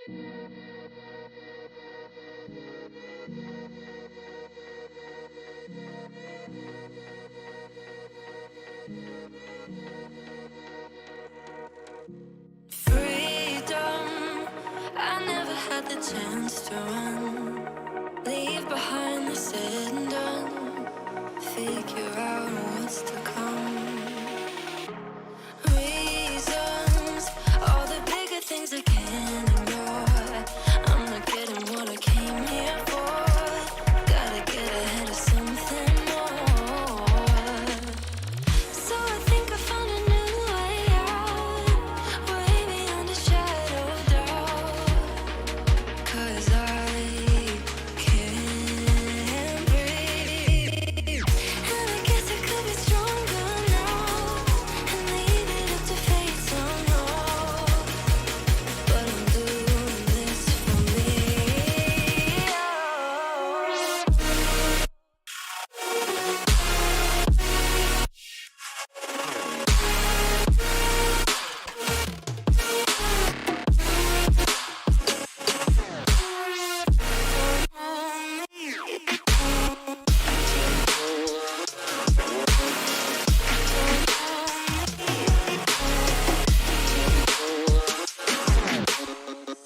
Freedom, I never had the chance to run. Leave behind the said and done. Figure out what's to come. Reasons, all the bigger things I can't ignore. I'm not getting what I came here for. Gotta get ahead of something more. So I think I found a new way out, way beyond a shadow of doubt. 'Cause I can't breathe. And I guess I could be stronger now and leave it up to fate somehow. But I'm doing this for me.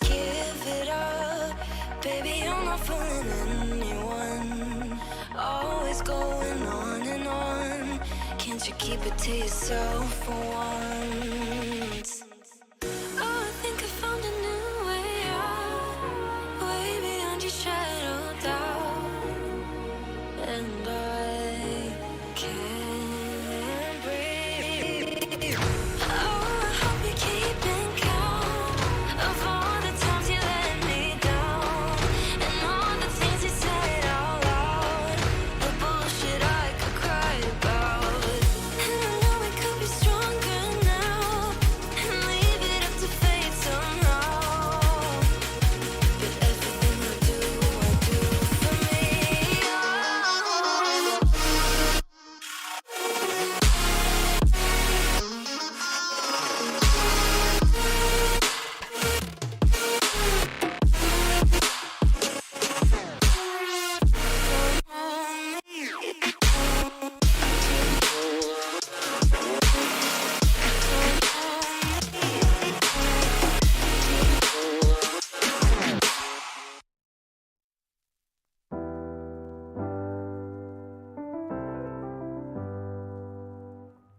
Give it up, baby, I'm not fooling anyone. Always going on and on. Can't you keep it to yourself for once? Oh, I think I found a new way out, way beyond your shadow of doubt. And I can't breathe. Oh, I hope you're keeping count of all the times you let me down, and all the things you said out loud, the bullshit I could cry about. And I know we could be stronger now and leave it up to fate somehow. But everything I do for me.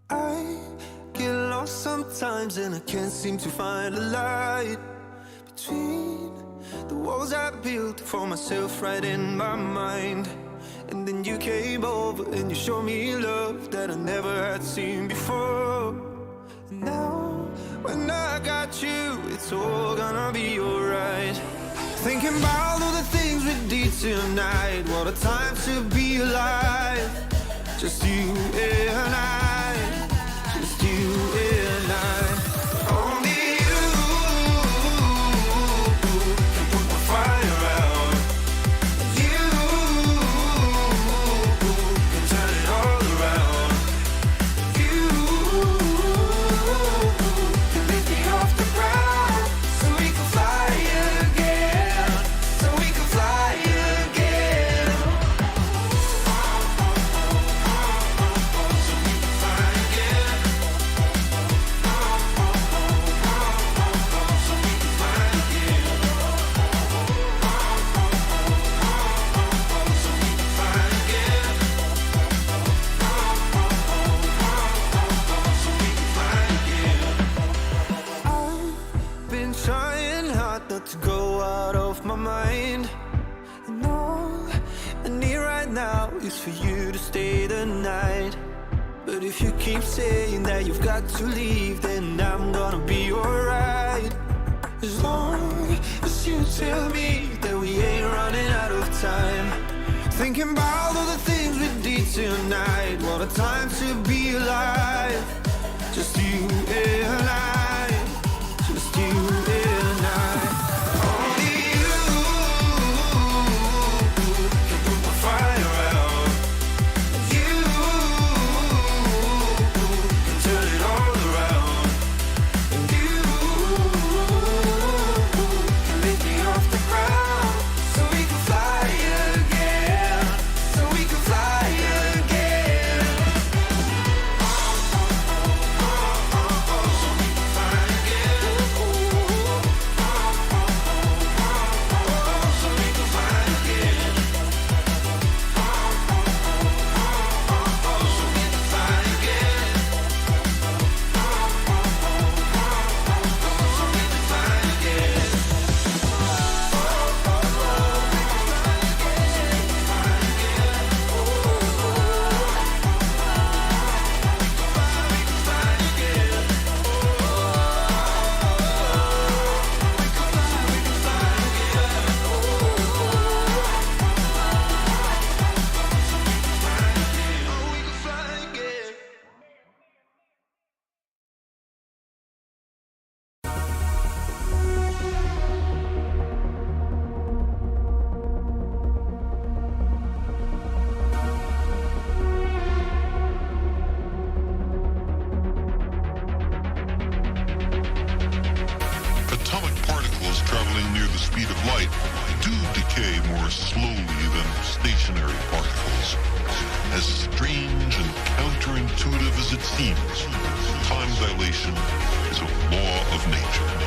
I get lost sometimes and I can't seem to find a light between the walls I built for myself right in my mind. And then you came over and you showed me love that I never had seen before. And now when I got you, it's all gonna be alright. Thinking about all the things we did tonight, what a time to be alive. Just you and I, just you and I. Only you can put the fire out. You can turn it all around. You can lift me off the ground so we can fly again, so we can fly again. I've been trying hard not to go out of my mind. And all I need right now is for you to stay the night. But if you keep saying that you've got to leave, then I'm gonna be alright. As long as you tell me that we ain't running out of time. Thinking about all the things we did tonight, what a time to be alive. Just you and I, just you and I. Only you can put the fire out. You can turn it all around. And you can traveling near the speed of light do decay more slowly than stationary particles. As strange and counterintuitive as it seems, time dilation is a law of nature.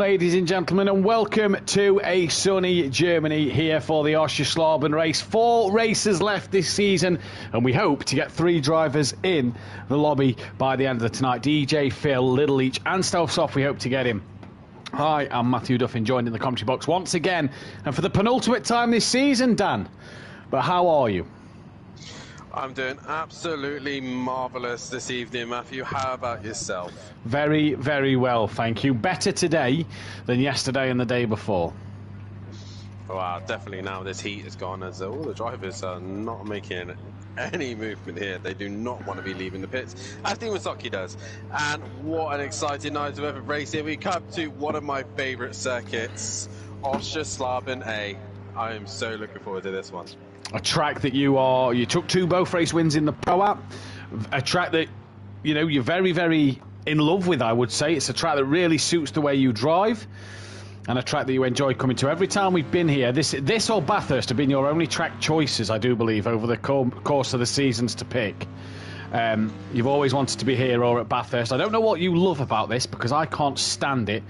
ladies and gentlemen, and welcome to a sunny Germany here for the Oscherslaben race. 4 races left this season, and we hope to get 3 drivers in the lobby by the end of the tonight. DJ, Phil, Little Leach, and Stelsoft, we hope to get him. Hi, I'm Mathew Duffin, joined in the commentary box once again, and for the penultimate time this season, Dan. But how are you? I'm doing absolutely marvellous this evening, Mathew. How about yourself? Very, very well, thank you. Better today than yesterday and the day before. Wow, definitely now this heat is gone, as all the drivers are not making any movement here. They do not want to be leaving the pits, as Iwasaki does. And what an exciting night of ever race here. We come to one of my favourite circuits, Oscherslaben A. I am so looking forward to this one. A track that you took 2 both race wins in the Pro App. A track that, you know, you're very, very in love with, I would say. It's a track that really suits the way you drive, and a track that you enjoy coming to. Every time we've been here, this or Bathurst have been your only track choices, I do believe, over the course of the seasons to pick. You've always wanted to be here or at Bathurst. I don't know what you love about this, because I can't stand it.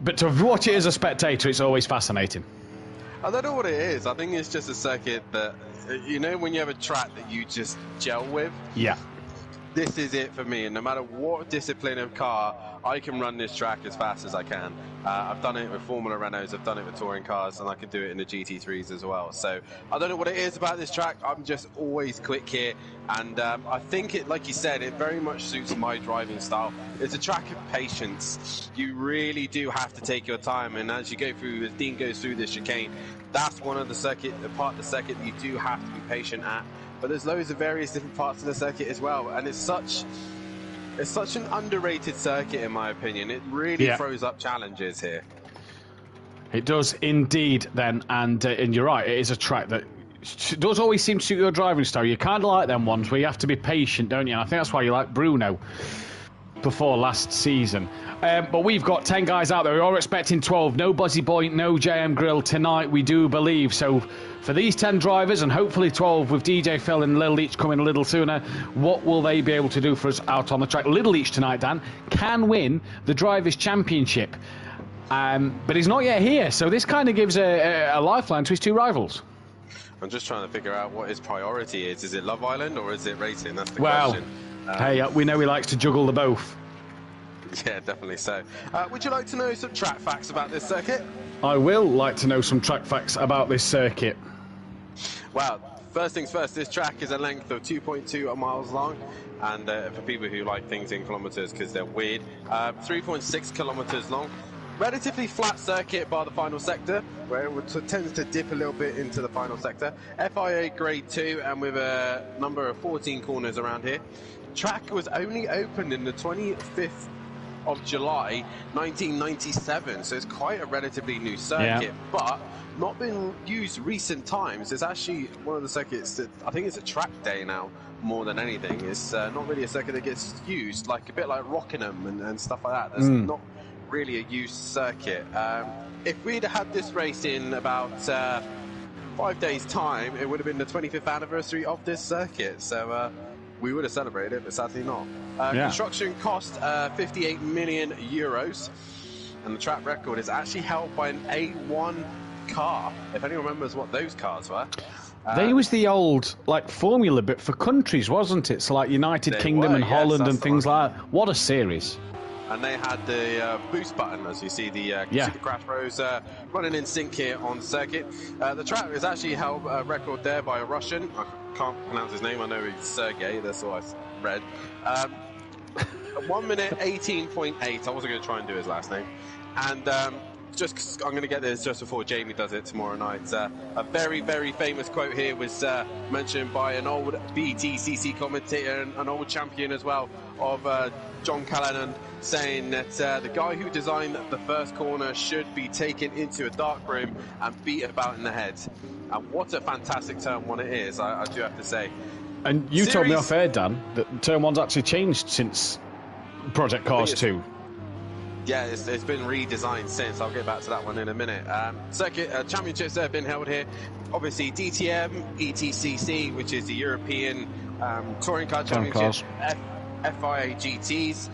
But to watch it as a spectator, it's always fascinating. I don't know what it is. I think it's just a circuit that, you know, when you have a track that you just gel with? Yeah. This is it for me, and no matter what discipline of car, I can run this track as fast as I can. I've done it with Formula Renaults, I've done it with touring cars, and I can do it in the GT3s as well. So I don't know what it is about this track. I'm just always quick here, and I think it, like you said, it very much suits my driving style. It's a track of patience. You really do have to take your time, and as you go through, as Dean goes through this chicane, that's one of the part of the circuit that you do have to be patient at. But there's loads of various different parts of the circuit as well, and it's such an underrated circuit in my opinion. It really throws up challenges here. It does indeed, then, and you're right. It is a track that does always seem to suit your driving style. You kind of like them ones where you have to be patient, don't you? And I think that's why you like Bruno before last season. But we've got 10 guys out there. We're all expecting 12. No Buzzy Boy, no JM Grill tonight, we do believe. So for these 10 drivers, and hopefully 12 with DJ Phil and Little Leach coming a little sooner, what will they be able to do for us out on the track? Little Leach tonight, Dan, can win the Drivers' Championship. But he's not yet here, so this kind of gives a lifeline to his 2 rivals. I'm just trying to figure out what his priority is. Is it Love Island or is it racing? That's the question. Hey, we know he likes to juggle the both. Yeah, definitely so. Would you like to know some track facts about this circuit? I will like to know some track facts about this circuit. Well, first things first, this track is a length of 2.2 miles long, and for people who like things in kilometres because they're weird, 3.6 kilometres long. Relatively flat circuit bar the final sector, where it tends to dip a little bit into the final sector. FIA grade 2, and with a number of 14 corners around here. Track was only opened in the 25th of July 1997, so it's quite a relatively new circuit, but not been used recent times. It's actually one of the circuits that I think it's a track day now more than anything. It's not really a circuit that gets used, like a bit like Rockingham and stuff like that. There's not really a used circuit. If we'd had this race in about 5 days time, it would have been the 25th anniversary of this circuit, so we would have celebrated it, but sadly not. Construction cost 58 million euros, and the track record is actually held by an A1 car, if anyone remembers what those cars were. They was the old, like, formula bit for countries, wasn't it? So, like, United Kingdom and Holland and things like that. What a series. And they had the boost button, as you see the crash rows running in sync here on circuit. The track is actually held a record there by a Russian. I can't pronounce his name. I know it's Sergey. That's all I read. 1 minute 18.8. I wasn't going to try and do his last name. And just 'cause I'm going to get this just before Jamie does it tomorrow night. A very, very famous quote here was mentioned by an old BTCC commentator and an old champion as well of John Callanan, saying that the guy who designed the first corner should be taken into a dark room and beat about in the head. And what a fantastic turn one it is, I do have to say. And you told me off air, Dan, that turn one's actually changed since Project Cars 2. Yeah, it's been redesigned since. I'll get back to that one in a minute. Circuit championships that have been held here. Obviously, DTM, ETCC, which is the European Touring Car Championship. FIA GTs.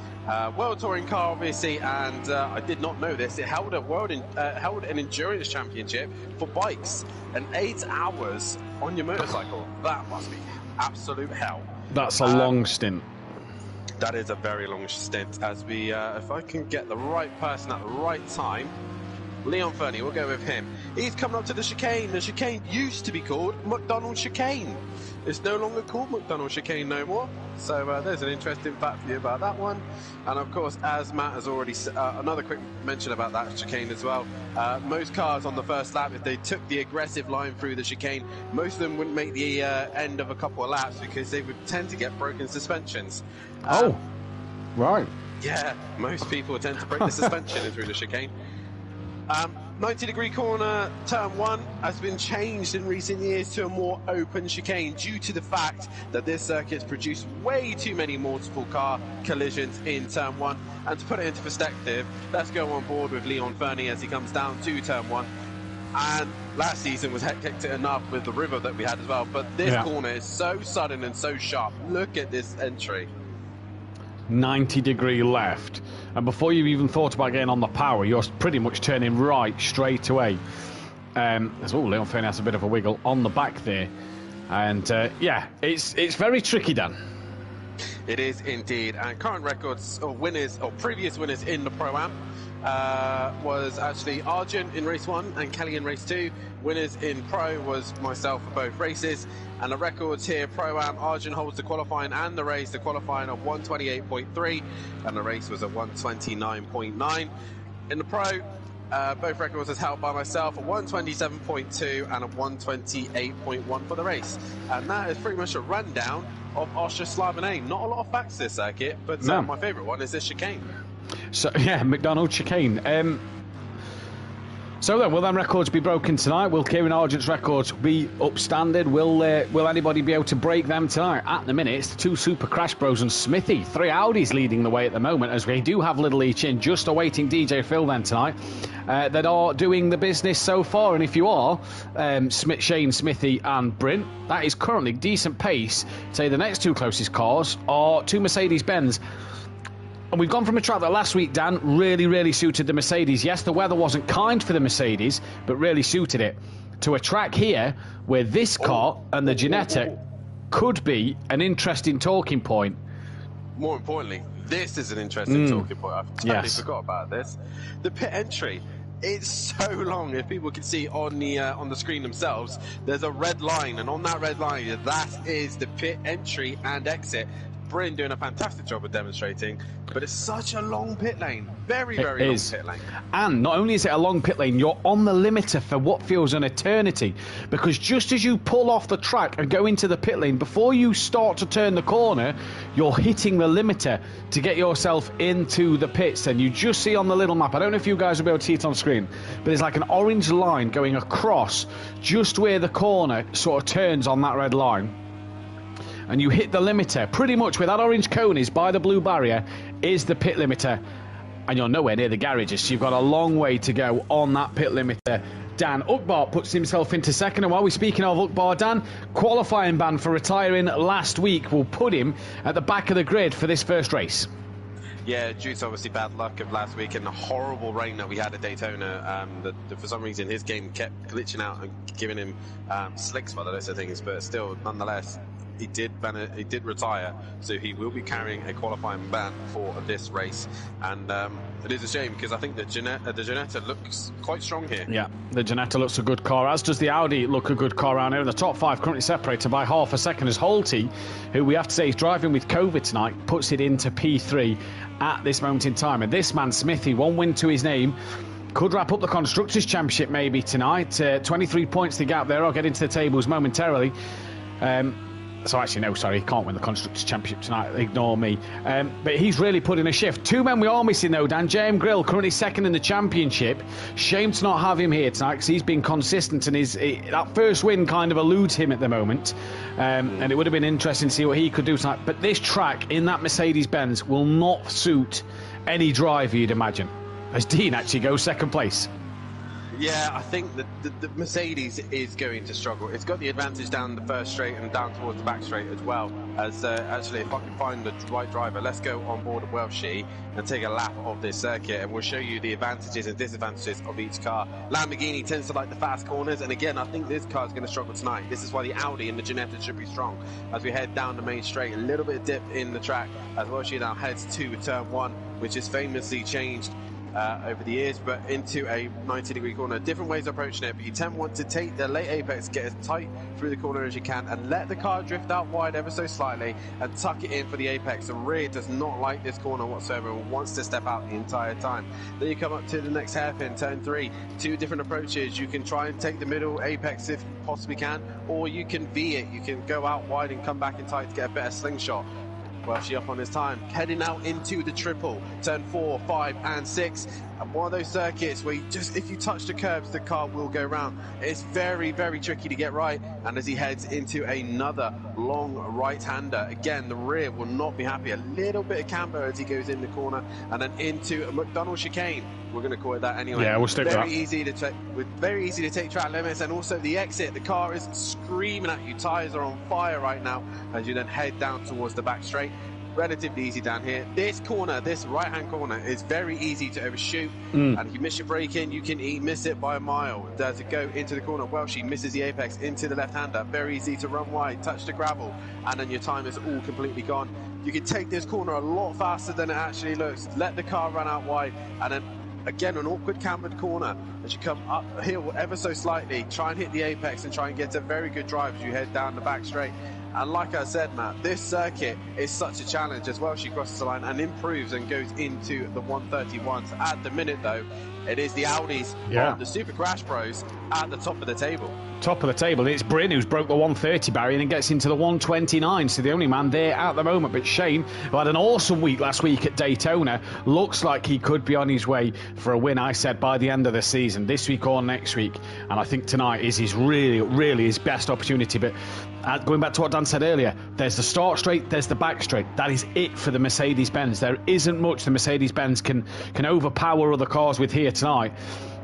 World Touring car, obviously, and I did not know this. It held held an endurance championship for bikes, and 8 hours on your motorcycle. That must be absolute hell. That's a long stint. That is a very long stint. As we, if I can get the right person at the right time, Leon Fernie, we'll go with him. He's coming up to the chicane. The chicane used to be called McDonald Chicane. It's no longer called McDonald Chicane no more. So there's an interesting fact for you about that one. And of course, as Matt has already said, another quick mention about that chicane as well. Most cars on the first lap, if they took the aggressive line through the chicane, most of them wouldn't make the end of a couple of laps because they would tend to get broken suspensions. Right. Yeah, most people tend to break the suspension through the chicane. 90-degree corner, turn 1, has been changed in recent years to a more open chicane due to the fact that this circuit's produced way too many multiple car collisions in turn 1. And to put it into perspective, let's go on board with Leon Fernie as he comes down to turn 1. And last season was hectic enough with the river that we had as well, but this corner is so sudden and so sharp. Look at this entry. 90-degree left, and before you've even thought about getting on the power, you're pretty much turning right straight away. Leon Fernie has a bit of a wiggle on the back there, and yeah, it's very tricky, Dan. It is indeed, and current records or winners or previous winners in the Pro-Am was actually Arjun in race 1 and Kelly in race 2. Winners in Pro was myself for both races. And the records here, Pro-Am, Arjun holds the qualifying and the race. The qualifying of 128.3 and the race was at 129.9. In the Pro, both records is held by myself, a 127.2 and a 128.1 for the race. And that is pretty much a rundown of Oscherslaben. Not a lot of facts this circuit, but my favourite one is this chicane. So yeah, McDonald chicane. So then, will them records be broken tonight? Will Kieran Argent's records be upstandard? Will anybody be able to break them tonight? At the minute, it's the 2 Super Crash Bros and Smithy. 3 Audis leading the way at the moment, as we do have Little Each in, just awaiting DJ Phil then tonight, that are doing the business so far. And if you are Shane, Smithy and Brint, that is currently decent pace. Say the next 2 closest cars are 2 Mercedes-Benz. And we've gone from a track that last week, Dan, really suited the Mercedes. Yes, the weather wasn't kind for the Mercedes, but really suited it. To a track here where this car and the Ginetta could be an interesting talking point. More importantly, this is an interesting talking point. I've totally forgot about this. The pit entry. It's so long. If people can see on the screen themselves, there's a red line, and on that red line, that is the pit entry and exit. Bryn doing a fantastic job of demonstrating, but it's such a long pit lane. Very long pit lane. And not only is it a long pit lane, you're on the limiter for what feels an eternity, because just as you pull off the track and go into the pit lane, before you start to turn the corner, you're hitting the limiter to get yourself into the pits. And you just see on the little map, I don't know if you guys will be able to see it on screen, but there's like an orange line going across just where the corner sort of turns on that red line. And you hit the limiter pretty much where that orange cone is by the blue barrier is the pit limiter, and you're nowhere near the garages, so you've got a long way to go on that pit limiter. Dan Ukbar puts himself into second, and while we're speaking of Ukbar, Dan, qualifying ban for retiring last week will put him at the back of the grid for this first race. Yeah, due to obviously bad luck of last week and the horrible rain that we had at Daytona, that for some reason his game kept glitching out and giving him slicks by the list of things, but still, nonetheless, he did retire, so he will be carrying a qualifying ban for this race, and it is a shame because I think the Ginetta looks quite strong here. Yeah, the Ginetta looks a good car, as does the Audi look a good car around here. The top 5 currently separated by half a second as Holty, who we have to say is driving with COVID tonight, puts it into P3 at this moment in time. And this man, Smithy, 1 win to his name, could wrap up the Constructors' Championship maybe tonight. 23 points to gap there. I'll get into the tables momentarily. So actually, no, sorry, he can't win the Constructors' Championship tonight. Ignore me. But he's really put in a shift. 2 men we are missing, though, Dan. J.M. Grill, currently second in the championship. Shame to not have him here tonight because he's been consistent, and that first win kind of eludes him at the moment. And it would have been interesting to see what he could do tonight. But this track in that Mercedes-Benz will not suit any driver, you'd imagine, as Dean actually goes second place. Yeah, I think the Mercedes is going to struggle. It's got the advantage down the first straight and down towards the back straight as well. As actually, if I can find the right driver, let's go on board a Welshie and take a lap of this circuit, and we'll show you the advantages and disadvantages of each car. Lamborghini tends to like the fast corners, and again, I think this car is going to struggle tonight. This is why the Audi and the Ginetta should be strong. As we head down the main straight, a little bit of dip in the track, as Welshie now heads to turn 1, which is famously changed over the years, but into a 90-degree corner. Different ways of approaching it, but you want to take the late apex, get as tight through the corner as you can, and let the car drift out wide ever so slightly and tuck it in for the apex. The rear does not like this corner whatsoever and wants to step out the entire time. Then you come up to the next hairpin, turn 3. 2 different approaches. You can try and take the middle apex if you possibly can, or you can V it. You can go out wide and come back in tight to get a better slingshot. Welshie up on his time, heading out into the triple, turn 4, 5 and 6, and one of those circuits where you just, if you touch the curbs, the car will go round. It's very, very tricky to get right, and as he heads into another long right-hander, again, the rear will not be happy. A little bit of camber as he goes in the corner, and then into a McDonald chicane. We're going to call it that anyway. Yeah, we'll stick with that. Very easy to take track limits, and also the exit. The car is screaming at you. Tyres are on fire right now as you then head down towards the back straight. Relatively easy down here. This corner, this right-hand corner, is very easy to overshoot. And if you miss your braking, you can miss it by a mile. Does it go into the corner? Welshie misses the apex into the left-hander. Very easy to run wide, touch the gravel, and then your time is all completely gone. You can take this corner a lot faster than it actually looks. Let the car run out wide, and then again, an awkward cambered corner as you come uphill ever so slightly. Try and hit the apex and try and get a very good drive as you head down the back straight. And like I said, Matt, this circuit is such a challenge as well. She crosses the line and improves and goes into the 131s. At the minute, though, it is the Audis of the Super Crash Bros at the top of the table. Top of the table. It's Bryn who's broke the 130 barrier and gets into the 129. So the only man there at the moment. But Shane, who had an awesome week last week at Daytona, looks like he could be on his way for a win, I said, by the end of the season, this week or next week. And I think tonight is his really his best opportunity. But going back to what Dan said earlier, there's the start straight, there's the back straight. That is it for the Mercedes-Benz. There isn't much the Mercedes-Benz can overpower other cars with here tonight.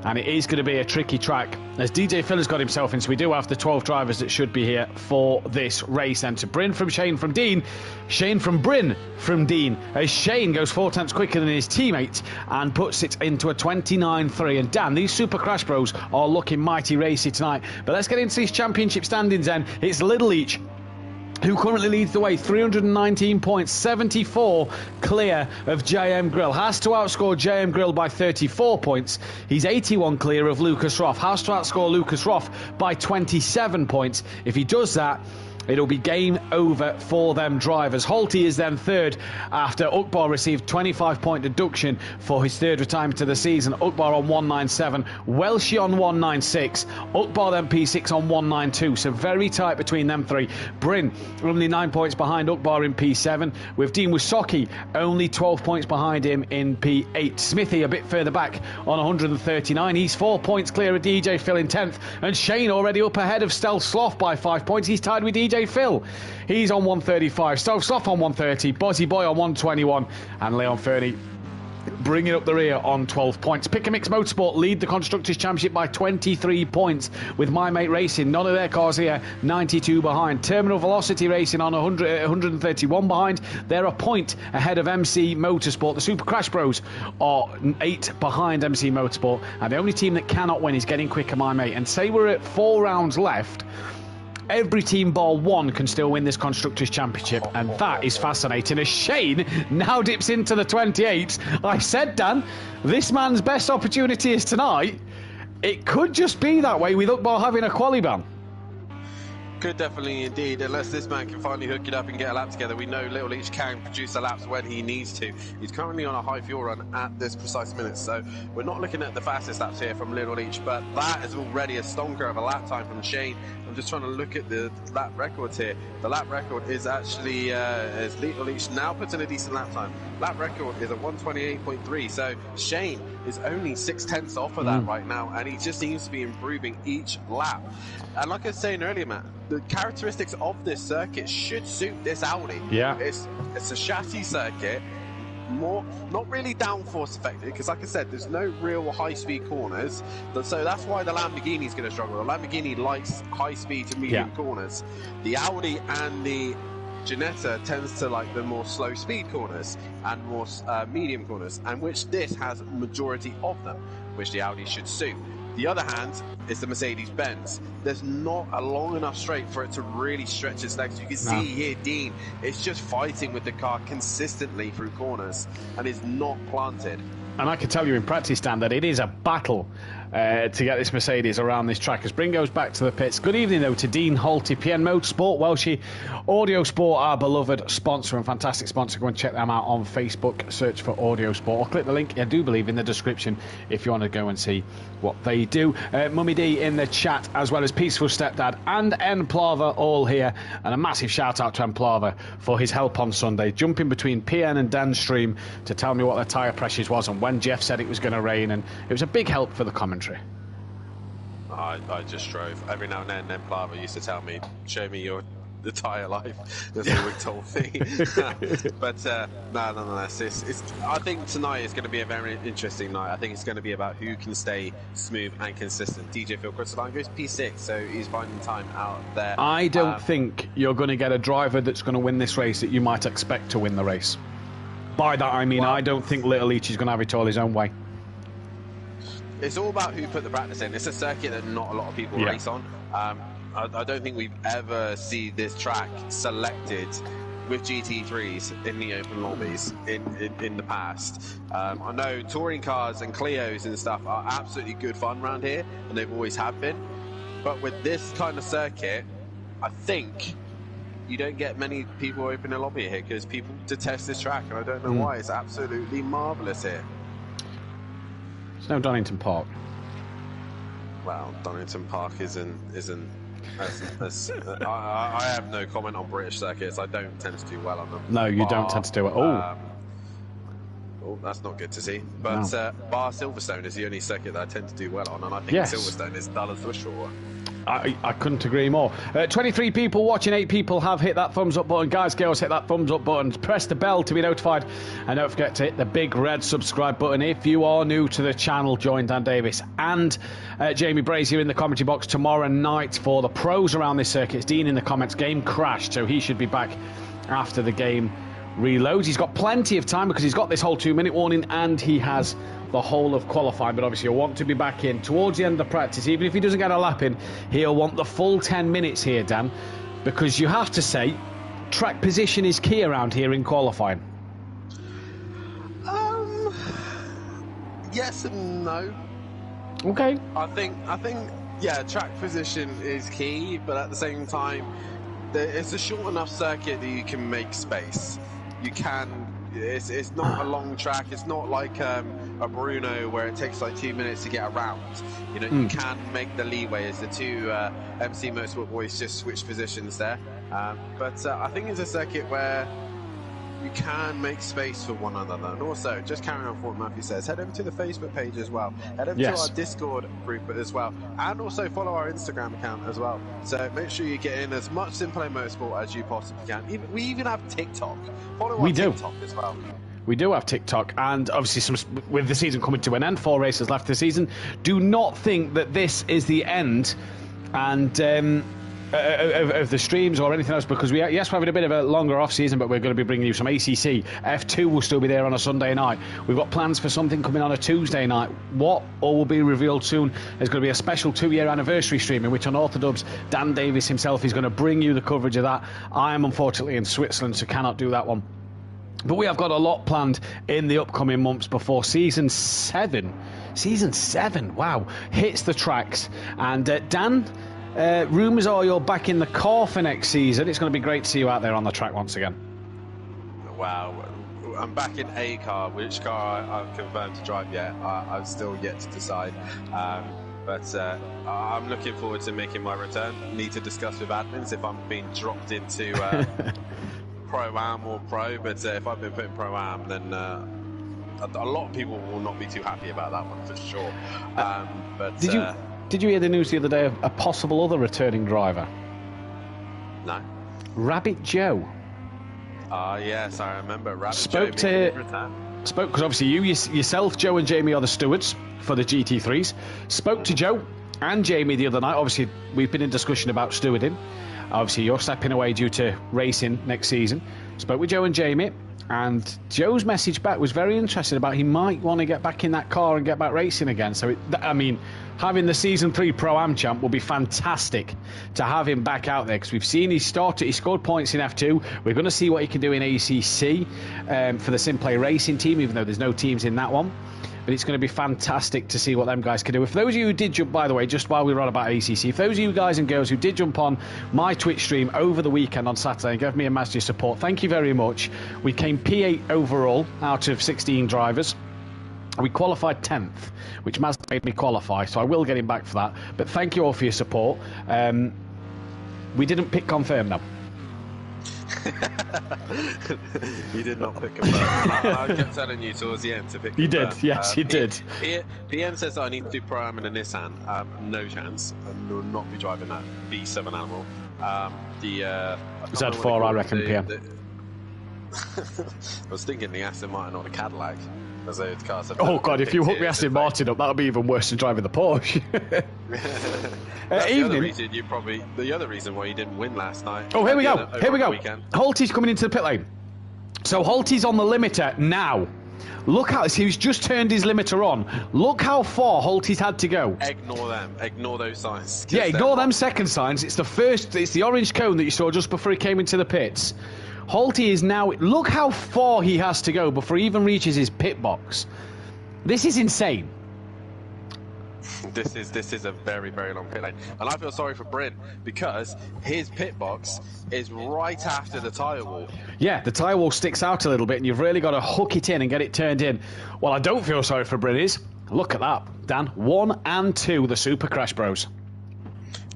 And it is going to be a tricky track as DJ Phil has got himself in. So we do have the 12 drivers that should be here for this race. And to Bryn from Shane from Dean, Shane from Bryn from Dean, as Shane goes 4 tenths quicker than his teammate and puts it into a 29.3. And Dan, these Super Crash Bros are looking mighty racy tonight. But let's get into these championship standings then. It's Little Each who currently leads the way, 319 points, 74 clear of JM Grill. Has to outscore JM Grill by 34 points. He's 81 clear of Lucas Roth. Has to outscore Lucas Roth by 27 points. If he does that, it'll be game over for them drivers. Holty is then third after Ukbar received 25-point deduction for his third retirement of the season. Ukbar on 197, Welshie on 196, Ukbar then P6 on 192. So very tight between them three. Bryn only 9 points behind Ukbar in P7, with Dean Wisocki only 12 points behind him in P8. Smithy a bit further back on 139. He's 4 points clear of DJ Phil in 10th, and Shane already up ahead of Stealth Sloth by 5 points. He's tied with DJ Phil. He's on 135. Stealth Sloth on 130. Bozzy Boy on 121. And Leon Fernie bringing up the rear on 12 points. Pick and Mix Motorsport lead the Constructors' Championship by 23 points with My Mate Racing. None of their cars here, 92 behind. Terminal Velocity Racing on 131 behind. They're a point ahead of MC Motorsport. The Super Crash Bros are 8 behind MC Motorsport. And the only team that cannot win is Getting Quicker My Mate. And say we're at 4 rounds left, every team bar 1 can still win this Constructors' Championship, and that is fascinating as Shane now dips into the 28. I said, Dan, this man's best opportunity is tonight. It could just be that way with Ukbar having a quali ban. Could definitely indeed, unless this man can finally hook it up and get a lap together. We know Little Each can produce the laps when he needs to. He's currently on a high fuel run at this precise minute, so we're not looking at the fastest laps here from Little Each, but that is already a stonker of a lap time from Shane. I'm just trying to look at the lap records here. The lap record is actually, as Little Each now puts in a decent lap time. Lap record is a 128.3, so Shane is only 6 tenths off of that right now, and he just seems to be improving each lap. And like I was saying earlier, Matt, the characteristics of this circuit should suit this Audi. Yeah. It's a chassis circuit. not really downforce affected, because like I said, there's no real high-speed corners, so that's why the Lamborghini's going to struggle. The Lamborghini likes high-speed to medium corners. The Audi and the Ginetta tends to like the more slow-speed corners and more medium corners, and which this has a majority of them, which the Audi should suit. The other hand is the Mercedes-Benz. There's not a long enough straight for it to really stretch its legs. You can see here, Dean, it's just fighting with the car consistently through corners and is not planted. And I can tell you in practice, Dan, that it is a battle to get this Mercedes around this track. As Bryn goes back to the pits. Good evening, though, to Dean Halty, PN Motorsport, Welshie, Audio Sport, our beloved sponsor and fantastic sponsor. Go and check them out on Facebook. Search for Audio Sport. Or click the link, I do believe, in the description if you want to go and see what they do. Mummy D in the chat, as well as Peaceful Stepdad and N Plava, all here. And a massive shout out to N Plava for his help on Sunday, jumping between PN and Dan's stream to tell me what the tyre pressures was and when Jeff said it was going to rain, and it was a big help for the commentary. I just drove. Every now and then Plava used to tell me, show me the tyre life. That's what he told me. But nonetheless, I think tonight is going to be a very interesting night. I think it's going to be about who can stay smooth and consistent. DJ Phil Crystalline goes P6, so he's finding time out there. I don't think you're going to get a driver that's going to win this race that you might expect to win the race. By that I mean, I don't think Little Leach is going to have it all his own way. It's all about who put the practice in. It's a circuit that not a lot of people race on. I don't think we've ever seen this track selected with GT3s in the open lobbies in the past. I know touring cars and Clios and stuff are absolutely good fun around here, and they've always have been. But with this kind of circuit, I think you don't get many people open a lobby here because people detest this track, and I don't know why. It's absolutely marvellous here. There's no Donington Park. Well, Donington Park isn't I have no comment on British circuits. I don't tend to do well on them. No, you don't tend to do it. Oh, that's not good to see. But Bar Silverstone is the only circuit that I tend to do well on, and I think Silverstone is dull as the shore. I couldn't agree more. 23 people watching, 8 people have hit that thumbs up button. Guys, girls, hit that thumbs up button. Press the bell to be notified. And don't forget to hit the big red subscribe button. If you are new to the channel, join Dan Davis and Jamie Brazier in the commentary box tomorrow night for the pros around this circuit. It's Dean in the comments. Game crashed, so he should be back after the game reloads. He's got plenty of time because he's got this whole 2-minute warning and he has the whole of qualifying, but obviously he'll want to be back in towards the end of the practice. Even if he doesn't get a lap in, he'll want the full 10 minutes here, Dan, because you have to say track position is key around here in qualifying. Yes and no. Okay. I think track position is key, but at the same time it's a short enough circuit that you can make space. You can. It's not a long track. It's not like a Bruno where it takes like 2 minutes to get around. You know, you can make the leeway as the two MC Motorsport boys just switch positions there. But I think it's a circuit where you can make space for one another. And also, just carrying on what Mathew says, head over to the Facebook page as well. Head over to our Discord group as well. And also follow our Instagram account as well. So make sure you get in as much Simplay Motorsport as you possibly can. We even have TikTok. Follow our TikTok as well. We do have TikTok, and obviously with the season coming to an end, 4 races left this season. Do not think that this is the end and of the streams or anything else, because we're having a bit of a longer off season, but we're going to be bringing you some ACC. F2 will still be there on a Sunday night. We've got plans for something coming on a Tuesday night. What all will be revealed soon. There's going to be a special 2-year anniversary stream in which Unorthodox Dan Davis himself is going to bring you the coverage of that. I am unfortunately in Switzerland, so cannot do that one. But we have got a lot planned in the upcoming months before Season 7, wow, hits the tracks. And Dan, rumours are you're back in the car for next season. It's going to be great to see you out there on the track once again. Wow. I'm back in a car. Which car I've confirmed to drive yet, I've still yet to decide. But I'm looking forward to making my return. Need to discuss with admins if I'm being dropped into Pro-Am or Pro. But if I've been put in Pro-Am, then a lot of people will not be too happy about that one for sure. Did you hear the news the other day of a possible other returning driver? No. Rabbit Joe. Yes, I remember. Spoke because obviously yourself, Joe and Jamie are the stewards for the GT3s. Spoke to Joe and Jamie the other night. Obviously, we've been in discussion about stewarding. Obviously, you're stepping away due to racing next season. Spoke with Joe and Jamie, and Joe's message back was very interesting about he might want to get back in that car and get back racing again. So, having the Season 3 Pro-Am champ will be fantastic to have him back out there, because we've seen he scored points in F2. We're going to see what he can do in ACC for the Simplay Racing team, even though there's no teams in that one. But it's going to be fantastic to see what them guys can do. For those of you who did jump, by the way, just while we were on about ACC, for those of you guys and girls who did jump on my Twitch stream over the weekend on Saturday and gave me a massive support, thank you very much. We came P8 overall out of 16 drivers. We qualified 10th, which Maz made me qualify, so I will get him back for that. But thank you all for your support. We didn't pick confirm, though. You did not pick confirm. I kept telling you towards the end to pick confirm. You did, yes, you did. PM says I need to do Pro-Am in a Nissan. No chance. I will not be driving that B7 animal. Z4, I reckon, PM. I was thinking the Aston Martin or the Cadillac. Oh God! If you hook the Aston Martin up, that'll be even worse than driving the Porsche. The other reason why you didn't win last night. Oh, here we go. Holty's coming into the pit lane. So Holty's on the limiter now. Look how he's just turned his limiter on. Look how far Holty's had to go. Ignore them. Ignore those signs. Yeah, ignore them second signs. It's the orange cone that you saw just before he came into the pits. Holty is now... Look how far he has to go before he even reaches his pit box. This is insane. This is a very, very long pit lane. And I feel sorry for Bryn, because his pit box is right after the tyre wall. Yeah, the tyre wall sticks out a little bit, and you've really got to hook it in and get it turned in. Well, I don't feel sorry for Bryn is... Look at that, Dan. 1 and 2, the Super Crash Bros.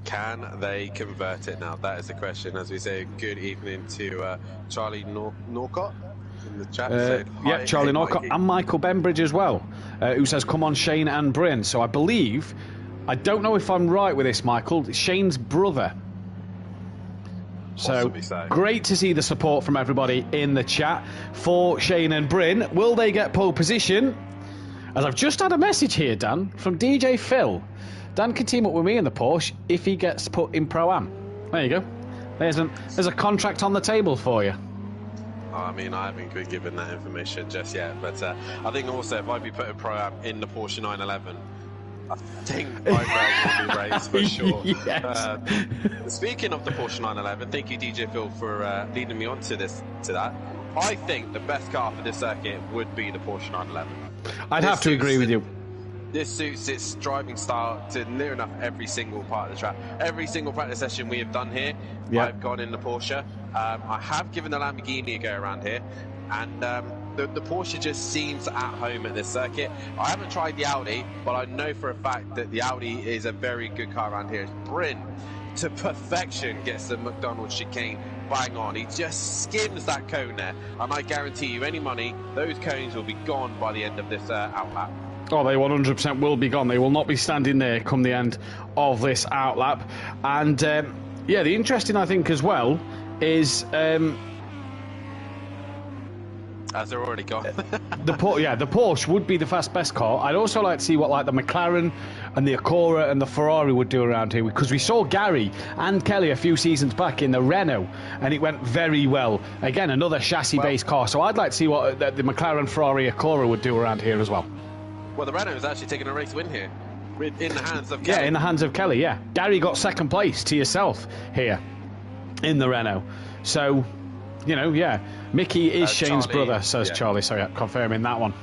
Can they convert it now? That is the question. As we say, good evening to Charlie Norcott in the chat. Yeah, Charlie Norcott and Michael Benbridge as well, who says, come on, Shane and Bryn. So I believe, I don't know if I'm right with this, Michael, Shane's brother. So great to see the support from everybody in the chat for Shane and Bryn. Will they get pole position? As I've just had a message here, Dan, from DJ Phil. Dan can team up with me in the Porsche if he gets put in Pro-Am. There you go. There's a contract on the table for you. I mean, I haven't been given that information just yet, but I think also if I be put in Pro-Am in the Porsche 911, I think my belt will be raised for sure. Yes. Speaking of the Porsche 911, thank you DJ Phil for leading me on to that. I think the best car for this circuit would be the Porsche 911. I'd have to agree with you. This suits its driving style to near enough every single part of the track. Every single practice session we have done here, I've gone in the Porsche. I have given the Lamborghini a go around here, and the Porsche just seems at home at this circuit. I haven't tried the Audi, but I know for a fact that the Audi is a very good car around here. Bryn, to perfection, gets the McDonald's chicane bang on. He just skims that cone there, and I guarantee you any money, those cones will be gone by the end of this outlap. Oh, they 100% will be gone. They will not be standing there come the end of this outlap. And, yeah, the interesting, I think, as well, is... As they're already gone. the Porsche would be the best car. I'd also like to see what like the McLaren and the Acura and the Ferrari would do around here, because we saw Gary and Kelly a few seasons back in the Renault, and it went very well. Again, another chassis-based car. So I'd like to see what the McLaren, Ferrari, Acura would do around here as well. Well, the Renault is actually taking a race win here, in the hands of Kelly. Yeah, in the hands of Kelly, yeah. Gary got second place to yourself here in the Renault. So, you know, yeah. Mickey is Shane's brother, says Charlie. So, yeah, confirming that one.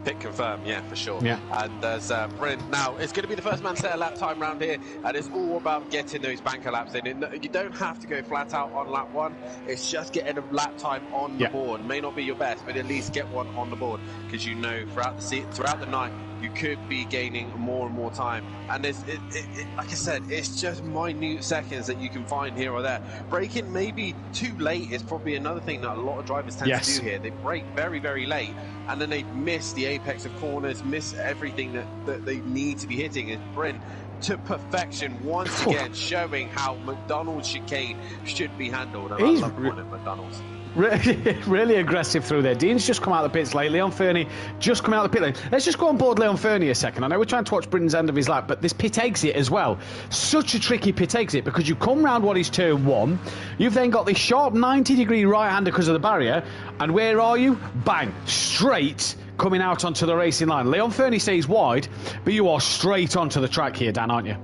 Pick confirm, yeah, for sure. Yeah. And there's Bryn. Now, it's going to be the first man set a lap time round here, and it's all about getting those banker laps in. You don't have to go flat out on lap one. It's just getting a lap time on the board. May not be your best, but at least get one on the board, because you know throughout the night you could be gaining more and more time. And like I said, it's just minute seconds that you can find here or there. Braking maybe too late is probably another thing that a lot of drivers tend to do here. They brake very, very late, and then they miss the apex of corners, miss everything that they need to be hitting. Is Bryn to perfection once again, showing how McDonald's chicane should be handled. And I love calling it McDonald's. Really aggressive through there. Dean's just come out of the pits late. Leon Fernie just come out of the pit lane. Let's just go on board Leon Fernie a second. I know we're trying to watch Britain's end of his lap, but this pit exit as well. Such a tricky pit exit because you come round what is turn 1. You've then got this sharp 90-degree right-hander because of the barrier. And where are you? Bang. Straight coming out onto the racing line. Leon Fernie stays wide, but you are straight onto the track here, Dan, aren't you?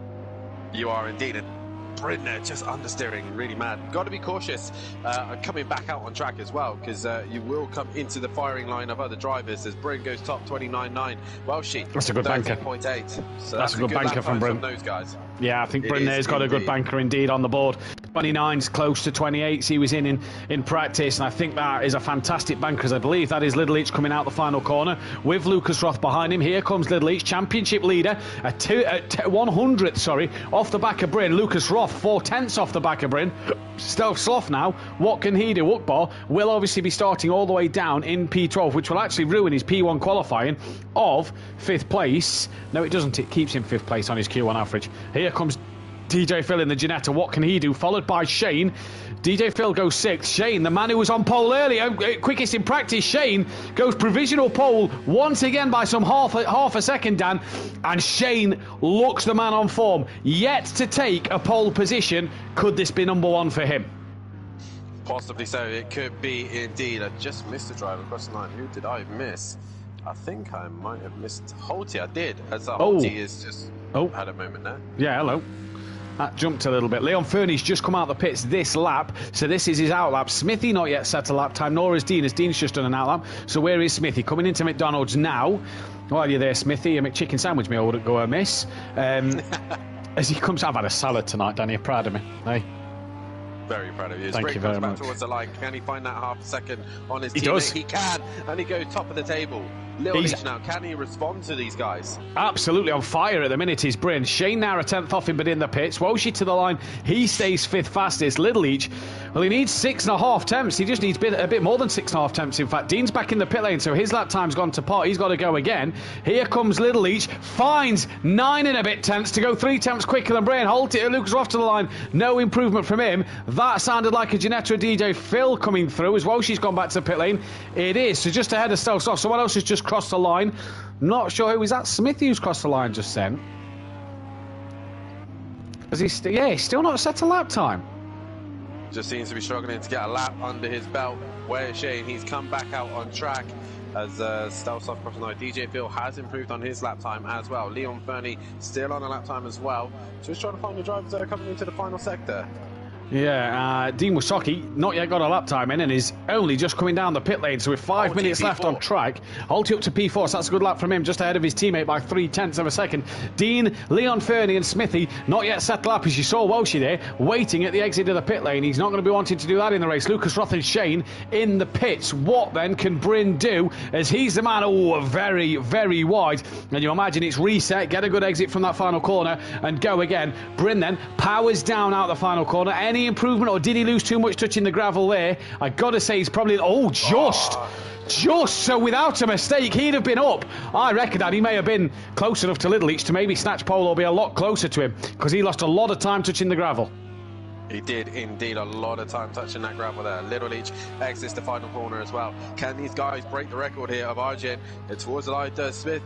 You are indeed. Bryn just understeering, really mad. Got to be cautious coming back out on track as well, because you will come into the firing line of other drivers as Bryn goes top 29.9. Welshie, that's a good banker. 13.8. So that's a good banker from Bryn. Those guys. Yeah, I think Bryn there's got a good banker indeed on the board. 29's close to 28s he was in practice, and I think that is a fantastic banker, as I believe that is Little Each coming out the final corner with Lucas Roth behind him. Here comes Little Each, championship leader, 100th, off the back of Bryn. Lucas Roth 4/10 off the back of Bryn. Stealth Sloth now, what can he do? Ukbar will obviously be starting all the way down in P12, which will actually ruin his P1 qualifying of 5th place. No, it doesn't. It keeps him 5th place on his Q1 average. Here comes DJ Phil in the Ginetta. What can he do? Followed by Shane. DJ Phil goes 6th. Shane, the man who was on pole earlier, quickest in practice, Shane goes provisional pole once again by some half a second, Dan. And Shane looks the man on form. Yet to take a pole position. Could this be number 1 for him? Possibly so. It could be indeed. I just missed the drive across the line. Who did I miss? I think I might have missed Holty. I did. As Holty is just had a moment there. Yeah, hello. That jumped a little bit. Leon Fernie's just come out the pits this lap, so this is his out lap. Smithy not yet set a lap time, nor is Dean, as Dean's just done an out lap. So where is Smithy? Coming into McDonald's now. While you're there, Smithy, a McChicken sandwich meal wouldn't go amiss. As he comes, I've had a salad tonight, Danny. You're proud of me, hey? Very proud of you. Thank you very much. Towards the line. Can he find that half a second on his teammate? Does. He can, and he goes top of the table. Little Leach now, can he respond to these guys? Absolutely on fire at the minute, is Bryn. Shane now a 10th off him, but in the pits. Walshy to the line, he stays 5th fastest. Little Leach, well, he needs 6.5 temps. He just needs a bit more than 6.5 temps, in fact. Dean's back in the pit lane, so his lap time's gone to pot. He's got to go again. Here comes Little Leach, finds 9 and a bit temps to go 3 temps quicker than Bryn. Lucas off to the line, no improvement from him. That sounded like a Ginetta DJ Phil coming through as Walshy's gone back to pit lane. It is, so just ahead of Stealth Soft. Someone else has just crossed the line. Not sure who was that. Smithy who's crossed the line just then. Has he he's still not set a lap time. Just seems to be struggling to get a lap under his belt. Where's Shane? He's come back out on track as Stealth Soft crossing the line. DJ Phil has improved on his lap time as well. Leon Fernie still on a lap time as well. Just trying to find the drivers that are coming into the final sector. Yeah, Dean Wasocki not yet got a lap time in and is only just coming down the pit lane, so with 5 minutes left on track. Holty up to P4, so that's a good lap from him, just ahead of his teammate by 0.3 of a second. Dean, Leon Fernie and Smithy not yet set lap, as you saw Welshie there, waiting at the exit of the pit lane. He's not going to be wanting to do that in the race. Lucas Roth and Shane in the pits. What then can Bryn do, as he's the man, very, very wide. And you imagine it's reset, get a good exit from that final corner and go again. Bryn then powers down out the final corner. Any improvement, or did he lose too much touching the gravel there? I gotta say he's probably just so without a mistake he'd have been up. I reckon that he may have been close enough to Little Each to maybe snatch pole or be a lot closer to him, because he lost a lot of time touching the gravel. He did indeed a lot of time touching that gravel there. Little Leach exits the final corner as well. Can these guys break the record here of Arjun? Towards the line does Smith.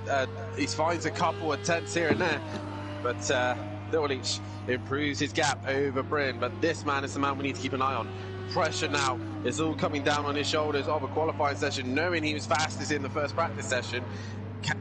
He finds a couple of tenths here and there, but Little Leach improves his gap over Bryn, but this man is the man we need to keep an eye on. Pressure now is all coming down on his shoulders of a qualifying session, knowing he was fastest in the first practice session.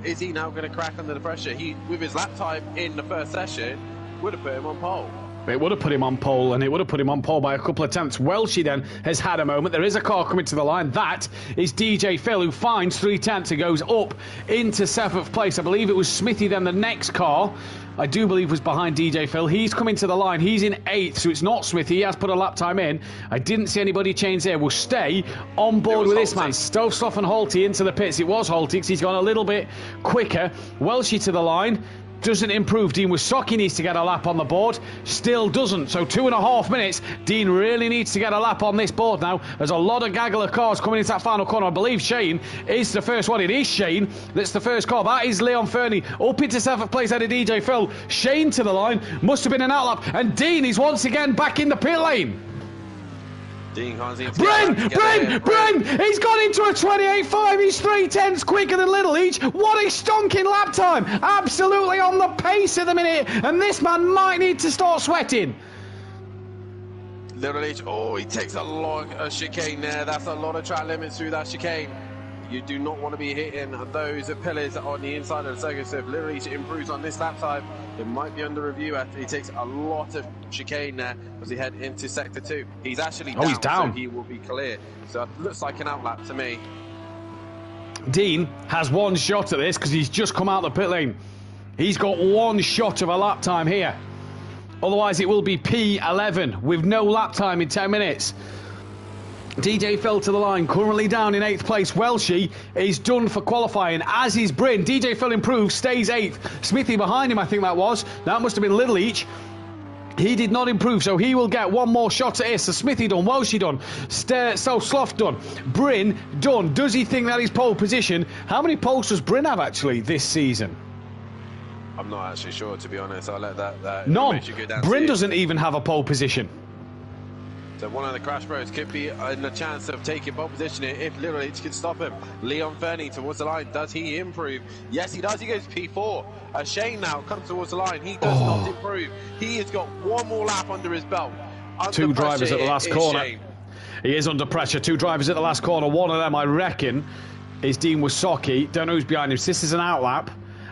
Is he now going to crack under the pressure? He, with his lap time in the first session, would have put him on pole. It would have put him on pole, and it would have put him on pole by a couple of attempts. Welshie then has had a moment. There is a car coming to the line. That is DJ Phil, who finds 3/10 and goes up into 7th place. I believe it was Smithy then the next car, I do believe, was behind DJ Phil. He's coming to the line. He's in 8th, so it's not Smithy. He has put a lap time in. I didn't see anybody change there. We'll stay on board with this man. Stove, Slough and Holty into the pits. It was Holty because he's gone a little bit quicker. Welshie to the line. Doesn't improve. Dean Wasocki needs to get a lap on the board. Still doesn't. So 2.5 minutes. Dean really needs to get a lap on this board now. There's a lot of gaggle of cars coming into that final corner. I believe Shane is the first one. It is Shane that's the first car. That is Leon Fernie up into 7th place out of DJ Phil. Shane to the line. Must have been an outlap. And Dean is once again back in the pit lane. Dean can't seem to Bryn! He's gone into a 28.5. He's 3/10 quicker than Little Each. What a stonking lap time! Absolutely on the pace at the minute, and this man might need to start sweating. Little H, oh, he takes a lot of chicane there. That's a lot of track limits through that chicane. You do not want to be hitting those pillars on the inside of the circuit. So if Little H improves on this lap time, it might be under review after he takes a lot of chicane there as he head into sector 2. He's actually down, he's down. So he will be clear. So it looks like an outlap to me. Dean has one shot at this because he's just come out the pit lane. He's got one shot of a lap time here. Otherwise, it will be P11 with no lap time in 10 minutes. DJ fell to the line, currently down in 8th place. Welshie is done for qualifying, as is Bryn. DJ Phil improves, stays 8th. Smithy behind him, I think that was. That must have been Little Each. He did not improve, so he will get one more shot at this. So Smithy done, Welshie done, Sloth done, Bryn done. Does he think that is pole position? How many poles does Bryn have actually this season? I'm not actually sure, to be honest. I'll let that none. Go down. Bryn doesn't even have a pole position. So one of the Crash Bros could be in a chance of taking pole position here if Little H can stop him. Leon Fernie towards the line. Does he improve? Yes, he does. He goes P4. Shane now comes towards the line. He does not improve. He has got one more lap under his belt. Two drivers at the last corner. Shane. He is under pressure. Two drivers at the last corner. One of them, I reckon, is Dean Wasocki. Don't know who's behind him. So this is an outlap.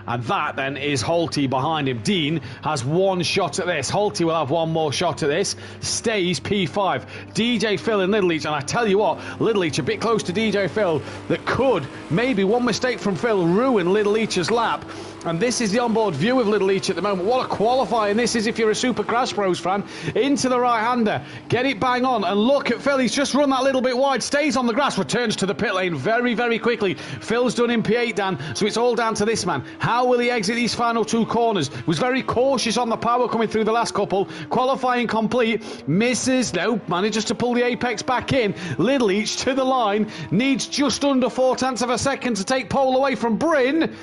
And that then is Holty behind him. Dean has one shot at this. Holty will have one more shot at this. Stays P5. DJ Phil and Little Each. And I tell you what, Little Each a bit close to DJ Phil. That could, maybe one mistake from Phil, ruin Little Each's lap. And this is the onboard view of Little Each at the moment. What a qualifying this is if you're a Super Crash Bros fan. Into the right-hander. Get it bang on. And look at Phil. He's just run that little bit wide. Stays on the grass. Returns to the pit lane very, very quickly. Phil's done in P8, Dan. So it's all down to this man. How will he exit these final two corners? Was very cautious on the power coming through the last couple. Qualifying complete. Misses. No. Manages to pull the apex back in. Little Each to the line. Needs just under 0.4 of a second to take pole away from Bryn.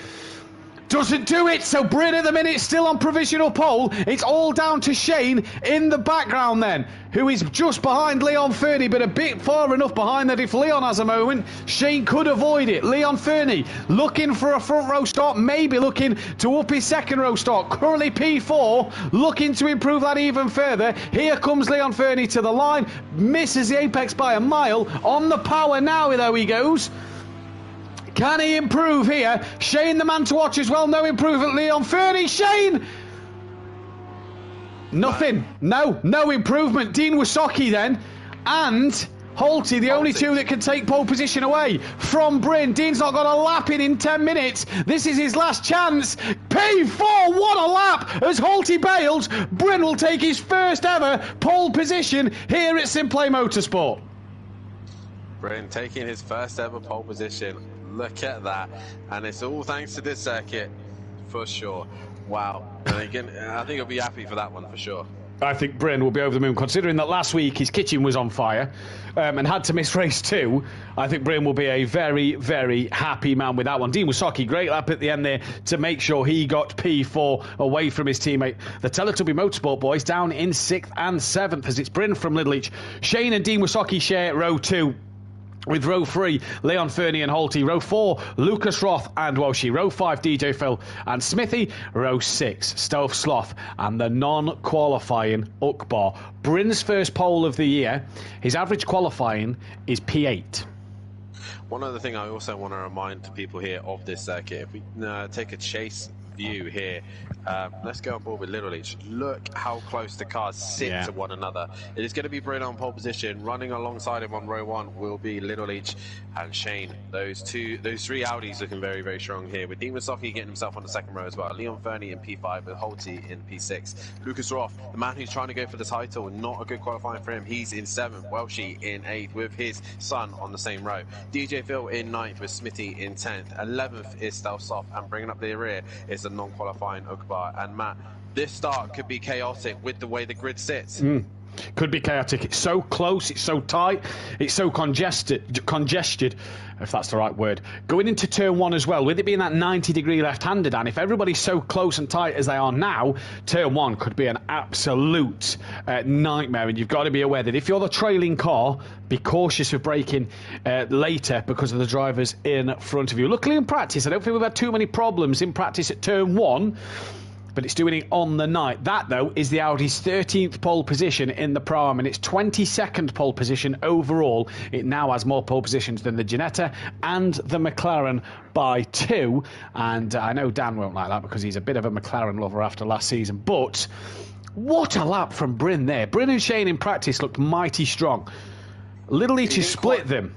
Doesn't do it, so Bryn at the minute still on provisional pole. It's all down to Shane in the background then, who is just behind Leon Fernie, but a bit far enough behind that if Leon has a moment, Shane could avoid it. Leon Fernie looking for a front row start, maybe looking to up his second row start. Currently P4, looking to improve that even further. Here comes Leon Fernie to the line, misses the apex by a mile. On the power now, though he goes. Can he improve here? Shane the man to watch as well. No improvement. Leon Fernie. Shane! Nothing. No improvement. Dean Wasocki then. And Holty, the only two that can take pole position away from Bryn. Dean's not got a lap in 10 minutes. This is his last chance. P4, what a lap as Holty bails. Bryn will take his first ever pole position here at Simplay Motorsport. Bryn taking his first ever pole position. Look at that. And it's all thanks to this circuit, for sure. Wow. And again, I think he'll be happy for that one, for sure. I think Bryn will be over the moon, considering that last week his kitchen was on fire and had to miss race 2. I think Bryn will be a very, very happy man with that one. Dean Wasocki, great lap at the end there to make sure he got P4 away from his teammate. The Teletubby Motorsport boys down in 6th and 7th as it's Bryn from Little Each. Shane and Dean Wasocki share row 2. With row 3, Leon Fernie and Holty. Row 4, Lucas Roth and Welshie. Row 5, DJ Phil and Smithy. Row 6, Stove Sloth and the non-qualifying Ukbar. Bryn's first pole of the year. His average qualifying is P8. One other thing I also want to remind people here of this circuit, if we take a chase view here, let's go on board with Little Each. Look how close the cars sit to one another. It is going to be Bryn on pole position. Running alongside him on row 1 will be Little Each and Shane. Those three Audis looking very, very strong here, with Dean Wasocki getting himself on the second row as well. Leon Fernie in P5 with Holty in P6. Lucas Roth, the man who's trying to go for the title, not a good qualifying for him. He's in 7th. Welshie in 8th with his son on the same row. DJ Phil in 9th with Smithy in 10th. 11th is Stealth Soft, and bringing up the rear is the non-qualifying Ukbar. And Matt, this start could be chaotic with the way the grid sits. Could be chaotic. It's so close, it's so tight, it's so congested, if that's the right word. Going into turn 1 as well, with it being that 90-degree left-hander, Dan, if everybody's so close and tight as they are now, turn 1 could be an absolute nightmare. And you've got to be aware that if you're the trailing car, be cautious of braking later because of the drivers in front of you. Luckily in practice, I don't think we've had too many problems in practice at turn 1. But it's doing it on the night. That, though, is the Audi's 13th pole position in the Pro-Am, and its 22nd pole position overall. It now has more pole positions than the Ginetta and the McLaren by 2. And I know Dan won't like that because he's a bit of a McLaren lover after last season. But what a lap from Bryn there. Bryn and Shane in practice looked mighty strong. Little Leach has split them.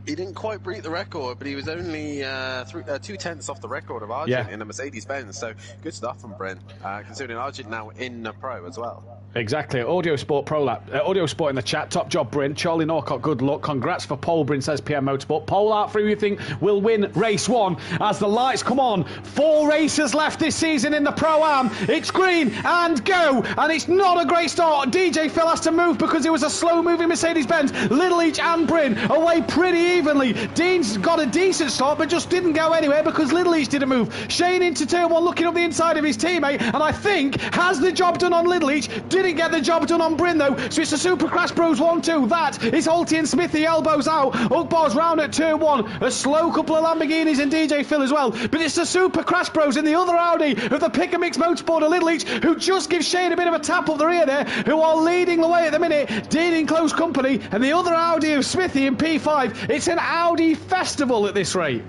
He didn't quite break the record, but he was only 2/10 off the record of Argent in a Mercedes-Benz. So good stuff from Bryn, considering Argent now in the Pro as well. Exactly. Audio Sport Pro Lap. Audio Sport in the chat. Top job, Bryn. Charlie Norcott, good luck. Congrats for pole, Bryn, says PM Motorsport. Pole out for who you think will win race 1 as the lights come on. 4 races left this season in the Pro-Am. It's green and go. And it's not a great start. DJ Phil has to move because it was a slow-moving Mercedes-Benz. Little Each and Bryn away pretty evenly. Dean's got a decent start, but just didn't go anywhere because Little Each didn't move. Shane into turn 1, looking up the inside of his teammate, and I think has the job done on Little Each. Didn't get the job done on Bryn though, so it's a Super Crash Bros 1-2. That is Holty and Smithy, elbows out. Ukbar's round at turn 1. A slow couple of Lamborghinis and DJ Phil as well, but it's the Super Crash Bros in the other Audi of the Pick and Mix Motorsport of Little Each, who just gives Shane a bit of a tap up the rear there, who are leading the way at the minute. Dean in close company, and the other Audi of Smithy in P5. It's an Audi festival at this rate.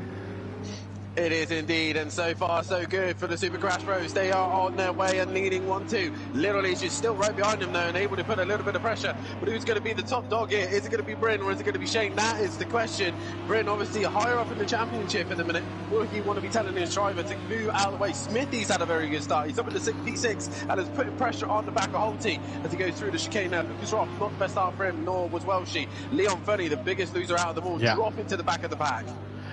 It is indeed, and so far so good for the Super Crash Bros. They are on their way and leading 1-2. Little Each is still right behind them though and able to put a little bit of pressure. But who's going to be the top dog here? Is it going to be Bryn or is it going to be Shane? That is the question. Bryn obviously higher up in the championship at the minute. Will he want to be telling his driver to move out of the way? Smithy's had a very good start. He's up in the P6 and is putting pressure on the back of Holty as he goes through the chicane now. Lucas Roth, not the best start for him, nor was Welshie. Leon Fernie, the biggest loser out of them all, drop into the back of the pack.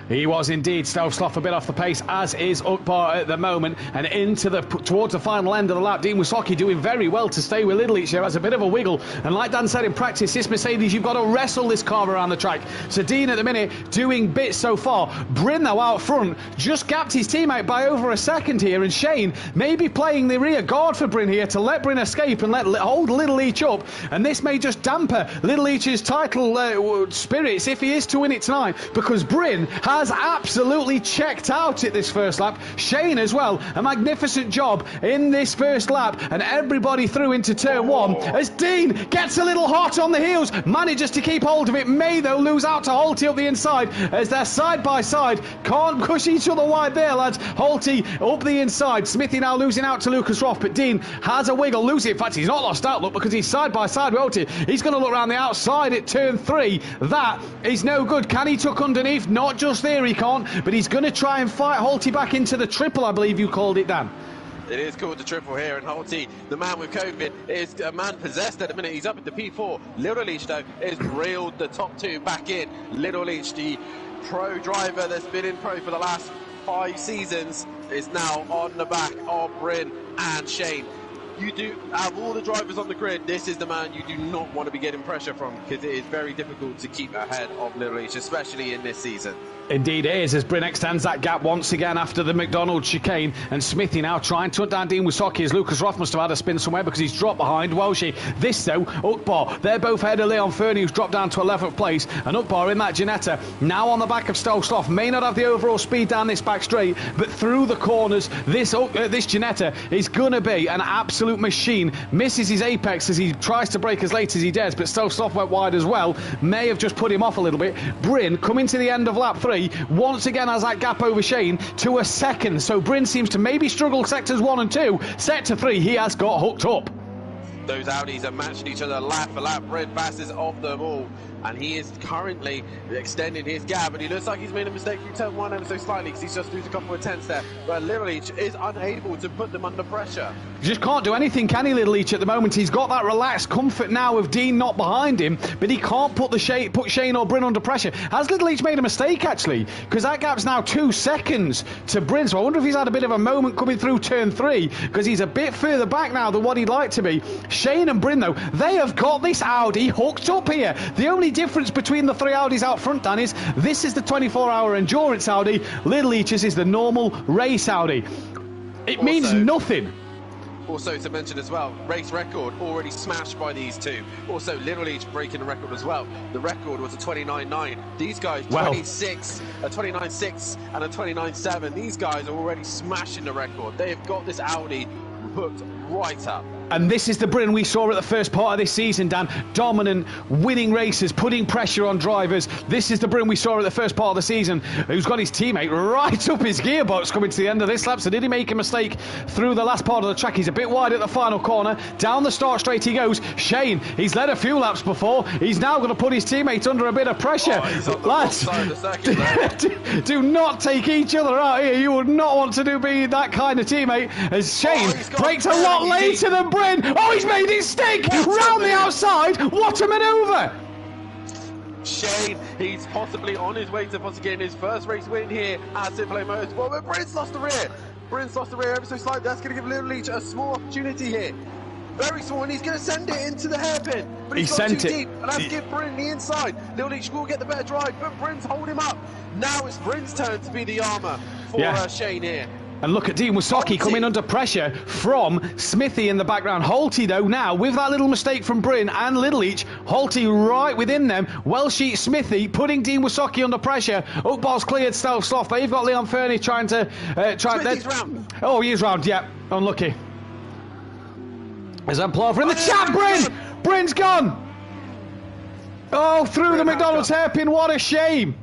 He was indeed. Stovsloff a bit off the pace, as is Ukbar at the moment, and towards the final end of the lap. Dean Wysocki doing very well to stay with Little Each there, has a bit of a wiggle, and like Dan said in practice, this Mercedes, you've got to wrestle this car around the track. So Dean at the minute doing bits so far. Bryn though out front just gapped his teammate by over a second here, and Shane maybe playing the rear guard for Bryn here to let Bryn escape and hold Little Each up, and this may just damper Little Each's title spirits if he is to win it tonight, because Bryn has absolutely checked out at this first lap. Shane as well, a magnificent job in this first lap, and everybody through into turn 1 as Dean gets a little hot on the heels, manages to keep hold of it. May though lose out to Holty up the inside as they're side by side, can't push each other wide there, lads. Holty up the inside, Smithy now losing out to Lucas Roth, but Dean has a wiggle, losing. In fact, he's not lost out, look, because he's side by side with Holty. He's going to look around the outside at turn 3. That is no good. Can he tuck underneath? Not just there, he can't, but he's going to try and fight Holty back into the triple, I believe you called it, Dan. It is called the triple here, and Holty, the man with COVID, is a man possessed at the minute. He's up at the P4. Little Each, though, is reeled the top 2 back in. Little Each, the pro driver that's been in pro for the last 5 seasons, is now on the back of Bryn and Shane. You do have all the drivers on the grid. This is the man you do not want to be getting pressure from, because it is very difficult to keep ahead of Little Each, especially in this season. Indeed it is, as Bryn extends that gap once again after the McDonald's chicane, and Smithy now trying to hunt down Dean Wysocki, as Lucas Roth must have had a spin somewhere because he's dropped behind Welshie. This though, Ukbar, they're both ahead of Leon Fernie, who's dropped down to 11th place, and Ukbar in that Ginetta, now on the back of Stovsloff, may not have the overall speed down this back straight, but through the corners, this Ginetta is gonna be an absolute machine. Misses his apex as he tries to brake as late as he dares, but Stovsloff went wide as well, may have just put him off a little bit. Bryn coming to the end of lap 3, once again has that gap over Shane to a second, so Bryn seems to maybe struggle sectors 1 and 2. Sector 3 he has got hooked up. Those Audis are matching each other lap for lap. Bryn passes off them all, and he is currently extending his gap, and he looks like he's made a mistake through turn 1 ever so slightly, because he's just losing a couple of tenths there, but Little Leach is unable to put them under pressure. He just can't do anything, can he, Little Leach, at the moment? He's got that relaxed comfort now of Dean not behind him, but he can't put Shane or Bryn under pressure. Has Little Leach made a mistake, actually? Because that gap's now 2 seconds to Bryn, so I wonder if he's had a bit of a moment coming through turn 3, because he's a bit further back now than what he'd like to be. Shane and Bryn, though, they have got this Audi hooked up here. The only difference between the 3 Audis out front, Dan, is this is the 24-hour endurance Audi, Little Leach's is the normal race Audi. It means nothing. Also to mention as well, race record already smashed by these two. Also, Little Leach breaking the record as well. The record was a 29.9. These guys, 26, a 29.6 and a 29.7. These guys are already smashing the record. They have got this Audi hooked right up. And this is the Bryn we saw at the first part of this season, Dan. Dominant, winning races, putting pressure on drivers. This is the Bryn we saw at the first part of the season, who's got his teammate right up his gearbox coming to the end of this lap. So did he make a mistake through the last part of the track? He's a bit wide at the final corner. Down the start straight he goes. Shane, he's led a few laps before. He's now going to put his teammate under a bit of pressure. Lads, do not take each other out here. You would not want to be that kind of teammate, as Shane brakes a lot later than Bryn. Oh, he's made his stick round the outside. What a manoeuvre! Shane, he's possibly on his way to possibly getting his first race win here at Simplay Motorsport, but Bryn's lost the rear. Bryn's lost the rear ever so slightly. That's going to give Little Leach a small opportunity here. Very small, and he's going to send it into the hairpin. But he's got too deep, and that's give Bryn the inside. Little Leach will get the better drive, but Bryn's holding him up. Now it's Bryn's turn to be the armour for Shane here. And look at Dean Wysocki coming under pressure from Smithy in the background. Holty, though, now, with that little mistake from Bryn and Little Leach, Holty right within them. Welshie, Smithy, putting Dean Wysocki under pressure. Oakball's cleared Stealth Sloth. They've got Leon Fernie trying to... Smithy's round. Oh, he is round, yeah. Unlucky. There's Plover in the chat, Bryn! Bryn's gone! Oh, through the McDonald's hairpin, what a shame!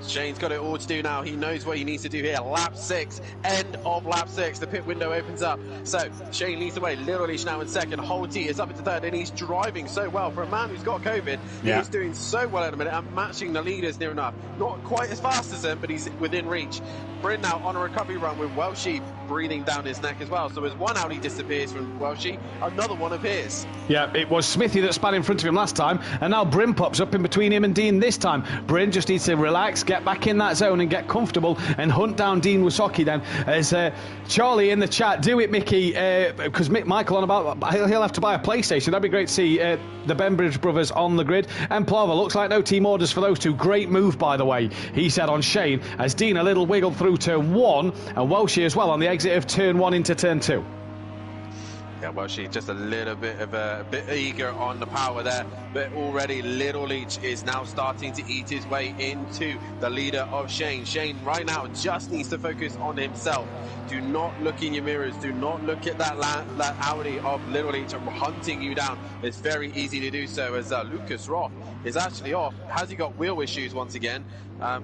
Shane's got it all to do now. He knows what he needs to do here. Lap 6, end of lap 6. The pit window opens up. So Shane leads the way. Little Leach now in second. Holty is up into third, and he's driving so well. For a man who's got COVID, he's doing so well at the minute and matching the leaders near enough. Not quite as fast as them, but he's within reach. Bryn now on a recovery run with Welshie breathing down his neck as well. So as one Audi disappears from Welshie, another one appears. Yeah, it was Smithy that spat in front of him last time, and now Bryn pops up in between him and Dean this time. Bryn just needs to relax, get back in that zone and get comfortable and hunt down Dean Wysocki then. As Charlie in the chat, do it, Mickey, because Michael on about he'll have to buy a PlayStation. That'd be great to see the Bembridge brothers on the grid. And Plover, looks like no team orders for those two. Great move, by the way, he said on Shane, as Dean a little wiggled through turn 1, and Welshie as well on the exit of turn 1 into turn 2. Yeah, well, she's just a little bit of a bit eager on the power there, but already Little Leach is now starting to eat his way into the leader of Shane. Shane right now just needs to focus on himself. Do not look in your mirrors. Do not look at that Audi of Little Leach hunting you down. It's very easy to do so, as Lucas Roth is actually off. Has he got wheel issues once again? I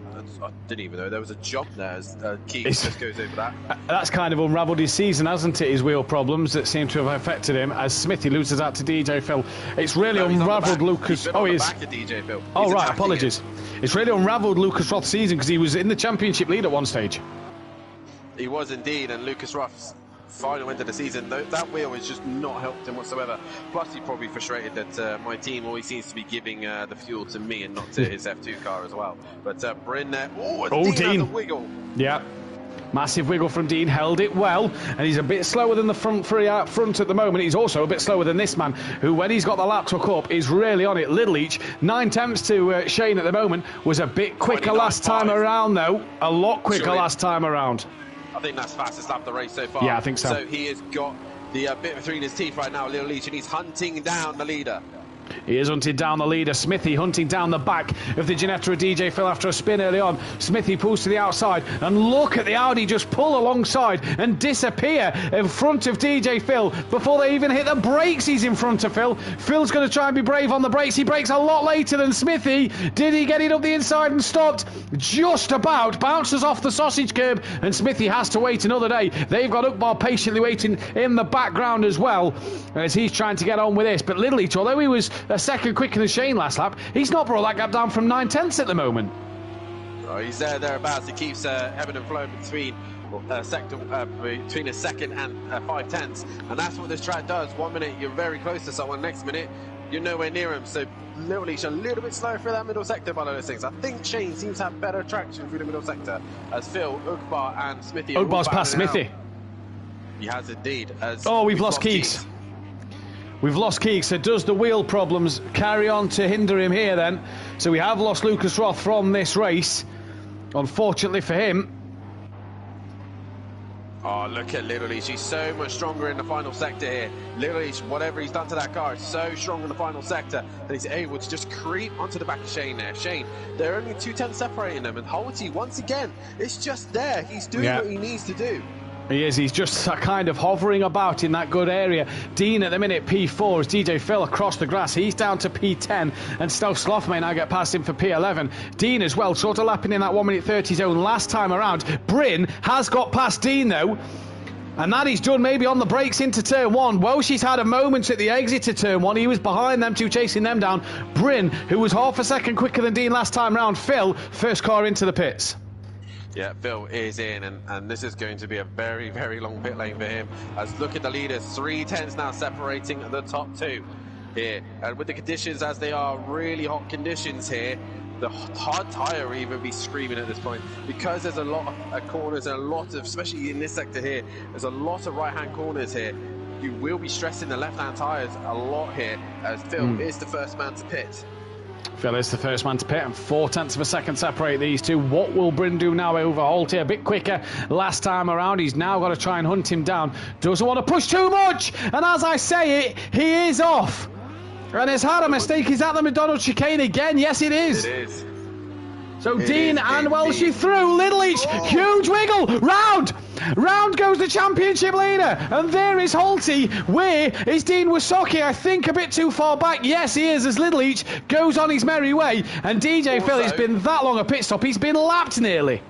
didn't even know there was a jump there as Keith just goes over that. That's kind of unravelled his season, hasn't it? His wheel problems that seem to have affected him as Smithy loses out to DJ Phil. It's really unravelled Lucas. Oh, he is. Back of DJ Phil. Oh, right, apologies. It's really unravelled Lucas Roth's season because he was in the championship lead at one stage. He was indeed, and Lucas Roth's final end of the season, that wheel has just not helped him whatsoever. Plus, he's probably frustrated that my team always seems to be giving the fuel to me and not to his F2 car as well. But Bryn there, Dean has a wiggle. Yeah. Massive wiggle from Dean, held it well, and he's a bit slower than the front three out front at the moment. He's also a bit slower than this man, who, when he's got the lap took up, is really on it. Little Leach, 9 tenths to Shane at the moment, was a bit quicker last time around, though. A lot quicker last time around. I think that's fastest lap of the race so far. Yeah, I think so. So he has got the bit between his teeth right now, Little Leach, and he's hunting down the leader. He is hunting down the leader. Smithy hunting down the back of the Ginetta DJ Phil after a spin early on. Smithy pulls to the outside, and look at the Audi just pull alongside and disappear in front of DJ Phil before they even hit the brakes. He's in front of Phil. Phil's going to try and be brave on the brakes. He brakes a lot later than Smithy. Did he get it up the inside and stopped? Just about. Bounces off the sausage curb, and Smithy has to wait another day. They've got Uckbar patiently waiting in the background as well as he's trying to get on with this. But Little Leach, although he was a second quicker than Shane last lap. He's not brought that gap down from 9/10 at the moment. Oh, he's thereabouts. He keeps ebbing and flowing between between a second and 5/10, and that's what this track does. 1 minute you're very close to someone, next minute you're nowhere near him. So literally a little bit slower through that middle sector by those things. I think Shane seems to have better traction through the middle sector as Phil, Ugbar and Smithy. Ugbar's past Smithy. He has indeed. We've lost Keeks. We've lost Keeks. So does the wheel problems carry on to hinder him here then? So we have lost Lucas Roth from this race, unfortunately for him. Oh, look at Little Leach. He's so much stronger in the final sector here. Little Leach, whatever he's done to that car, is so strong in the final sector that he's able to just creep onto the back of Shane there. Shane, there are only 2/10 separating them, and Holty, once again, it's just there. He's doing what he needs to do. He is. He's just kind of hovering about in that good area. Dean at the minute P4 as DJ Phil across the grass. He's down to P10 and Stealth Sloth may now get past him for P11. Dean as well, sort of lapping in that 1 minute 30 zone last time around. Bryn has got past Dean though. And that he's done maybe on the brakes into turn one. Welsh's had a moment at the exit to turn one. He was behind them two, chasing them down. Bryn, who was half a second quicker than Dean last time round. Phil, first car into the pits. Yeah, Phil is in, and this is going to be a very, very long pit lane for him. As look at the leaders, 3/10 now separating the top two here. And with the conditions as they are, really hot conditions here, the hard tyre will even be screaming at this point, because there's a lot of corners and a lot of, especially in this sector here, there's a lot of right-hand corners here. You will be stressing the left-hand tyres a lot here, as Phil is the first man to pit. Phil is the first man to pit, and 4/10 of a second separate these two. What will Bryn do now over Holty? A bit quicker last time around. He's now got to try and hunt him down. Doesn't want to push too much, and as I say it, he is off. And has had a mistake. Is that the McDonald's chicane again? Yes, it is. It is. So Dean and Welshie through. Little Each, huge wiggle. Round goes the championship leader. And there is Holty. Where is Dean Wasocki? I think a bit too far back. Yes, he is, as Little Each goes on his merry way. And DJ Phil, it's been that long a pit stop. He's been lapped nearly.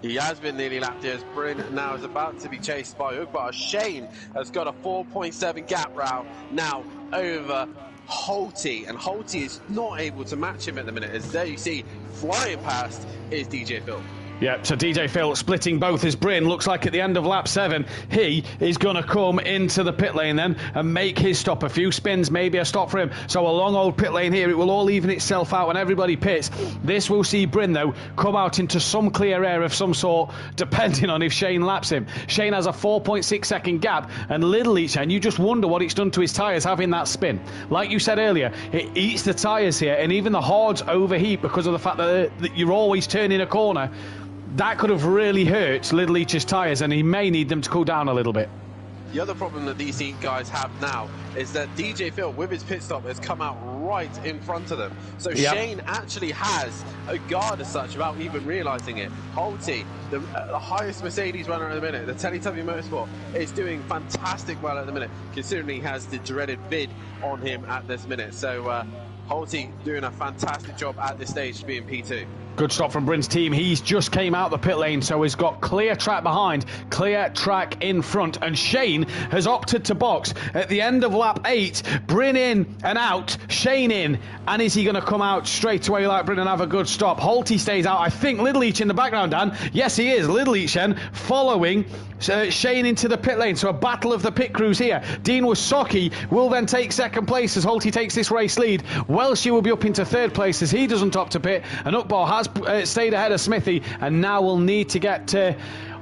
He has been nearly lapped here, as Bryn now is about to be chased by Ugbar. Shane has got a 4.7 gap round now over Holty, and Holty is not able to match him at the minute, as there you see flying past is DJ Phil. Yep, so DJ Phil splitting both his Bryn. Looks like at the end of lap 7, he is going to come into the pit lane then and make his stop. A few spins, maybe a stop for him. So a long old pit lane here. It will all even itself out when everybody pits. This will see Bryn, though, come out into some clear air of some sort, depending on if Shane laps him. Shane has a 4.6 second gap, and Little Each, and you just wonder what it's done to his tyres having that spin. Like you said earlier, it eats the tyres here, and even the hards overheat because of the fact that you're always turning a corner. That could have really hurt Little Each's tyres, and he may need them to cool down a little bit. The other problem that these guys have now is that DJ Phil, with his pit stop, has come out right in front of them. So Shane actually has a guard as such without even realising it. Holty, the highest Mercedes runner at the minute, the Teletubby Motorsport, is doing fantastic well at the minute, considering he has the dreaded vid on him at this minute. So Holty doing a fantastic job at this stage, being P2. Good stop from Bryn's team. He's just came out the pit lane, so he's got clear track behind, clear track in front, and Shane has opted to box at the end of lap 8. Bryn in and out, Shane in, and is he going to come out straight away like Bryn and have a good stop? Holty stays out. I think Little Each in the background, Dan. Yes, he is. Little Each then following Shane into the pit lane. So a battle of the pit crews here. Dean Wasocki will then take second place as Holty takes this race lead. Welshie will be up into third place as he doesn't opt to pit, and Ugbar has stayed ahead of Smithy, and now will need to get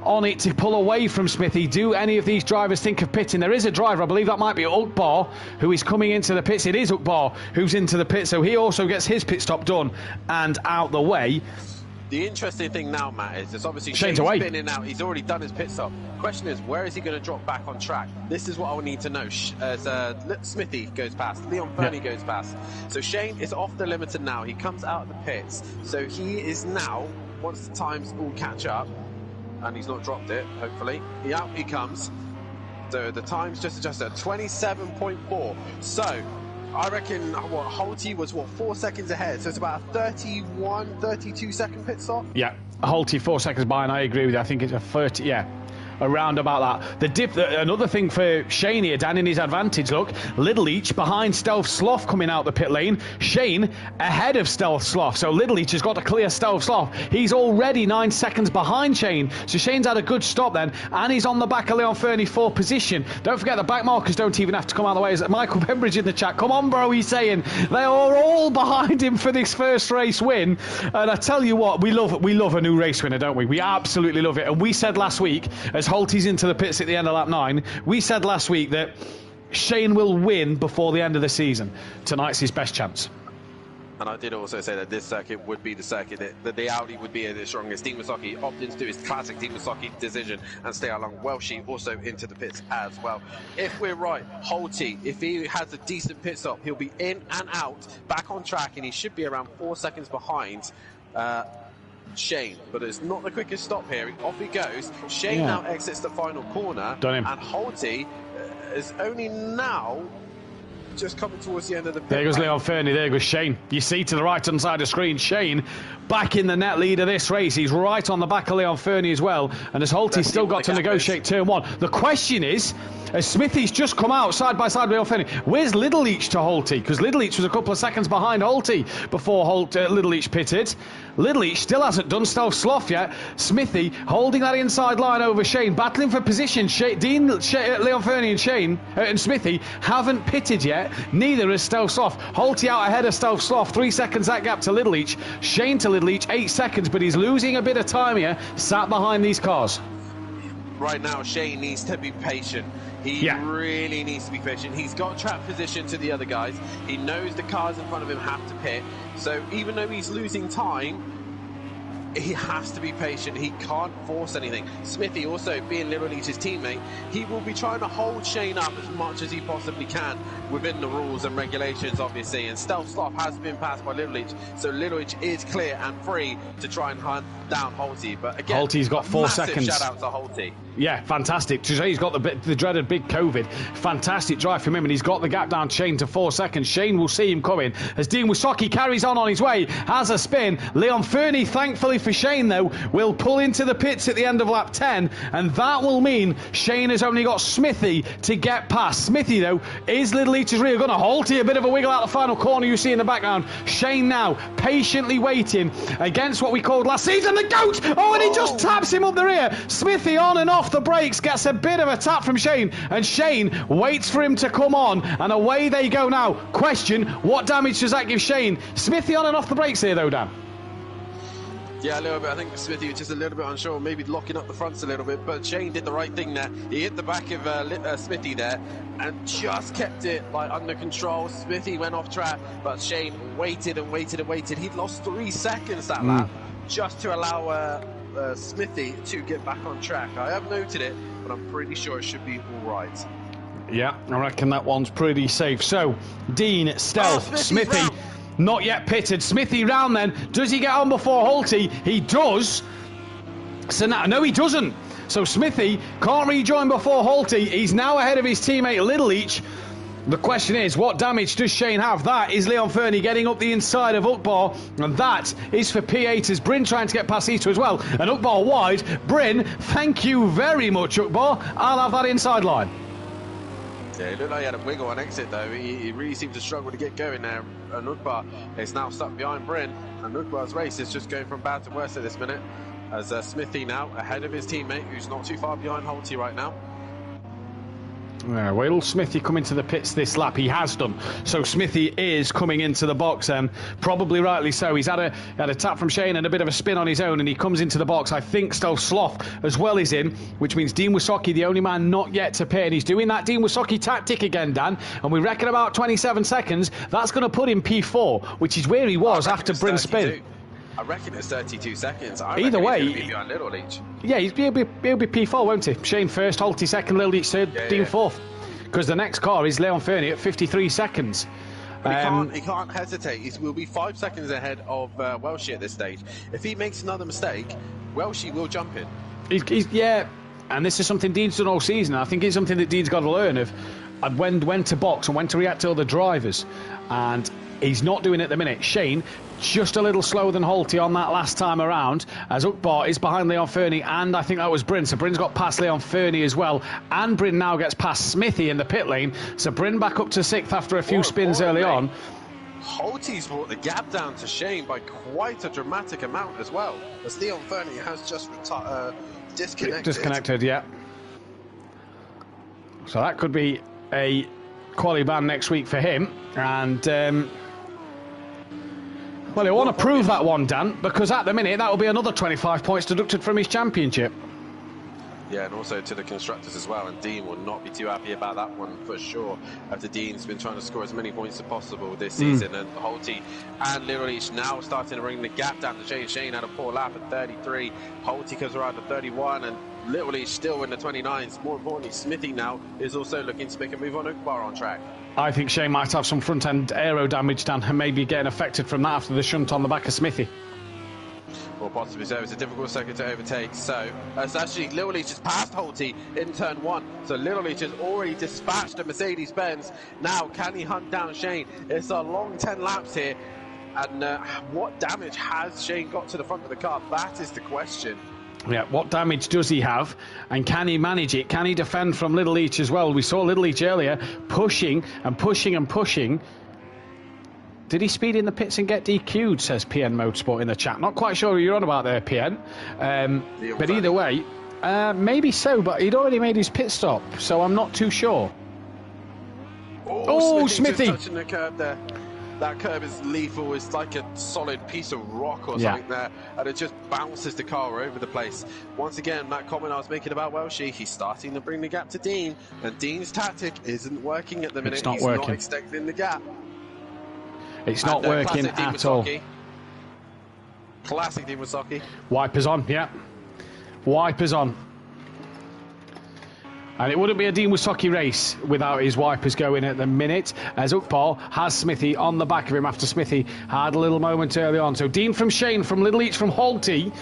on it to pull away from Smithy. Do any of these drivers think of pitting? There is a driver, I believe that might be Ugbar, who is coming into the pits. It is Ugbar who's into the pit, so he also gets his pit stop done and out the way. The interesting thing now, Matt, is it's obviously Shane's been in and out. He's already done his pit stop. Question is, where is he going to drop back on track? This is what I would need to know. As Smithy goes past, Leon Fernie goes past. So Shane is off the limiter now. He comes out of the pits. So he is now, once the times all catch up, and he's not dropped it, hopefully, out he comes. So the times just adjusted, 27.4. So I reckon Holty was 4 seconds ahead, so it's about a 32 second pit stop. Yeah, Holty 4 seconds behind. I agree with you. I think it's a 30. Yeah, around about that. Another thing for Shane here, Dan, in his advantage, look, Little Leach behind Stealth Sloth coming out the pit lane. Shane ahead of Stealth Sloth. So Little Leach has got to clear Stealth Sloth. He's already 9 seconds behind Shane. So Shane's had a good stop then. And he's on the back of Leon Fernie for position. Don't forget the back markers don't even have to come out of the way. Is Michael Bembridge in the chat? Come on, bro, he's saying. They are all behind him for this first race win. And I tell you what, we love a new race winner, don't we? We absolutely love it. And we said last week, as Holty's into the pits at the end of lap 9, we said last week that Shane will win before the end of the season. Tonight's his best chance. And I did also say that this circuit would be the circuit that the Audi would be the strongest. Dean Wasocki opted to do his classic Dean Wasocki decision and stay along. Welshie also into the pits as well. If we're right, Holty, if he has a decent pit stop, he'll be in and out, back on track, and he should be around 4 seconds behind Shane. But it's not the quickest stop here. Off he goes. Shane now exits the final corner, and Holty is only now just coming towards the end of the pit. There goes Leon Fernie, there goes Shane. You see to the right hand side of the screen, Shane back in the net lead of this race. He's right on the back of Leon Fernie as well. And as Holty's still got to negotiate turn 1. The question is, as Smithy's just come out side by side with Leon Fernie, where's Little Leach to Holty? Because Little Leach was a couple of seconds behind Holty before Little Leach pitted. Little Leach still hasn't done Stealth Sloth yet. Smithy holding that inside line over Shane, battling for position. Leon Fernie and Shane and Smithy haven't pitted yet. Neither has Stealth Sloth. Holty out ahead of Stealth Sloth. 3 seconds that gap to Little Leach. Shane to Little Leach, 8 seconds, but he's losing a bit of time here, sat behind these cars. Right now, Shane needs to be patient. He really needs to be patient. He's got track position to the other guys. He knows the cars in front of him have to pit. So even though he's losing time, he has to be patient. He can't force anything. Smithy, also being Little Leach's teammate, he will be trying to hold Shane up as much as he possibly can within the rules and regulations, obviously. And Stealth Sloth has been passed by Little Leach, so Little Leach is clear and free to try and hunt down Holty. But again, Holty's got 4 seconds. Shout out to Holty. Yeah, fantastic. He's got the dreaded big COVID. Fantastic drive from him, and he's got the gap down Shane to 4 seconds. Shane will see him coming as Dean Wasocki carries on his way, has a spin. Leon Fernie, thankfully for Shane, though, will pull into the pits at the end of lap 10, and that will mean Shane has only got Smithy to get past. Smithy, though, is Little Leach's rear gunner. Holty, a bit of a wiggle out the final corner you see in the background. Shane now patiently waiting against what we called last season the goat. Oh, and he just taps him up the rear. Smithy on and off the brakes, gets a bit of a tap from Shane, and Shane waits for him to come on, and away they go now. Question, what damage does that give Shane? Smithy on and off the brakes here, though, Dan. Yeah, a little bit. I think Smithy was just a little bit unsure, maybe locking up the fronts a little bit, but Shane did the right thing there. He hit the back of Smithy there and just kept it under control. Smithy went off track, but Shane waited and waited and waited. He'd lost 3 seconds that lap just to allow Smithy to get back on track. I have noted it, but I'm pretty sure it should be all right. Yeah, I reckon that one's pretty safe. So, Dean, Stealth, Smithy... round. Not yet pitted. Smithy round then. Does he get on before Holty? He does. So now, no, he doesn't. So Smithy can't rejoin before Holty. He's now ahead of his teammate Little Leach. The question is, what damage does Shane have? That is Leon Fernie getting up the inside of Ukbar, and that is for P8 as Bryn trying to get past Easter as well. And Ukbar wide. Bryn, thank you very much, Ukbar. I'll have that inside line. Yeah, it looked like he had a wiggle on exit though. He really seemed to struggle to get going there. And Ukbar is now stuck behind Bryn, and Ukbar's race is just going from bad to worse at this minute. As Smithy now ahead of his teammate, who's not too far behind Holty right now. Yeah, will Smithy come into the pits this lap? He has done. So Smithy is coming into the box, and probably rightly so. He's had a tap from Shane and a bit of a spin on his own, and he comes into the box. I think Stealth Sloth as well is in, which means Dean Wasocki, the only man not yet to pit. And he's doing that Dean Wasocki tactic again, Dan, and we reckon about 27 seconds. That's going to put him P4, which is where he was after Bryn's spin. I reckon it's 32 seconds. Either way, he's be behind Little Leach. Yeah, he'll be P4, won't he? Shane first, Holty second, Little Leach third, Dean fourth. Because the next car is Leon Fernie at 53 seconds. He can't hesitate. He will be 5 seconds ahead of Welshie at this stage. If he makes another mistake, Welshie will jump in. Yeah, and this is something Dean's done all season. I think it's something that Dean's got to learn of when to box and when to react to other drivers. And he's not doing it at the minute. Shane, just a little slower than Holty on that last time around, as Ukbar is behind Leon Fernie, and I think that was Bryn. So Bryn's got past Leon Fernie as well, and Bryn now gets past Smithy in the pit lane. So Bryn back up to 6th after a few spins early on. Holty's brought the gap down to Shane by quite a dramatic amount as well, as Leon Fernie has just disconnected. Disconnected, yeah. So that could be a quali ban next week for him, and well, he'll want to prove that one, Dan, because at the minute that will be another 25 points deducted from his championship. Yeah, and also to the constructors as well, and Dean will not be too happy about that one for sure, after Dean's been trying to score as many points as possible this season, and Holty and Little Each now starting to bring the gap down to Shane. Shane had a poor lap at 33, Holty comes around at 31, and Little Each still in the 29s. More importantly, Smithy now is also looking to make a move on Ukbar on track. I think Shane might have some front-end aero damage, Dan, and maybe getting affected from that after the shunt on the back of Smithy. Or possibly so. It's a difficult second to overtake. So it's actually Little Leach has passed Holty in turn 1. So Little Leach has already dispatched a Mercedes-Benz. Now can he hunt down Shane? It's a long 10 laps here. And what damage has Shane got to the front of the car? That is the question. Yeah, what damage does he have, and can he manage it? Can he defend from Little Leach as well? We saw Little Leach earlier pushing and pushing and pushing. Did he speed in the pits and get DQ'd, says PN Motorsport in the chat. Not quite sure who you're on about there, PN. But either way, maybe so, but he'd already made his pit stop, so I'm not too sure. Oh, Smithy! Just touching the curb there. That curb is lethal. It's like a solid piece of rock or something there, and it just bounces the car over the place. Once again, that comment I was making about Welshie, he's starting to bring the gap to Dean, and Dean's tactic isn't working at the minute. It's not he's working. Not extending the gap. It's not working at all. Classic Dean Wasaki. Wipers on, yeah. Wipers on. And it wouldn't be a Dean Wasaki race without his wipers going at the minute, as Ukbal has Smithy on the back of him after Smithy had a little moment early on. So Dean from Shane, from Little Each from Holty,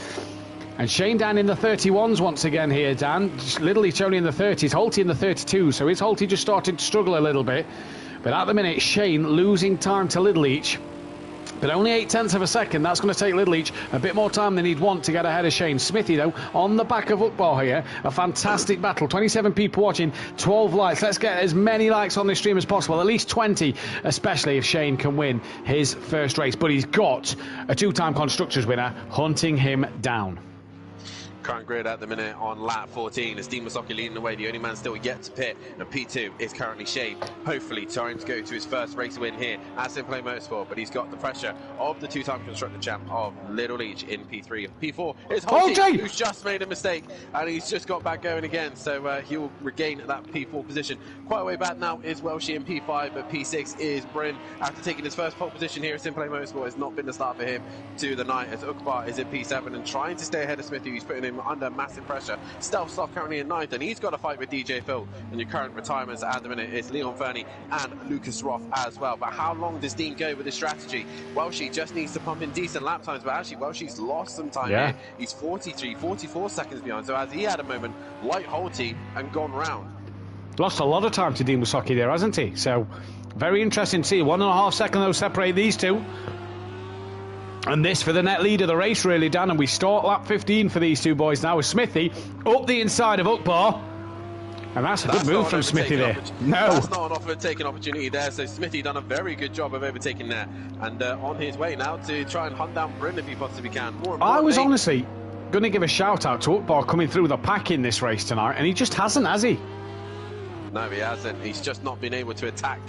and Shane down in the 31s once again here, Dan. Little Each only in the 30s, Holty in the 32, so is Holty just starting to struggle a little bit. But at the minute, Shane losing time to Little Each. But only 0.8 of a second. That's going to take Little Each a bit more time than he'd want to get ahead of Shane. Smithy, though, on the back of Ukbar here. A fantastic battle. 27 people watching, 12 likes. Let's get as many likes on this stream as possible. At least 20, especially if Shane can win his first race. But he's got a 2-time Constructors winner hunting him down. Current grid at the minute on lap 14 as Dean Wasaki leading the way, the only man still yet to pit, and P2 is currently Shane, hopefully trying to go to his first race win here at Simplay Motorsport, but he's got the pressure of the 2-time constructor champ of Little Each in P3. P4 is Holty, who's just made a mistake, and he's just got back going again, so he'll regain that P4 position. Quite a way back now is Welshie in P5, but P6 is Bryn, after taking his first pole position here at Simplay Motorsport. Has not been the start for him to the night, as Ukbar is in P7 and trying to stay ahead of Smithy, who's putting him under massive pressure. Stealth Soft currently in 9th, and he's got a fight with DJ Phil. And your current retirements at the minute is Leon Fernie and Lucas Roth as well. But how long does Dean go with this strategy? Welshie just needs to pump in decent lap times, but actually Welshie's lost some time here. He's 43, 44 seconds behind. So as he had a moment like Holty and gone round. Lost a lot of time to Dean Wasaki there, hasn't he? So very interesting to see. 1.5 seconds though separate these two. And this for the net lead of the race, really, Dan. And we start lap 15 for these two boys now with Smithy up the inside of Ukbar. And that's a good move from Smithy there. No. That's not an overtaking opportunity there. So Smithy done a very good job of overtaking there. And on his way now to try and hunt down Bryn if he possibly can. I was honestly going to give a shout out to Ukbar coming through the pack in this race tonight. And he just hasn't, has he? No, he hasn't. He's just not been able to attack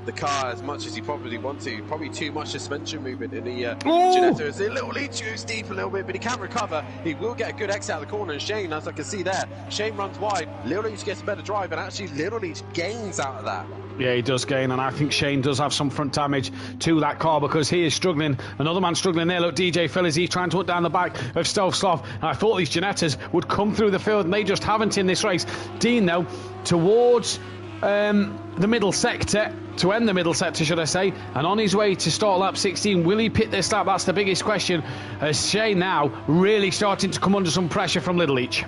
the car as much as he probably wants to. Probably too much suspension movement in the Ginetta. It's a little lead goes deep a little bit, but he can recover. He will get a good exit out of the corner, and Shane, as I can see there, Shane runs wide. Little Leach gets a better drive, and actually Little Leach gains out of that. Yeah, he does gain, and I think Shane does have some front damage to that car because he is struggling. Another man struggling there. Look, DJ Phil, is he trying to put down the back of Stealth Sloth. And I thought these Ginettas would come through the field, and they just haven't in this race. Dean, though, towards the middle sector, to end the middle sector, should I say, and on his way to start lap 16. Will he pit this lap? That's the biggest question, as Shane now really starting to come under some pressure from Little Leach.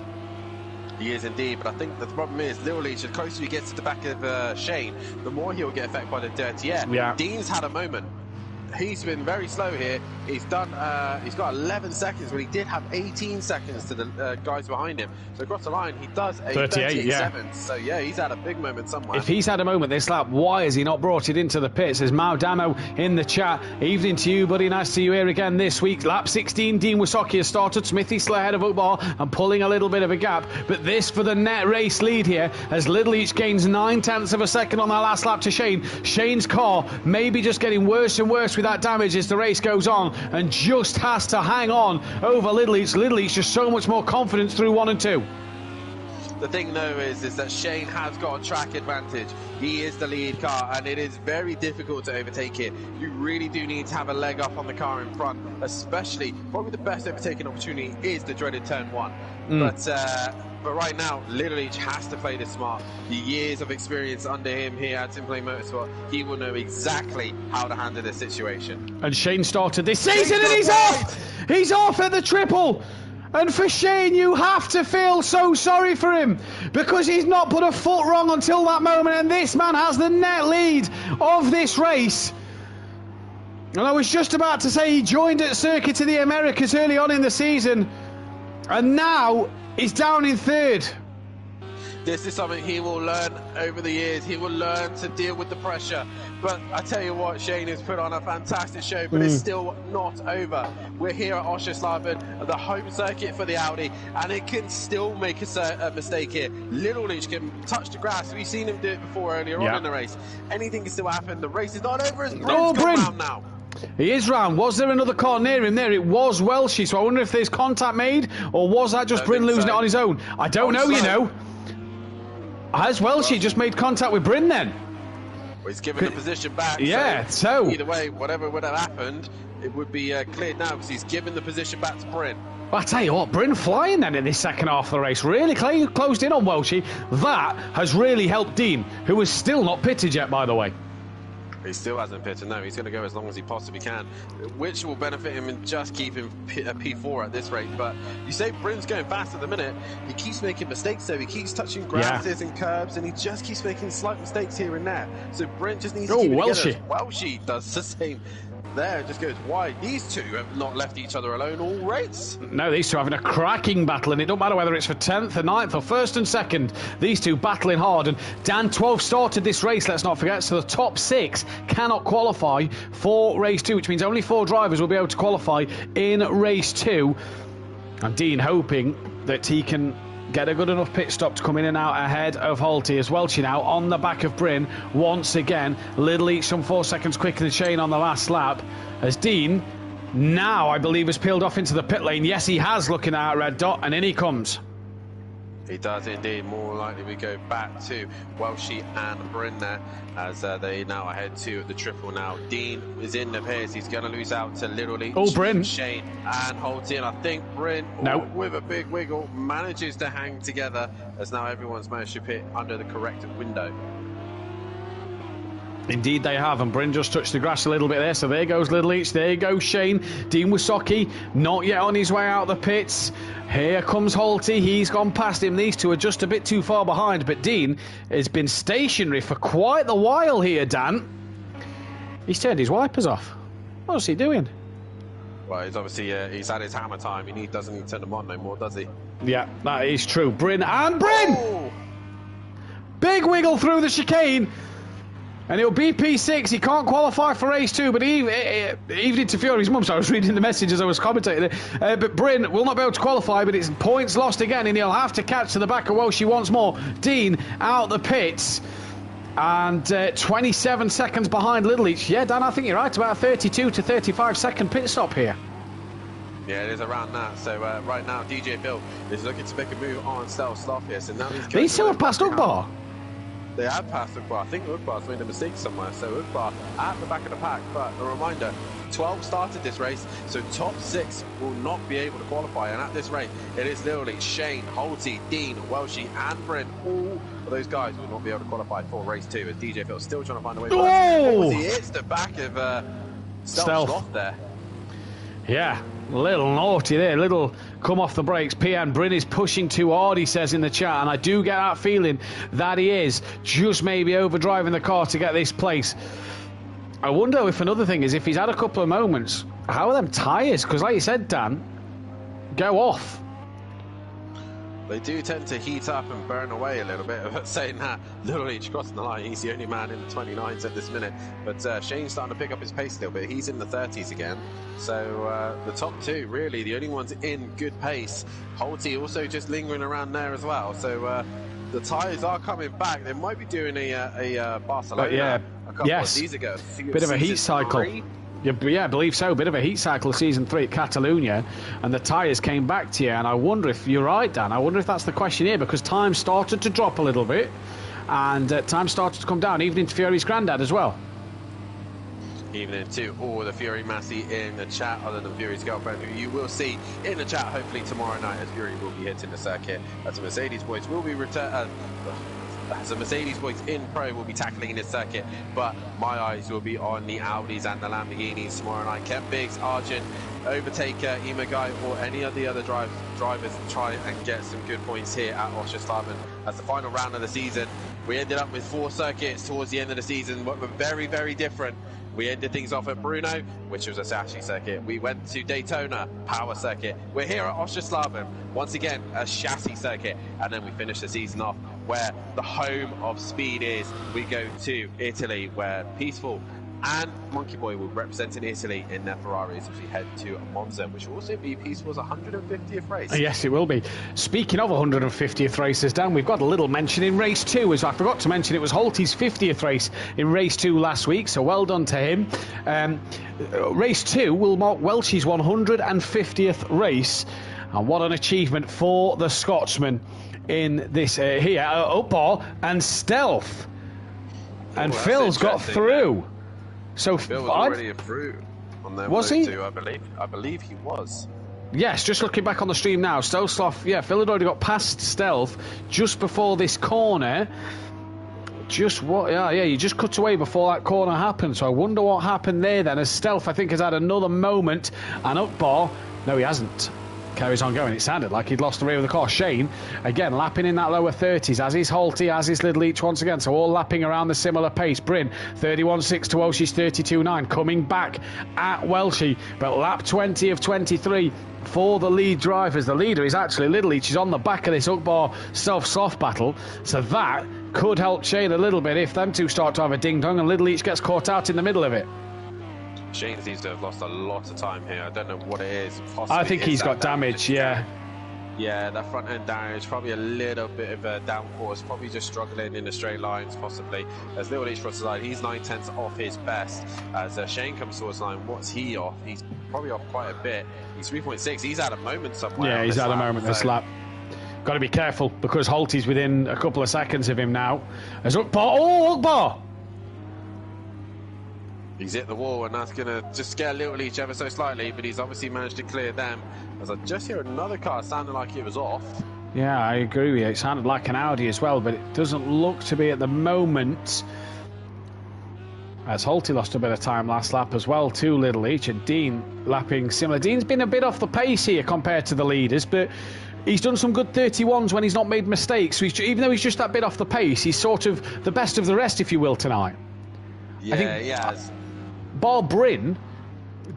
He is indeed, but I think the problem is Little Leach, the closer he gets to the back of Shane, the more he'll get affected by the dirty air. Yeah. Dean's had a moment. he's been very slow here. He's done. He's got 11 seconds, but he did have 18 seconds to the guys behind him. So across the line, he does a 38.7. So yeah, he's had a big moment somewhere. If he's had a moment this lap, why has he not brought it into the pits? There's Mao Damo in the chat. Evening to you, buddy. Nice to see you here again this week. Lap 16, Dean Wysocki has started. Smithy still ahead of Oakbar and pulling a little bit of a gap. But this for the net race lead here as Little Each gains 9/10 of a second on that last lap to Shane. Shane's car maybe just getting worse and worse with that damage as the race goes on and just has to hang on over Little Each. Little Each just so much more confidence through 1 and 2. The thing though is that Shane has got a track advantage. He is the lead car and it is very difficult to overtake it. You really do need to have a leg up on the car in front, especially probably the best overtaking opportunity is the dreaded turn 1. But right now, Little Each has to play this smart. The years of experience under him here at Simplay Motorsport, he will know exactly how to handle this situation. And Shane started this season and he's off! He's off at the triple! And for Shane, you have to feel so sorry for him because he's not put a foot wrong until that moment, and this man has the net lead of this race. And I was just about to say he joined at Circuit of the Americas early on in the season, and now he's down in 3rd. This is something he will learn over the years. He will learn to deal with the pressure. But I tell you what, Shane has put on a fantastic show, but it's still not over. We're here at Oscherslaben, the home circuit for the Audi, and it can still make a mistake here. Little Leach can touch the grass. We've seen him do it before earlier on in the race. Anything can still happen. The race is not over as Bryn's gone round now. He is round. Was there another car near him there? It was Welshie, so I wonder if there's contact made, or was that just Bryn losing it on his own? I don't know, you know. Has Welshie just made contact with Bryn then? Well, he's given the position back. Yeah, so either way, whatever would have happened, it would be cleared now because he's given the position back to Bryn. Well, I tell you what, Bryn flying then in this second half of the race. Really closed in on Welshie. That has really helped Dean, who is still not pitted yet, by the way. He still hasn't pitted, no. He's going to go as long as he possibly can, which will benefit him and just keep him P4 at this rate. But you say Bryn's going fast at the minute. He keeps making mistakes, though. He keeps touching grasses and curbs, and he just keeps making slight mistakes here and there. So Bryn just needs to keep it together. Welshie does the same. There, just goes wide. These two have not left each other alone all race. No, these two are having a cracking battle, and it don't matter whether it's for 10th or 9th or 1st and 2nd. These two battling hard, and Dan 12 started this race, let's not forget, so the top 6 cannot qualify for race 2, which means only 4 drivers will be able to qualify in race 2. And Dean hoping that he can get a good enough pit stop to come in and out ahead of Holty as Welchie now on the back of Bryn once again. Little Each some 4 seconds quicker than Shane on the last lap as Dean now I believe has peeled off into the pit lane. Yes, he has, looking at a red dot, and in he comes. He does indeed. More likely we go back to Welshie and Bryn there as they now head to the triple now. Dean is in the pits. He's going to lose out to Little Leach, Bryn, Shane and Holty. And I think Bryn, with a big wiggle, manages to hang together as now everyone's managed to pit under the correct window. Indeed they have, and Bryn just touched the grass a little bit there, so there goes Little Each, there goes Shane. Dean Wysocki not yet on his way out of the pits. Here comes Holty, he's gone past him. These two are just a bit too far behind, but Dean has been stationary for quite the while here, Dan. He's turned his wipers off. What's he doing? Well, he's obviously he's had his hammer time, and he doesn't need to turn them on no more, does he? Yeah, that is true. Bryn and Bryn! Oh! Big wiggle through the chicane. And it'll be P6. He can't qualify for race 2, but evening to Fiori's mum. So I was reading the message as I was commentating. But Bryn will not be able to qualify, but it's points lost again, and he'll have to catch to the back of Welshie once more. Dean out the pits, and 27 seconds behind Little Each. Yeah, Dan, I think you're right. About a 32 to 35 second pit stop here. Yeah, it is around that. So right now, DJ Phil is looking to make a move on self-stop here. So now they still have passed Oakbar. They have passed Oakbar. I think Oakbar's made a mistake somewhere. So Oakbar at the back of the pack. But a reminder, 12 started this race, so top 6 will not be able to qualify. And at this rate, it is literally Shane, Holty, Dean, Welshie, and Bryn. All of those guys will not be able to qualify for race 2. As DJ Phil's still trying to find a way. Oh! He hits the back of Stealth there. Yeah, a little naughty there, little come off the brakes. PN Bryn is pushing too hard, he says in the chat, and I do get that feeling that he is just maybe overdriving the car to get this place. I wonder if another thing is if he's had a couple of moments, how are them tyres? Because like you said, Dan, go off. They do tend to heat up and burn away a little bit. But saying that, Little Leach crossing the line. He's the only man in the 29s at this minute. But Shane's starting to pick up his pace a little bit. He's in the 30s again. So the top two, really, the only ones in good pace. Holty also just lingering around there as well. So the tyres are coming back. They might be doing a Barcelona a couple of seasons ago. Bit of a heat cycle. Yeah, I believe so. Bit of a heat cycle of season 3 at Catalonia, and the tyres came back to you. And I wonder if you're right, Dan. I wonder if that's the question here, because time started to drop a little bit, and time started to come down, even into Fury's granddad as well. Evening to all the Fury Massey in the chat, other than Fury's girlfriend, who you will see in the chat hopefully tomorrow night, as Fury will be hitting the circuit, as the Mercedes boys will be as the Mercedes boys in Pro will be tackling this circuit, but my eyes will be on the Audis and the Lamborghinis tomorrow night. Kent Biggs, Argent, Overtaker, Imagai, or any of the other drivers try and get some good points here at Oscherslaben. As the final round of the season, we ended up with 4 circuits towards the end of the season, but were very, very different. We ended things off at Bruno, which was a chassis circuit. We went to Daytona, power circuit. We're here at Oscherslaben, once again, a chassis circuit. And then we finish the season off where the home of speed is. We go to Italy, where Peaceful and Monkey Boy will represent in Italy in their Ferraris as we head to Monza, which will also be Peaceful's 150th race. Yes, it will be. Speaking of 150th races, Dan, we've got a little mention in race 2, as I forgot to mention it was Holty's 50th race in race 2 last week, so well done to him. Race 2 will mark Welch's 150th race, and what an achievement for the Scotsman in this here, Upbar and Stealth. And Phil's got through. So Phil was already through on their was he? Two, I believe he was. Yes, just looking back on the stream now, Stealth, yeah, Phil had already got past Stealth just before this corner. You just cut away before that corner happened. So I wonder what happened there then, as Stealth, I think, has had another moment, and Upbar, no, he hasn't. Carries on going. It sounded like he'd lost the rear of the car. Shane, again, lapping in that lower 30s, as is Holty, as is Little Leach once again. So all lapping around the similar pace. Bryn, 31.6 to Welsh's 32.9. Coming back at Welshie, but lap 20 of 23 for the lead drivers. The leader is actually Little Leach. He's on the back of this Upbar soft battle. So that could help Shane a little bit if them two start to have a ding-dong and Little Leach gets caught out in the middle of it. Shane seems to have lost a lot of time here. I don't know what it is. Possibly I think he's got damage, yeah. Yeah, that front end damage, probably a little bit of a downforce, probably just struggling in the straight lines, possibly. As Little Leach crosses the line, he's 9/10 off his best. As Shane comes towards the line, what's he off? He's probably off quite a bit. He's 3.6. He's had a moment somewhere. Yeah, he's had a moment this lap. Got to be careful because Holty's within a couple of seconds of him now. As Upbar! He's hit the wall, and that's going to just scare Little Leach ever so slightly, but he's obviously managed to clear them. As I just hear another car sounding like it was off. Yeah, I agree with you. It sounded like an Audi as well, but it doesn't look to be at the moment. As Holty lost a bit of time last lap as well to Little Leach, and Dean lapping similar. Dean's been a bit off the pace here compared to the leaders, but he's done some good 31s when he's not made mistakes. So even though he's just that bit off the pace, he's sort of the best of the rest, if you will, tonight. Yeah, I think, he has. Bar Bryn,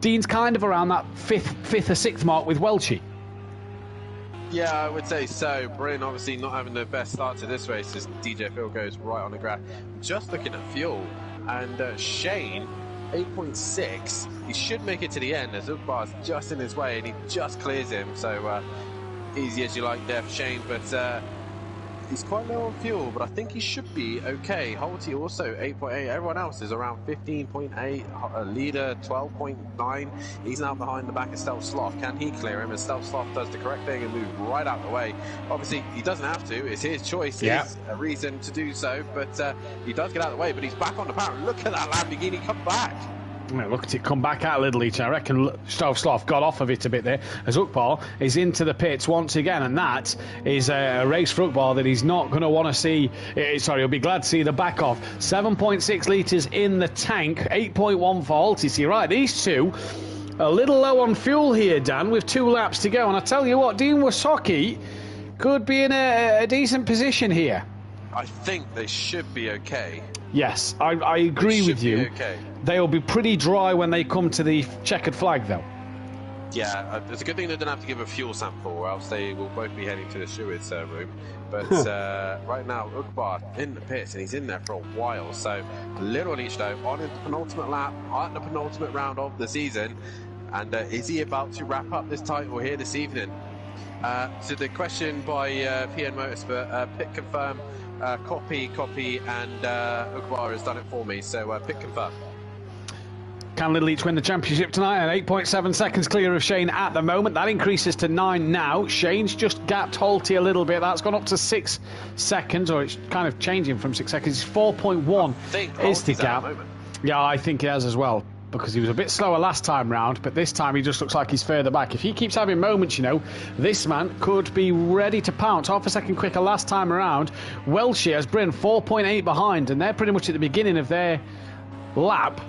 Dean's kind of around that fifth or sixth mark with Welchie. Yeah, I would say so. Bryn obviously not having the best start to this race as DJ Phil goes right on the grass. Just looking at fuel, and Shane, 8.6. He should make it to the end as Upbar's just in his way and he just clears him. So easy as you like there for Shane, but he's quite low on fuel, but I think he should be okay. Holty also 8.8. Everyone else is around 15.8. Leader 12.9. He's now behind the back of Stealth Sloth. Can he clear him? And Stealth Sloth does the correct thing and move right out the way. Obviously, he doesn't have to. It's his choice. Yeah. It's a reason to do so, but he does get out of the way. But he's back on the power. Look at that Lamborghini come back. Yeah, look at it come back at Little Leach. I reckon Stealth Sloth got off of it a bit there as Upbar is into the pits once again, and that is a race for Upbar that he's not going to want to see. He'll be glad to see the back of. 7.6 litres in the tank, 8.1 for Holty. So you're right, these two a little low on fuel here, Dan, with 2 laps to go. And I tell you what, Dean Wasocki could be in a decent position here. I think they should be okay. Yes, I agree with you. Okay. They'll be pretty dry when they come to the checkered flag, though. Yeah, it's a good thing they don't have to give a fuel sample, or else they will both be heading to the stewards' room. But right now, Ukbar in the pits, and he's in there for a while. So Little Leach, though, on his penultimate lap, on the penultimate round of the season. And is he about to wrap up this title here this evening? So the question by PN Motorsport, pit confirm, copy, and Ukbar has done it for me. So pit confirm. Can Little Leach win the championship tonight? And 8.7 seconds clear of Shane at the moment. That increases to 9 now. Shane's just gapped Holty a little bit. That's gone up to 6 seconds, or it's kind of changing from 6 seconds. 4.1 is the gap. Yeah, I think he has as well, because he was a bit slower last time round, but this time he just looks like he's further back. If he keeps having moments, you know, this man could be ready to pounce. Half a second quicker last time around. Welsh has Bryn 4.8 behind, and they're pretty much at the beginning of their lap.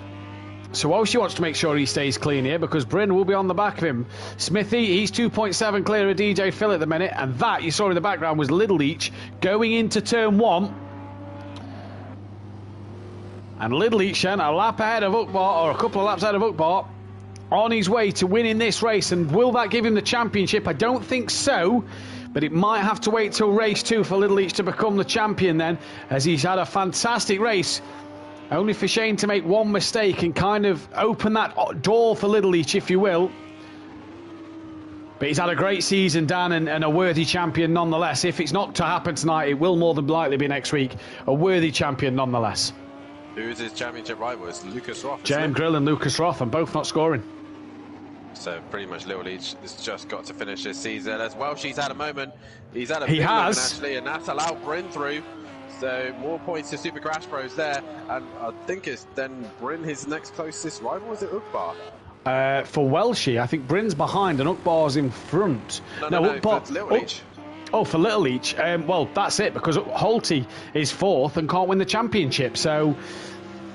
So Welsh wants to make sure he stays clean here, because Bryn will be on the back of him. Smithy, he's 2.7 clear of DJ Phil at the minute, and that you saw in the background was Little Leach going into turn 1. And Little Leach, a lap ahead of Ukbar, or a couple of laps ahead of Ukbar, on his way to winning this race. And will that give him the championship? I don't think so, but it might have to wait till race 2 for Little Leach to become the champion then, as he's had a fantastic race. Only for Shane to make one mistake and kind of open that door for Little Leach, if you will. But he's had a great season, Dan, and a worthy champion nonetheless. If it's not to happen tonight, it will more than likely be next week. A worthy champion nonetheless. Who's his championship rival? It's Lucas Roth. James Grill and Lucas Roth, and both not scoring. So pretty much Little Leach has just got to finish this season as well. She's had a moment. He's had a big moment, actually, and that's allowed Bryn through. So more points to Super Crash Bros there, and I think it's then Bryn, his next closest rival. Is it Ukbar? For Welshie, I think Bryn's behind and Ukbar's in front. No, Ukbar, for Little Leach. Oh, for Little Leach. Well, that's it, because Holty is 4th and can't win the championship. So,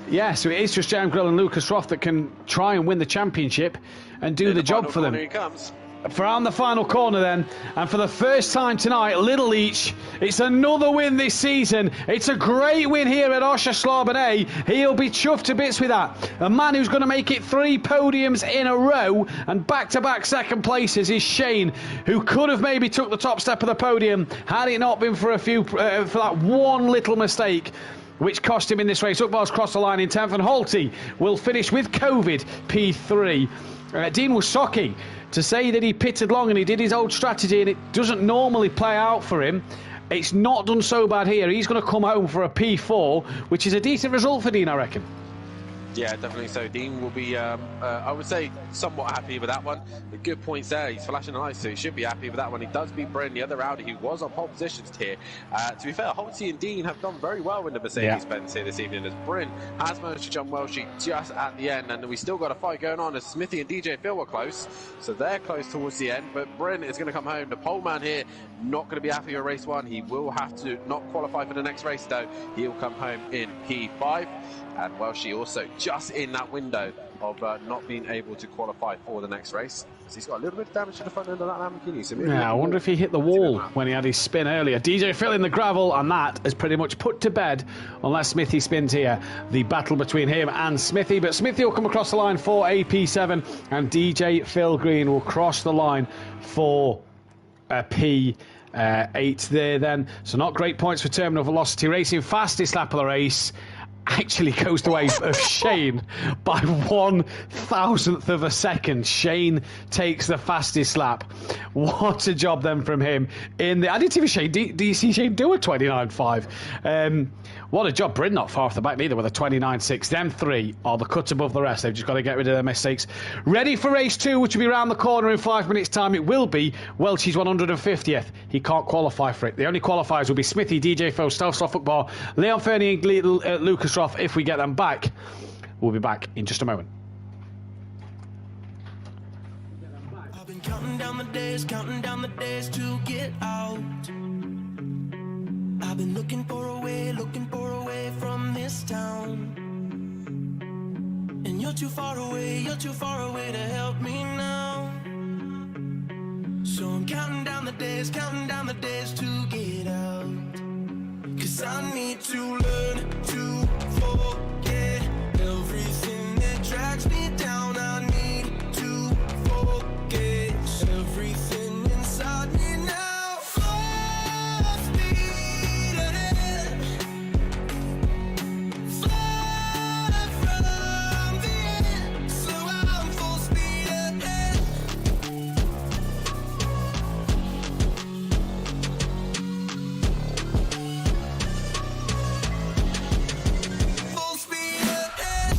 yeah, so it is just James Grill and Lucas Roth that can try and win the championship and do the job for them. Here he comes. Around the final corner then, and for the first time tonight, Little Leach, it's another win this season. It's a great win here at Oscherslaben A. He'll be chuffed to bits with that. A man who's going to make it 3 podiums in a row and back-to-back second places is Shane, who could have maybe took the top step of the podium had it not been for for that one little mistake which cost him in this race. Ukbar's crossed the line in 10th, and Holty will finish with COVID P3. Dean Wasocki, to say that he pitted long and he did his old strategy and it doesn't normally play out for him, it's not done so bad here. He's going to come home for a P4, which is a decent result for Dean, I reckon. Yeah, definitely so. Dean will be, I would say, somewhat happy with that one. The good points there. He's flashing lights, so he should be happy with that one. He does beat Bryn, the other Audi, who was on pole positions here. To be fair, Holty and Dean have done very well in the Mercedes-Benz here this evening, as Bryn has managed to jump Welshie just at the end, and we still got a fight going on as Smithy and DJ Phil were close, so they're close towards the end, but Bryn is going to come home. The pole man here, not going to be happy with race 1. He will have to not qualify for the next race, though. He'll come home in P5. And Welshie also just in that window of not being able to qualify for the next race. So he's got a little bit of damage to the front end of that Lamborghini. So yeah, I wonder if he hit the wall when he had his spin earlier. DJ Phil in the gravel, and that is pretty much put to bed unless Smithy spins here. The battle between him and Smithy, but Smithy will come across the line for AP7, and DJ Phil Green will cross the line for a P8 there then. So not great points for Terminal Velocity Racing. Fastest lap of the race actually goes the way of Shane by 1,000th of a second. Shane takes the fastest lap. What a job then from him. I didn't even Shane. Do you see Shane do a 29.5? What a job. Bryn not far off the back neither with a 29.6. Them 3 are the cut above the rest. They've just got to get rid of their mistakes. Ready for race 2, which will be around the corner in 5 minutes time. It will be Welshie's 150th. He can't qualify for it. The only qualifiers will be Smithy, DJ Phil, Stealth Football, Leon Fernie and Lucas Roth. If we get them back, we'll be back in just a moment. I've been counting down the days to get out. I've been looking for a way from this town. And you're too far away to help me now. So I'm counting down the days to get out. 'Cause 'Cause I need to learn to forget everything that drags me down. I need to forget everything inside me now. Full speed ahead, fly from the end, so I'm full speed ahead. Full speed ahead.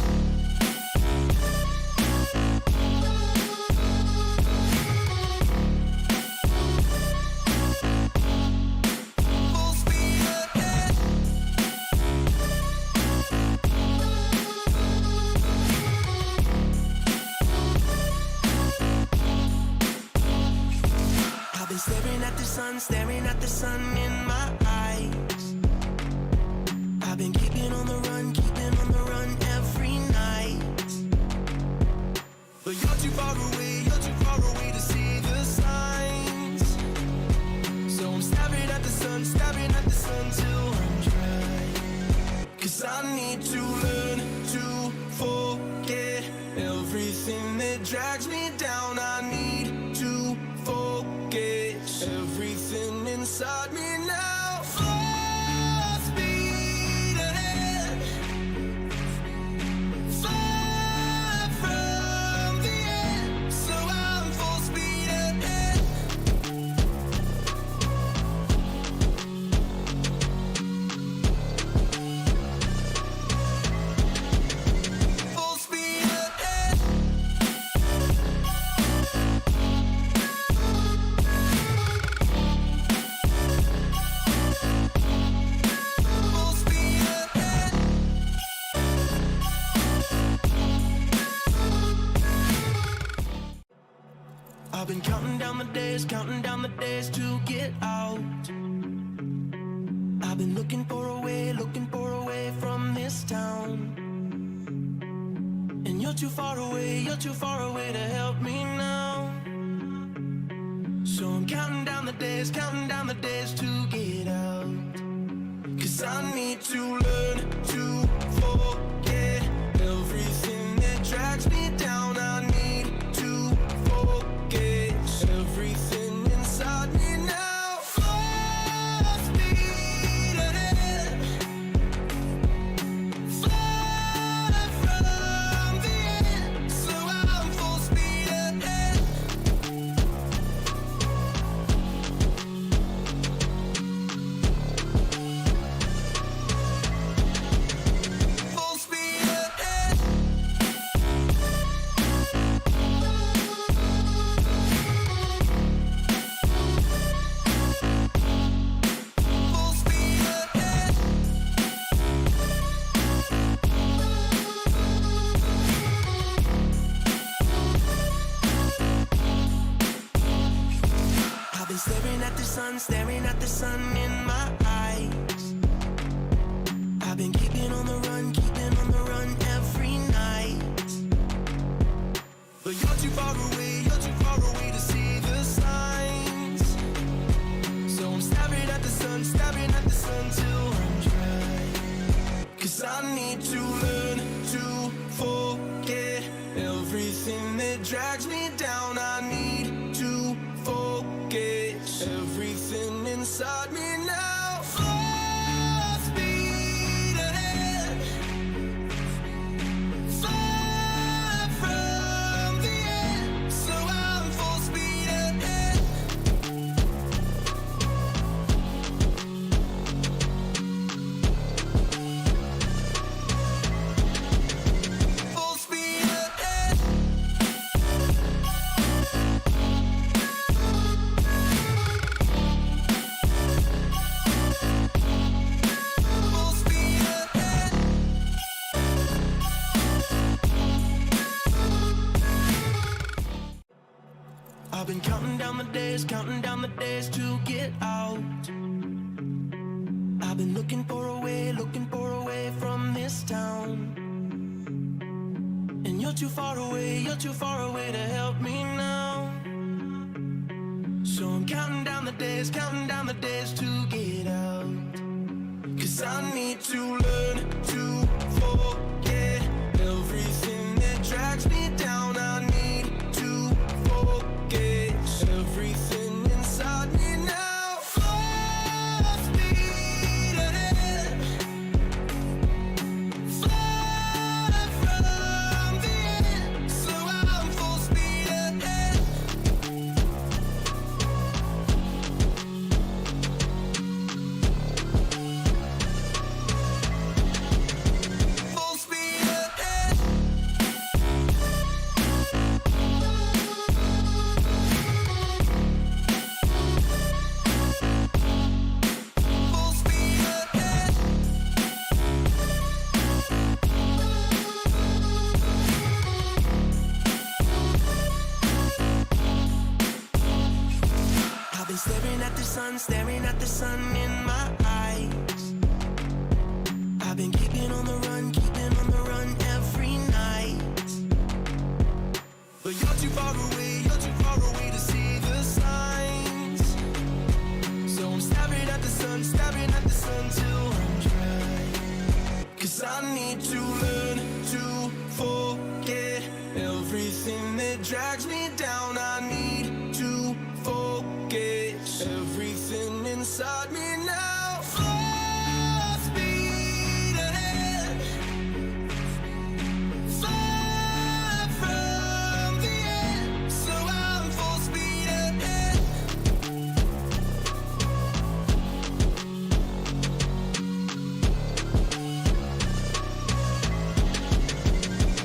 Full speed ahead. I've been staring at the sun in my eyes. I've been keeping on the run every night. But you're too far away to see the signs. So I'm staring at the sun till I'm dry. 'Cause I need to learn to forget everything that drags me down. I need to forget everything inside me now. Full speed ahead, fly from the end, so I'm full speed ahead. Full speed ahead. Full speed ahead. I've been counting down the days to get out. I've been looking for a way from this town. And you're too far away to help me now. So I'm counting down the days to get out. 'Cause I need to learn to forget everything that drags me down. I need to forget everything inside me now. Full speed ahead, fly from the end, so I'm full speed ahead. Full speed ahead. Full speed ahead. I've been staring at the sun in my eyes. I've been keeping on the run every night. But you're too far away to see the signs. So I'm staring at the sun till I'm dry. 'Cause I need to learn to forget everything that drags me down. I need to forget everything inside me now. Full speed ahead, fly from the end, so I'm full speed ahead. Full speed ahead. Full speed ahead. I've been counting down the days to get out. I've been looking for a way from this town. And you're too far away to help me now. So I'm counting down the days to get out. 'Cause 'Cause I need to learn to forget everything that drags me down. I need to forget everything inside me now. Full speed ahead, fly from the end, so I'm full speed ahead. Full speed ahead. Full speed ahead. I've been staring at the sun in my eyes. I've been keeping on the run every night. But you're too far away to see the signs. So I'm staring at the sun till I'm dry. 'Cause I need to learn to forget everything that drags me down. I need to forget everything inside me now. Full speed ahead, fly from the end, so I'm full speed ahead.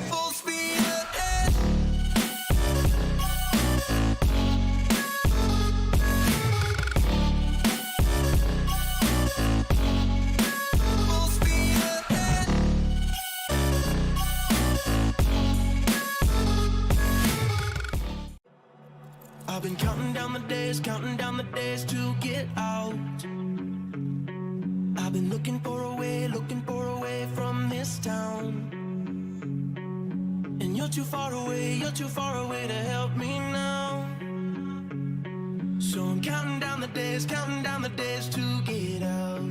Full speed ahead. Full speed ahead. I've been counting down the days to get out. I've been looking for a way from this town. And you're too far away to help me now. So I'm counting down the days to get out.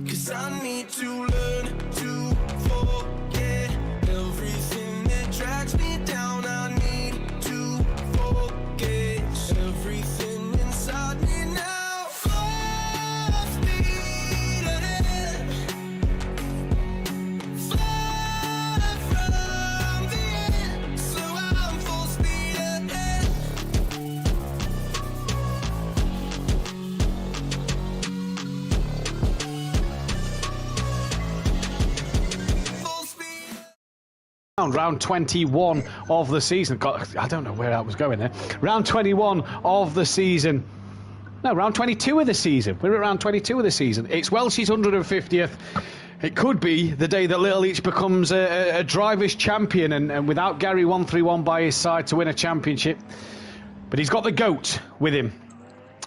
'Cause I need to learn to forget everything that drags me down. I need to forget everything inside me now. Full speed ahead, fly from the end, so I'm full speed ahead. Full speed. Round 21 of the season. God, I don't know where I was going there. Round 21 of the season. No, round 22 of the season. We're at round 22 of the season. It's Welsh's 150th. It could be the day that Little Each becomes a driver's champion, and without Gary 131 by his side to win a championship. But he's got the GOAT with him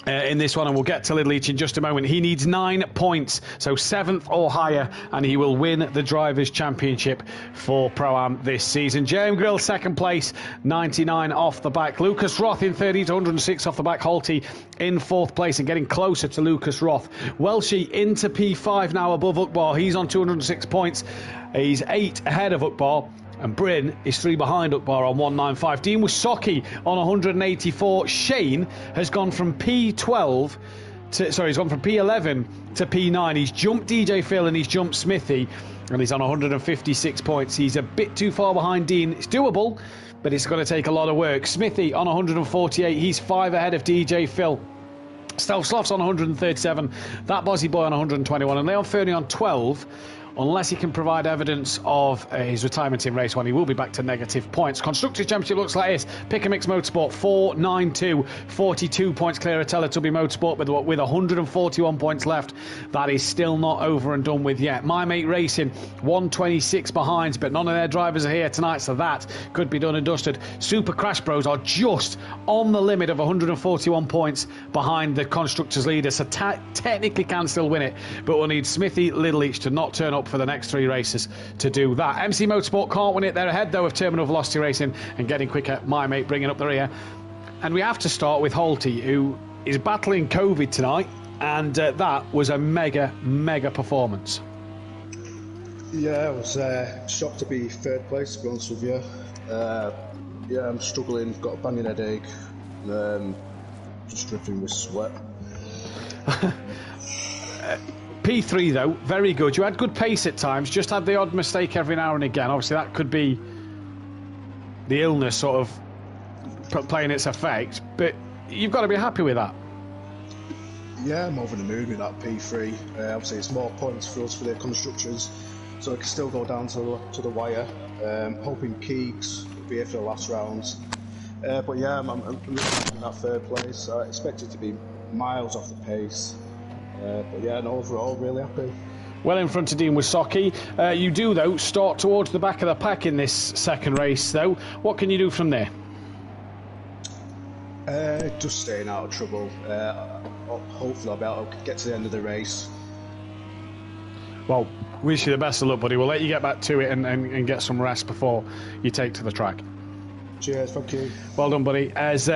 in this one, and we'll get to Little Each in just a moment. He needs 9 points, so 7th or higher, and he will win the Drivers' Championship for Pro-Am this season. JM Grill, second place, 99 off the back. Lucas Roth in third, he's 106 off the back. Holty in fourth place and getting closer to Lucas Roth. Welshie into P5 now above Ukbar. He's on 206 points. He's 8 ahead of Ukbar. And Bryn is 3 behind Ukbar on 195. Dean Wasocki on 184. Shane has gone from P12 to, he's gone from P11 to P9. He's jumped DJ Phil and he's jumped Smithy, and he's on 156 points. He's a bit too far behind Dean. It's doable, but it's going to take a lot of work. Smithy on 148. He's 5 ahead of DJ Phil. Stealth Sloth's on 137. That Bozzy Boy on 121. And Leon Fernie on 12. Unless he can provide evidence of his retirement in race 1, he will be back to negative points. Constructors' Championship looks like this. Pick and Mix Motorsport 492, 42 points clear of Teletubby Motorsport with 141 points left. That is still not over and done with yet. My Mate Racing 126 behind, but none of their drivers are here tonight, so that could be done and dusted. Super Crash Bros are just on the limit of 141 points behind the Constructors' leader, so technically can still win it, but we'll need Smithy, Little Each to not turn up for the next 3 races to do that. MC Motorsport can't win it. They're ahead though of Terminal Velocity Racing and getting quicker. My Mate bringing up the rear. And we have to start with Holty, who is battling COVID tonight. and that was a mega performance. Yeah, I was shocked to be third place, to be honest with you. Yeah, I'm struggling, got a banging headache, just dripping with sweat. P3 though, very good. You had good pace at times, just had the odd mistake every now and again. Obviously that could be the illness sort of playing its effect, but you've got to be happy with that. Yeah, I'm over the moon with that P3. Obviously it's more points for us for the constructors, so it can still go down to the wire. Hoping Keegs will be here for the last rounds. But yeah, I'm really in that third place. I expect it to be miles off the pace. But yeah, and overall, really happy. Well in front of Dean Wisocki. You do, though, start towards the back of the pack in this second race, though. What can you do from there? Just staying out of trouble. Hopefully I'll be able to get to the end of the race. Well, wish you the best of luck, buddy. We'll let you get back to it and get some rest before you take to the track. Cheers, thank you. Well done, buddy. As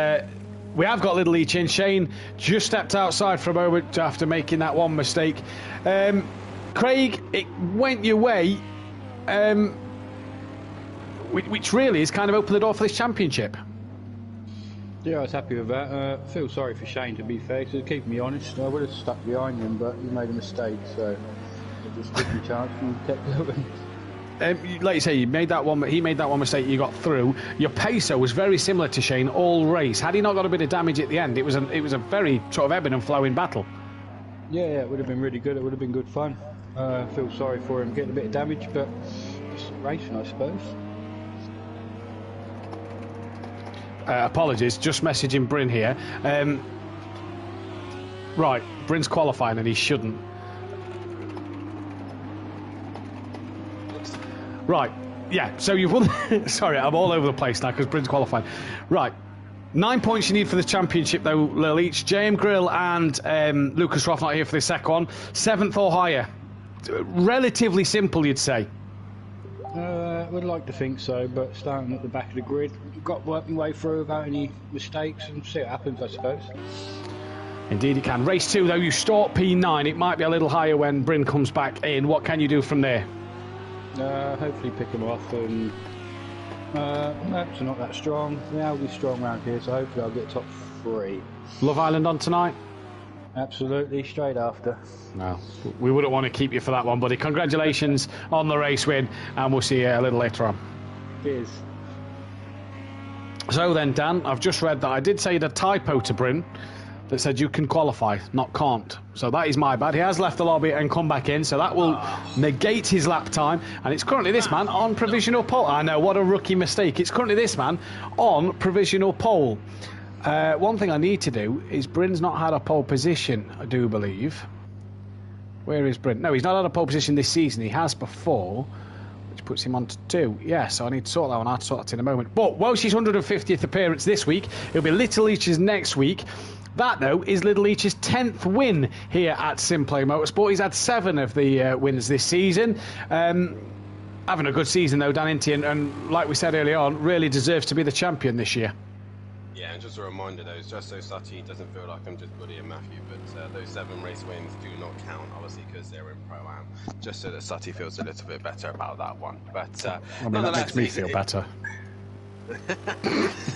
we have got Little Leach in. Shane just stepped outside for a moment after making that one mistake. Craig, it went your way, which really has kind of opened the door for this championship. Yeah, I was happy with that. I feel sorry for Shane, to be fair, because keep me honest, I would have stuck behind him, but he made a mistake, so I just took my chance and kept going. Like you say, he made that one mistake, you got through. Your pacer was very similar to Shane all race. Had he not got a bit of damage at the end, it was a very sort of ebbing and flowing battle. Yeah, it would have been really good. It would have been good fun. I feel sorry for him getting a bit of damage, but it's racing, I suppose. Apologies, just messaging Bryn here. Right, Bryn's qualifying and he shouldn't. Right, yeah, so you've won. Sorry, I'm all over the place now because Bryn's qualifying. Right, 9 points you need for the championship though, Lil Each. JM Grill and Lucas Roth not here for the second one. 7th or higher. Relatively simple, you'd say. Would like to think so, but starting at the back of the grid, got to work my way through without any mistakes and see what happens, I suppose. Indeed it can. Race 2 though, you start P9. It might be a little higher when Bryn comes back in. What can you do from there? Hopefully pick him off, and maps are not that strong. The Audi's strong around here, so hopefully I'll get top 3. Love Island on tonight? Absolutely, straight after. No, we wouldn't want to keep you for that one, buddy. Congratulations on the race win, and we'll see you a little later on. Cheers. So then, Dan, I've just read that I did say a typo to Bryn that said you can qualify, not can't. So that is my bad. He has left the lobby and come back in, so that will negate his lap time. And it's currently this man on provisional pole. I know, what a rookie mistake. It's currently this man on provisional pole. One thing I need to do is Bryn's not had a pole position, I do believe. Where is Bryn? No, he's not had a pole position this season. He has before, which puts him on to 2. Yeah, so I need to sort that one out. I'll sort that in a moment. But Welsh's 150th appearance this week. It'll be Little Leach's next week. That, though, is Little Leach's 10th win here at Simplay Motorsport. He's had 7 of the wins this season. Having a good season, though, Dan Inty, and like we said earlier on, really deserves to be the champion this year. Yeah, and just a reminder though, just so Sutty doesn't feel like I'm just bullying Mathew, but those 7 race wins do not count, obviously, because they're in Pro-Am. Just so that Sutty feels a little bit better about that one. But I mean, that makes me feel better.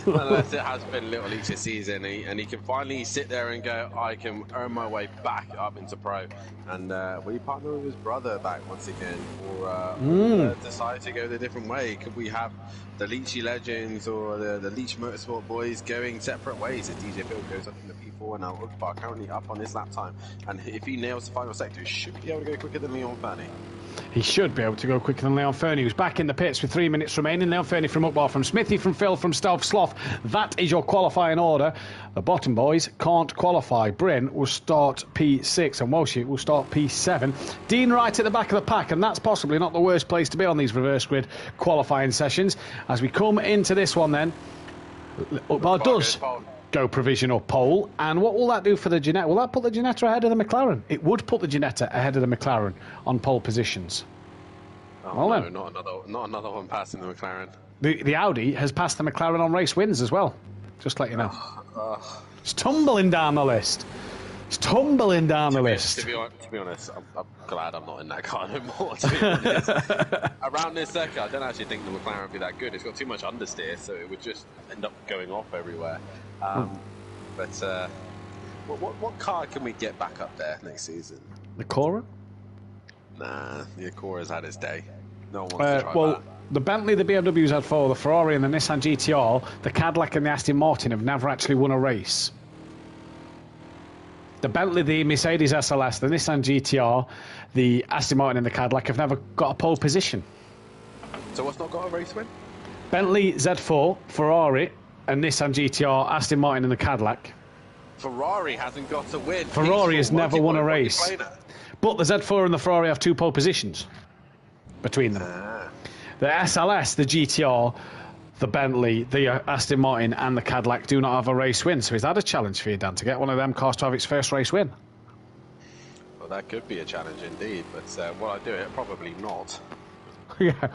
Nonetheless, it has been Little Leach's season, and he can finally sit there and go, I can earn my way back up into Pro. And we partner with his brother back once again, or decide to go the different way. Could we have the Leachy Legends or the Leach Motorsport boys going separate ways as DJ Phil goes up in the P4 and now Ukbar currently up on his lap time. And if he nails the final sector, he should be able to go quicker than Leon Fernie. He should be able to go quicker than Leon Fernie, who's back in the pits with 3 minutes remaining. Leon Fernie from Ukbar, from Smithy, from Phil, from Stealth Sloth. That is your qualifying order. The bottom boys can't qualify. Bryn will start P6 and Walsh will start P7. Dean right at the back of the pack, and that's possibly not the worst place to be on these reverse grid qualifying sessions. As we come into this one then, Ukbar does go provisional pole, and what will that do for the Ginetta? Will that put the Ginetta ahead of the McLaren? It would put the Ginetta ahead of the McLaren on pole positions. Oh, well, no, not another one passing the McLaren. The Audi has passed the McLaren on race wins as well. Just to let you know. It's tumbling down the list. It's tumbling down the list. To be honest, I'm glad I'm not in that car no more, to be honest. Around this circuit, I don't actually think the McLaren would be that good. It's got too much understeer, so it would just end up going off everywhere. But what car can we get back up there next season? The Cora? Nah, the Acora's had its day. No one wants to try that. The Bentley, the BMW's had 4, the Ferrari and the Nissan GTR, the Cadillac and the Aston Martin have never actually won a race. The Bentley, the Mercedes SLS, the Nissan GTR, the Aston Martin and the Cadillac have never got a pole position. So what's not got a race win? Bentley, Z4, Ferrari and Nissan GTR, Aston Martin and the Cadillac. Ferrari hasn't got a win. Ferrari has never won a race. But the Z4 and the Ferrari have 2 pole positions between them. The SLS, the GTR, the Bentley, the Aston Martin and the Cadillac do not have a race win. So is that a challenge for you, Dan, to get one of them cars to have its first race win? Well, that could be a challenge indeed, but will I do it? Probably not. Yeah.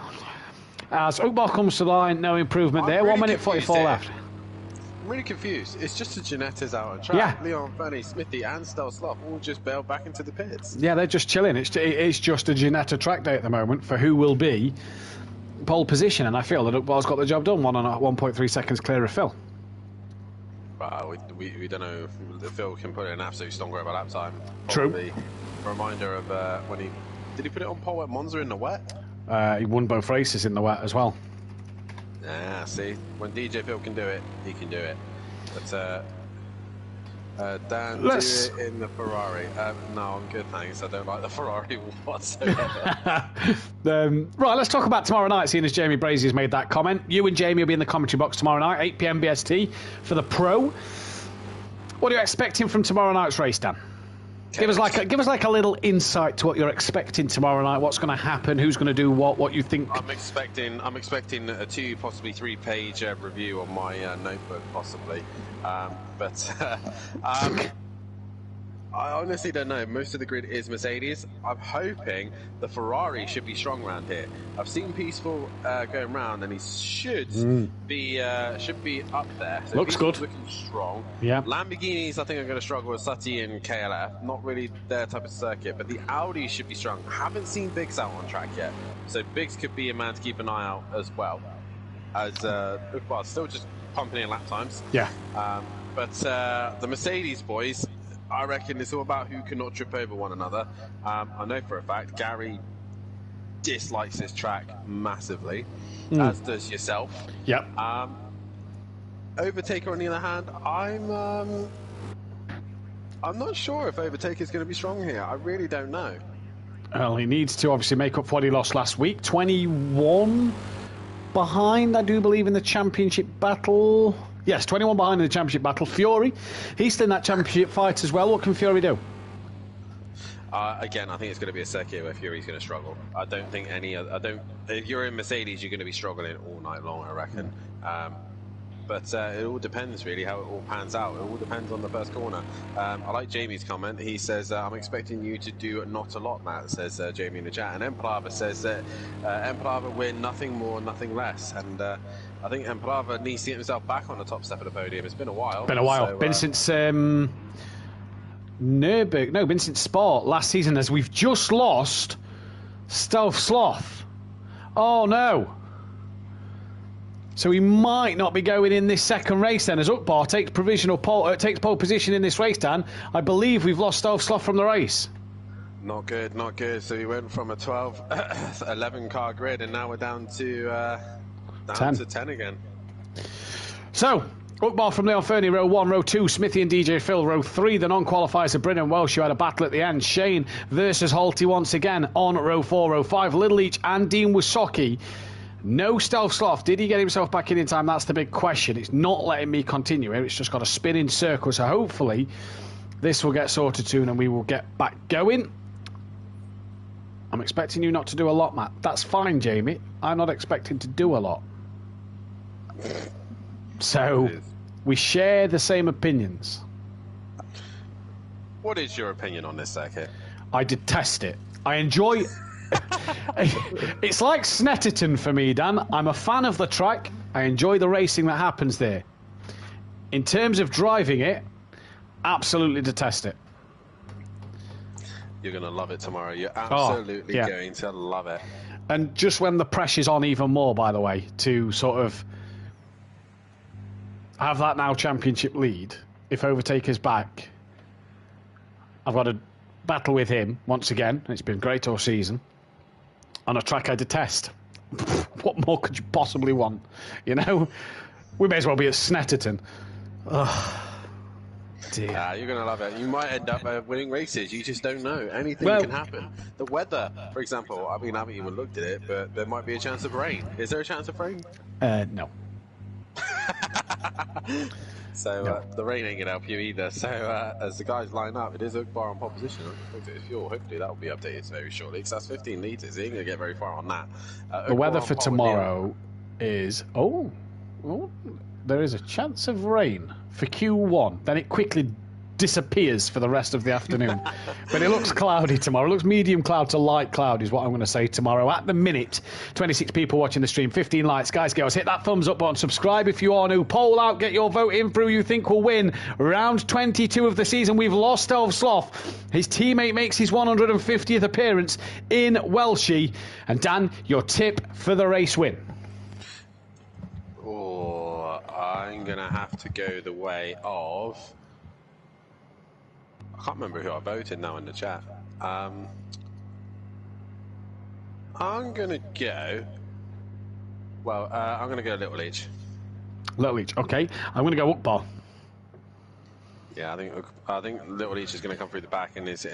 As Oakbar comes to the line, no improvement there. Really 1 minute 44 left. I'm really confused. It's just the Gianettas out on track. Yeah. Leon, Fernie, Smithy and Stel Slough all just bailed back into the pits. Yeah, they're just chilling. It's just a Ginetta track day at the moment for who will be pole position, and I feel that Oakbar's got the job done. 1.3 seconds clear of Phil. We don't know if Phil can put in an absolute stronger of a lap time. True. Probably a reminder of when did he put it on pole at Monza in the wet? He won both races in the wet as well. Yeah, see, when DJ Phil can do it, he can do it. But Dan, do it in the Ferrari. No, I'm good, thanks. I don't like the Ferrari whatsoever. Right, let's talk about tomorrow night, seeing as Jamie Brazy's made that comment. You and Jamie will be in the commentary box tomorrow night, 8 PM BST, for the Pro. What are you expecting from tomorrow night's race, Dan? Give us like a little insight to what you're expecting tomorrow night. What's going to happen? Who's going to do what you think? I'm expecting a 2, possibly 3-page review on my notebook, possibly. I honestly don't know. Most of the grid is Mercedes. I'm hoping the Ferrari should be strong around here. I've seen Peaceful going round, and he should be up there. So Looks good. Looking strong. Yeah. Lamborghinis, I think, are going to struggle with Sutty and KLF. Not really their type of circuit, but the Audis should be strong. I haven't seen Biggs out on track yet, so Biggs could be a man to keep an eye out as well. Still just pumping in lap times. Yeah. But the Mercedes boys, I reckon it's all about who cannot trip over one another. I know for a fact Gary dislikes this track massively, as does yourself. Yep. Overtaker, on the other hand, I'm not sure if Overtaker is going to be strong here. I really don't know. Well, he needs to obviously make up for what he lost last week. 21 behind, I do believe, in the championship battle. Yes, 21 behind in the championship battle. Fury, he's still in that championship fight as well. What can Fury do? Again, I think it's going to be a circuit where Fury's going to struggle. I don't think if you're in Mercedes, you're going to be struggling all night long, I reckon. But it all depends, really, how it all pans out. It all depends on the first corner. I like Jamie's comment. He says, I'm expecting you to do not a lot, Matt, says Jamie in the chat. And Emplava says that Emplava win nothing more, nothing less. And I think Emplava needs to get himself back on the top step of the podium. It's been a while. So, been since Nürburgring. No, been since Sport last season, as we've just lost Stel Sloth. Oh, no. So he might not be going in this second race then, as Ukbar takes takes pole position in this race, Dan. I believe we've lost Stel Sloth from the race. Not good, not good. So we went from a 11 car grid, and now we're down to 10 again. So, Ukbar from Leon Fernie, row 1, row 2, Smithy and DJ Phil, row 3. The non-qualifiers are Bryn and Welsh, who had a battle at the end. Shane versus Holty once again on row 4, row 5. Little Leach and Dean Wisocki. No Stel Sloth. Did he get himself back in time? That's the big question. It's not letting me continue here. It's just got to spin in circles. So hopefully this will get sorted soon and we will get back going. I'm expecting you not to do a lot, Matt. That's fine, Jamie. I'm not expecting to do a lot. So we share the same opinions. What is your opinion on this circuit? I detest it. I enjoy... It's like Snetterton for me, Dan. I'm a fan of the track. I enjoy the racing that happens there. In terms of driving it, absolutely detest it. You're going to love it tomorrow. You're absolutely going to love it. And just when the pressure's on even more, by the way, to sort of have that now championship lead, if Overtaker's back, I've got to battle with him once again. It's been great all season. On a track I detest. What more could you possibly want? You know? We may as well be at Snetterton. Oh, dear. You're going to love it. You might end up winning races. You just don't know. Anything can happen. The weather, for example, I mean, I haven't even looked at it, but there might be a chance of rain. Is there a chance of rain? No. So the rain ain't going to help you either. So as the guys line up, it is Ukbar on pole position. Looked at his fuel. Hopefully that will be updated very shortly, because that's 15 litres. He ain't going to get very far on that. The weather for tomorrow is... Oh, there is a chance of rain for Q1. Then it quickly disappears for the rest of the afternoon. But it looks cloudy tomorrow. It looks medium cloud to light cloud is what I'm going to say tomorrow. At the minute, 26 people watching the stream, 15 likes. Guys, girls, hit that thumbs up button. Subscribe if you are new. Poll out, get your vote in for who you think will win. Round 22 of the season, we've lost Elf Sloth. His teammate makes his 150th appearance in Welshie. And Dan, your tip for the race win? Oh, I'm going to have to go the way of... I can't remember who I voted now in the chat. I'm going to go... Well, I'm going to go Little Leach. Little Leach, okay. I'm going to go Ukbar. Yeah, I think Little Leach is going to come through the back, and his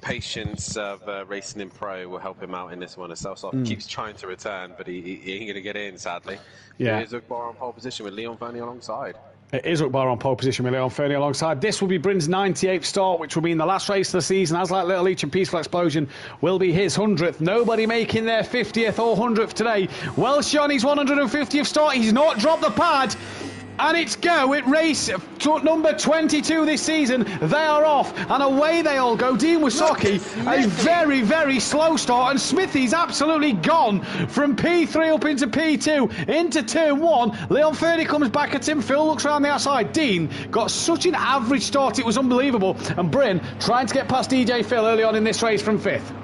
patience of racing in pro will help him out in this one. As Seaosn keeps trying to return, but he ain't going to get in, sadly. Yeah. Here's Ukbar on pole position with Leon Fernie alongside. It is Ukbar on pole position with Leon Fernie alongside. This will be Bryn's 98th start, which will be in the last race of the season. As like Little Leach and Peaceful Explosion will be his 100th. Nobody making their 50th or 100th today. Welsh on his 150th start. He's not dropped the pad. And it's go. It race number 22 this season. They are off. And away they all go. Dean Wasocki, a very, very slow start. And Smithy's absolutely gone from P3 up into P2, into turn 1. Leon Fernie comes back at him. Phil looks around the outside. Dean got such an average start. It was unbelievable. And Bryn trying to get past DJ Phil early on in this race from 5th.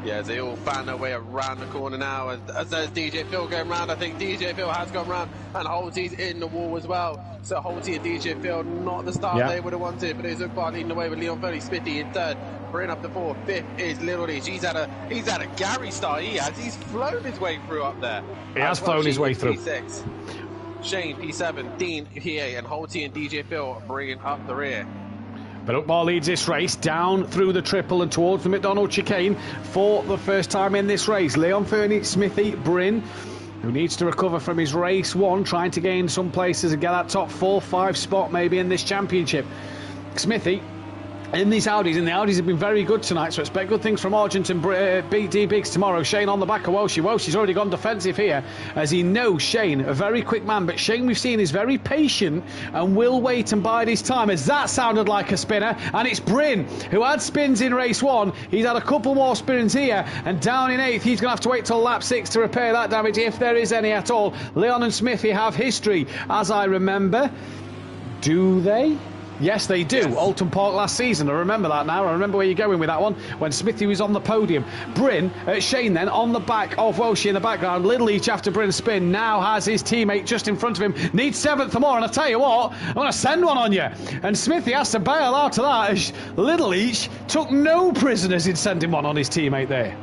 Yeah, they all found their way around the corner now. As there's DJ Phil going round, I think DJ Phil has gone round, and Holty's in the wall as well. So Holty and DJ Phil, not the start they would have wanted, but it's Ukbar leading the way with Leon Fernie, Smithy in 3rd, Bryn up to 4th, 5th is Little Leach. He's had a Gary start. He's flown his way through up there. He has flown his way through. P6. Shane P7, Dean P8, and Holty and DJ Phil bringing up the rear. But Ukbar leads this race down through the triple and towards the McDonald chicane for the first time in this race. Leon Fernie, Smithy, Bryn, who needs to recover from his race 1, trying to gain some places and get that top 4-5 spot maybe in this championship. Smithy in these Audis, and the Audis have been very good tonight, so expect good things from Argent and BD Biggs tomorrow. Shane on the back of Welshie. Welshie's already gone defensive here, as he knows Shane, a very quick man, but Shane we've seen is very patient and will wait and bide his time, as that sounded like a spinner, and it's Bryn, who had spins in race 1. He's had a couple more spins here, and down in 8th, he's going to have to wait till lap 6 to repair that damage, if there is any at all. Leon and Smithy have history, as I remember. Do they? Yes, they do. Yes. Alton Park last season. I remember that now. I remember where you're going with that one. When Smithy was on the podium. Bryn, Shane then, on the back of Welshie in the background. Little Leach after Bryn's spin now has his teammate just in front of him. Needs 7th or more. And I tell you what, I'm going to send one on you. And Smithy has to bail out of that, as Little Leach took no prisoners in sending one on his teammate there.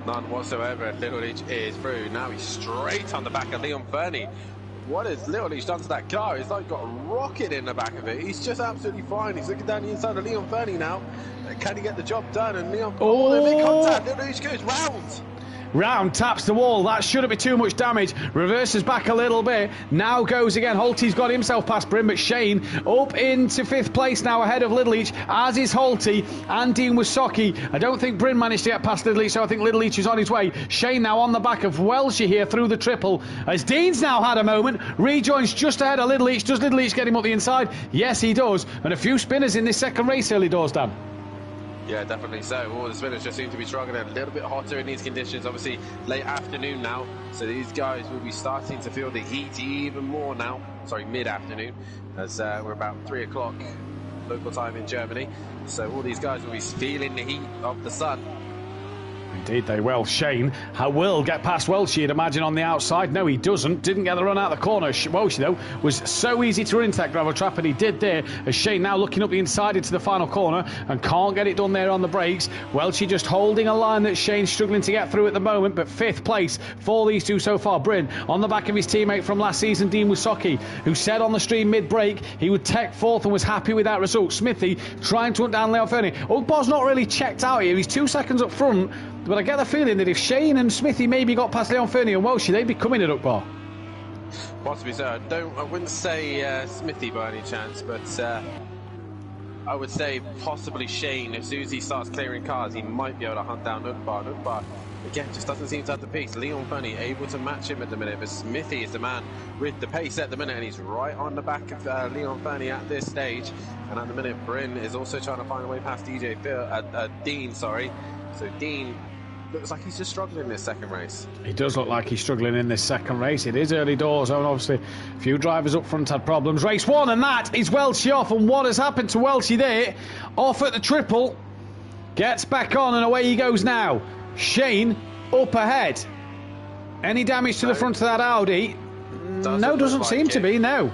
None whatsoever. Little Leach is through. Now he's straight on the back of Leon Fernie. What has Little Leach done to that car? It's like got a rocket in the back of it. He's just absolutely fine. He's looking down the inside of Leon Fernie now. Can he get the job done? And Leon, they make contact. Little Leach goes round. Round, taps the wall. That shouldn't be too much damage. Reverses back a little bit. Now goes again. Holty's got himself past Bryn, but Shane up into 5th place now ahead of Little Leach, as is Holty and Dean Wasocki. I don't think Bryn managed to get past Little Leach, so I think Little Leach is on his way. Shane now on the back of Welshie here through the triple, as Dean's now had a moment. Rejoins just ahead of Little Leach. Does Little Leach get him up the inside? Yes, he does. And a few spinners in this second race early doors, Dan. Yeah, definitely so. All the spinners just seem to be struggling a little bit hotter in these conditions. Obviously, late afternoon now, so these guys will be starting to feel the heat even more now. Sorry, mid-afternoon, as we're about 3 o'clock local time in Germany. So all these guys will be feeling the heat of the sun. Indeed they will. Shane will get past Welsh, you'd imagine, on the outside. No, he doesn't. Didn't get the run out of the corner. Welsh, though, was so easy to run into that gravel trap, and he did there. As Shane now looking up the inside into the final corner and can't get it done there on the brakes. Welsh just holding a line that Shane's struggling to get through at the moment, but 5th place for these two so far. Bryn on the back of his teammate from last season, Dean Wisocki, who said on the stream mid-break he would take 4th and was happy with that result. Smithy trying to hunt down Leon Fernie. Ugbar's not really checked out here. He's 2 seconds up front. But I get the feeling that if Shane and Smithy maybe got past Leon Fernie and Welsh, they'd be coming at Ugbar. Possibly so. I wouldn't say Smithy by any chance, but I would say possibly Shane. As soon as he starts clearing cars, he might be able to hunt down Ugbar. And Ugbar, again, just doesn't seem to have the pace. Leon Fernie able to match him at the minute, but Smithy is the man with the pace at the minute, and he's right on the back of Leon Fernie at this stage. And at the minute, Bryn is also trying to find a way past Dean. So Dean looks like he's just struggling in this second race. He does look like he's struggling in this second race. It is early doors, and obviously a few drivers up front had problems. Race 1, and that is Welshie off. And what has happened to Welshie there? Off at the triple, gets back on, and away he goes now. Shane up ahead. Any damage to the front of that Audi? No, doesn't seem to be, no.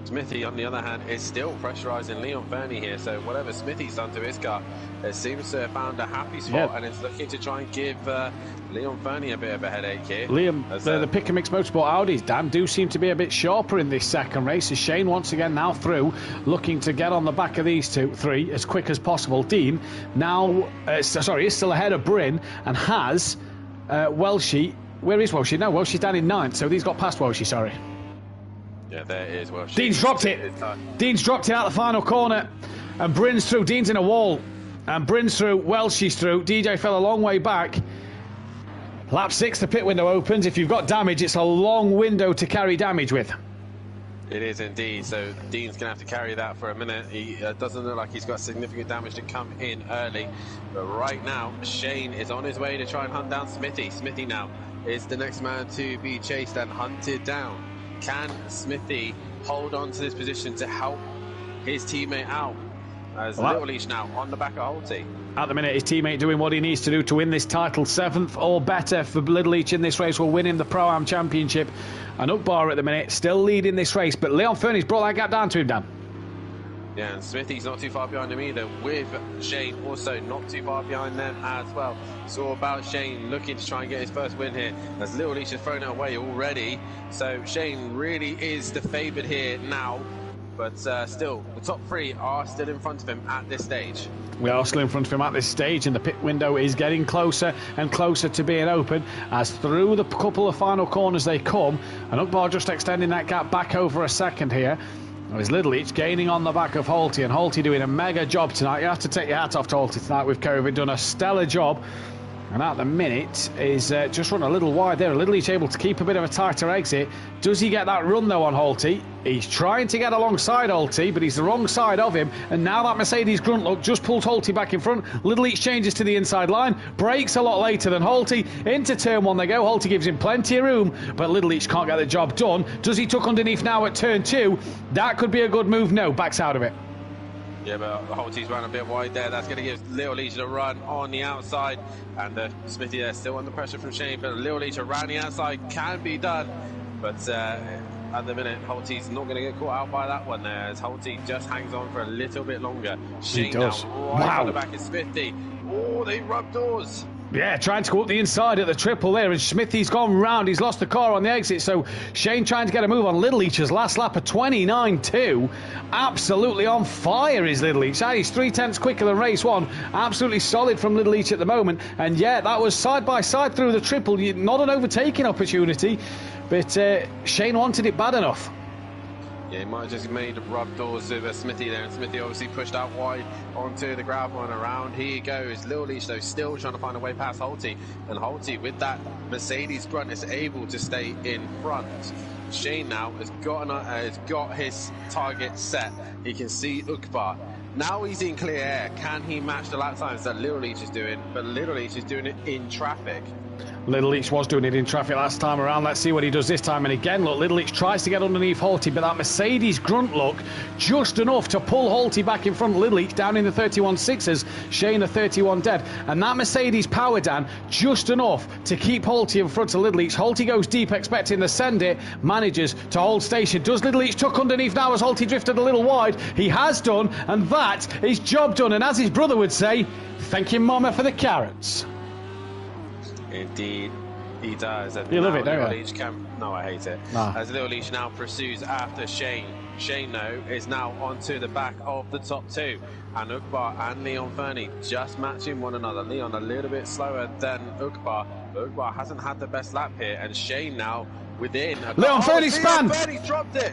Smithy, on the other hand, is still pressurising Leon Fernie here, so whatever Smithy's done to his car, it seems to have found a happy spot, and it's looking to try and give Leon Fernie a bit of a headache here. Liam, the Pick and Mix Motorsport Audis, Dan, do seem to be a bit sharper in this second race, as Shane once again now through, looking to get on the back of these three as quick as possible. Dean now, is still ahead of Bryn and has Welshie. Where is Welshie? No, Welshie's down in 9th, so he's got past Welshie, sorry. Yeah, there it is. Well, Dean's dropped it. Dean's dropped it out the final corner. And Bryn's through. Dean's in a wall. And Bryn's through. Welshie's through. DJ fell a long way back. Lap 6, the pit window opens. If you've got damage, it's a long window to carry damage with. It is indeed. So Dean's going to have to carry that for a minute. He doesn't look like he's got significant damage to come in early. But right now, Shane is on his way to try and hunt down Smithy. Smithy now is the next man to be chased and hunted down. Can Smithy hold on to this position to help his teammate out? As Little Leach now on the back of Holty. At the minute, his teammate doing what he needs to do to win this title. 7th or better for Little Leach in this race will win him the Pro-Am Championship. And Ugbar at the minute still leading this race, but Leon Fernie's brought that gap down to him, Dan. Yeah, and Smithy's not too far behind him either, with Shane also not too far behind them as well. It's all about Shane looking to try and get his first win here, as Little Leach has thrown it away already. So Shane really is the favoured here now, but still, the top 3 are still in front of him at this stage. We are still in front of him at this stage, and the pit window is getting closer and closer to being open as through the couple of final corners they come, and Ugbar just extending that gap back over a second here. As Little Leach gaining on the back of Holty, and Holty doing a mega job tonight. You have to take your hat off to Holty tonight with COVID, done a stellar job. And at the minute is just run a little wide there. Little Leach able to keep a bit of a tighter exit. Does he get that run though on Holty? He's trying to get alongside Holty, but he's the wrong side of him. And now that Mercedes grunt look just pulls Holty back in front. Little Leach changes to the inside line, brakes a lot later than Holty. Into turn 1 they go. Holty gives him plenty of room, but Little Leach can't get the job done. Does he tuck underneath now at turn 2? That could be a good move. No, backs out of it. Yeah, but Holty's run a bit wide there. That's going to give Little Leach a run on the outside. And Smithy there still under pressure from Shane. But Little Leach around the outside can be done. But at the minute, Holty's not going to get caught out by that one there, as Holty just hangs on for a little bit longer. Shane does. Now right on the back of Smithy. Oh, they rub doors. Yeah, trying to go up the inside at the triple there, and Smithy's gone round. He's lost the car on the exit, so Shane trying to get a move on Little Leach's last lap of 29.2. Absolutely on fire is Little Leach. He's 3/10 quicker than race 1. Absolutely solid from Little Leach at the moment. And yeah, that was side by side through the triple. Not an overtaking opportunity, but Shane wanted it bad enough. Yeah, he might have just made rub doors with Smithy there, and Smithy obviously pushed out wide onto the gravel, and around he goes. Little Leach, though, still trying to find a way past Holty, and Holty, with that Mercedes grunt, is able to stay in front. Shane now has got his target set. He can see Ugbar. Now he's in clear air. Can he match the lap times that Little Leach is doing? But Little Leach is doing it in traffic. Little Leach was doing it in traffic last time around. Let's see what he does this time. And again, look, Little Leach tries to get underneath Holty, but that Mercedes grunt look, just enough to pull Holty back in front. Little Leach down in the 31.6s, Shane the 31 dead. And that Mercedes power, Dan, just enough to keep Holty in front of Little Leach. Holty goes deep, expecting to send it, manages to hold station. Does Little Leach tuck underneath now as Holty drifted a little wide? He has done, and that is job done. And as his brother would say, thank you, Mama, for the carrots. Indeed, he does. And you love it, Little don't you? Leach no, I hate it. Nah. As Little Leach now pursues after Shane. Shane, though, is now onto the back of the top two. And Ukbar and Leon Fernie just matching one another. Leon a little bit slower than Ukbar. But Ukbar hasn't had the best lap here. And Shane now within. Leon Fernie spun! Leon Fernie dropped it!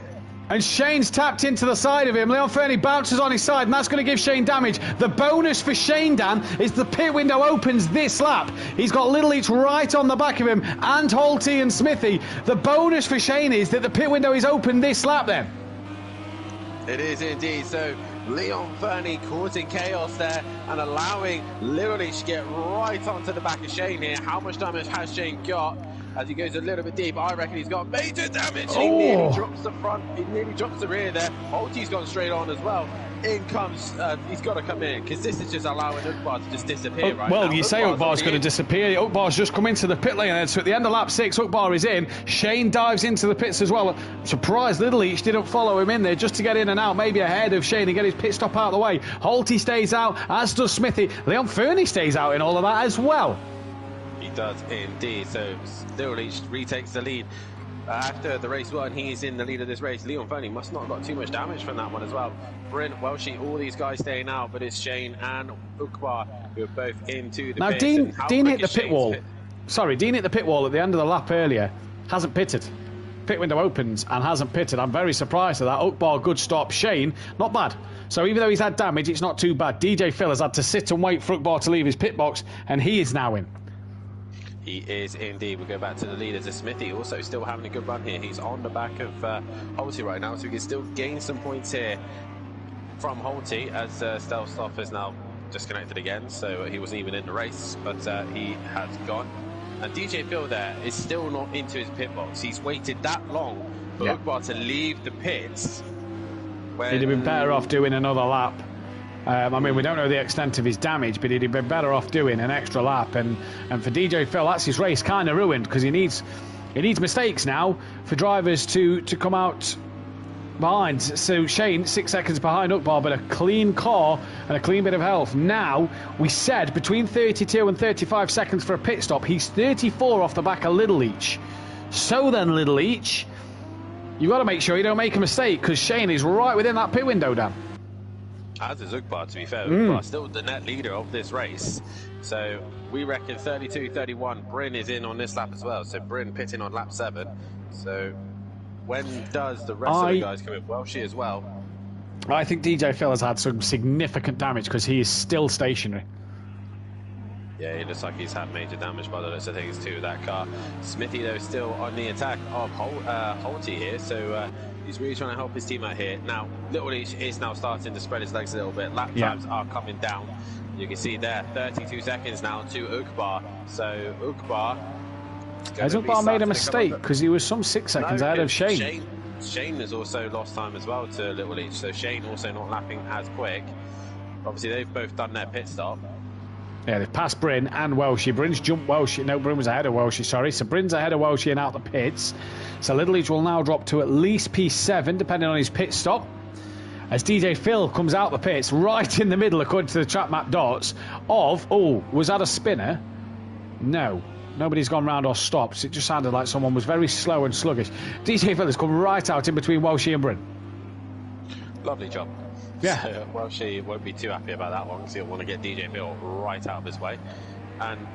And Shane's tapped into the side of him. Leon Fernie bounces on his side, and that's going to give Shane damage. The bonus for Shane, Dan, is the pit window opens this lap. He's got Little Leach right on the back of him, and Holty and Smithy. The bonus for Shane is that the pit window is open this lap then. It is indeed. So Leon Fernie causing chaos there and allowing Little Leach to get right onto the back of Shane here. How much damage has Shane got? As he goes a little bit deep, I reckon he's got major damage. He nearly drops the front, he nearly drops the rear there. Holty's gone straight on as well. In comes, he's got to come in, because this is just allowing Ukbar to just disappear right now. Well, you say Ukbar's going to disappear. Ukbar's just come into the pit lane, and so at the end of lap 6, Ukbar is in. Shane dives into the pits as well. Surprised Little Leach didn't follow him in there just to get in and out, maybe ahead of Shane and get his pit stop out of the way. Holty stays out, as does Smithy. Leon Fernie stays out in all of that as well. He does indeed. So Little Leach retakes the lead after the race one. He's in the lead of this race. Leon Fernie must not have got too much damage from that one as well. Bryn, Welshie, all these guys staying out, but it's Shane and Ukbar who are both into the pits. Now Dean hit the pit wall. Sorry, Dean hit the pit wall at the end of the lap earlier. Hasn't pitted. Pit window opens and hasn't pitted. I'm very surprised at that. Ukbar, good stop. Shane, not bad. So even though he's had damage, it's not too bad. DJ Phil has had to sit and wait for Ukbar to leave his pit box, and he is now in. He is indeed. We'll go back to the leaders of Smithy, also still having a good run here. He's on the back of Holty right now, so he can still gain some points here from Holty, as Stelstoff is now disconnected again, so he wasn't even in the race, but he has gone. And DJ Phil there is still not into his pit box. He's waited that long for Ukbar to leave the pits. He'd have been better off doing another lap. I mean, we don't know the extent of his damage, but he'd have been better off doing an extra lap. And for DJ Phil, that's his race kind of ruined, because he needs mistakes now for drivers to come out behind. So Shane, 6 seconds behind Ukbar, but a clean car and a clean bit of health. Now, we said between 32 and 35 seconds for a pit stop. He's 34 off the back of Little Leach. So then, Little Leach, you got to make sure you don't make a mistake, because Shane is right within that pit window, Dan. As is Ukbar, to be fair. Ukbar still the net leader of this race. So we reckon 32-31. Bryn is in on this lap as well. So Bryn pitting on lap 7. So when does the rest of the guys come in? Welshie as well. I think DJ Phil has had some significant damage, because he is still stationary. Yeah, it looks like he's had major damage by the looks of things to that car. Smithy, though, still on the attack of Holty here, so he's really trying to help his team out here. Now, Little Leach is now starting to spread his legs a little bit. Lap times are coming down. You can see there, 32 seconds now to Ukbar. So Ukbar... Has Ukbar made a mistake? Because he was some 6 seconds ahead of Shane. Shane has also lost time as well to Little Leach, so Shane also not lapping as quick. Obviously, they've both done their pit stop. Yeah, they've passed Bryn and Welshie. Bryn's jumped Welshie. No, Bryn was ahead of Welshie, sorry. So Bryn's ahead of Welshie and out the pits. So Little Leach will now drop to at least P7, depending on his pit stop. As DJ Phil comes out the pits, right in the middle, according to the track map dots, of... Oh, was that a spinner? No. Nobody's gone round or stopped. It just sounded like someone was very slow and sluggish. DJ Phil has come right out in between Welshie and Bryn. Lovely job. Yeah. So, Welshie won't be too happy about that one, because he'll want to get DJ Phil right out of his way. And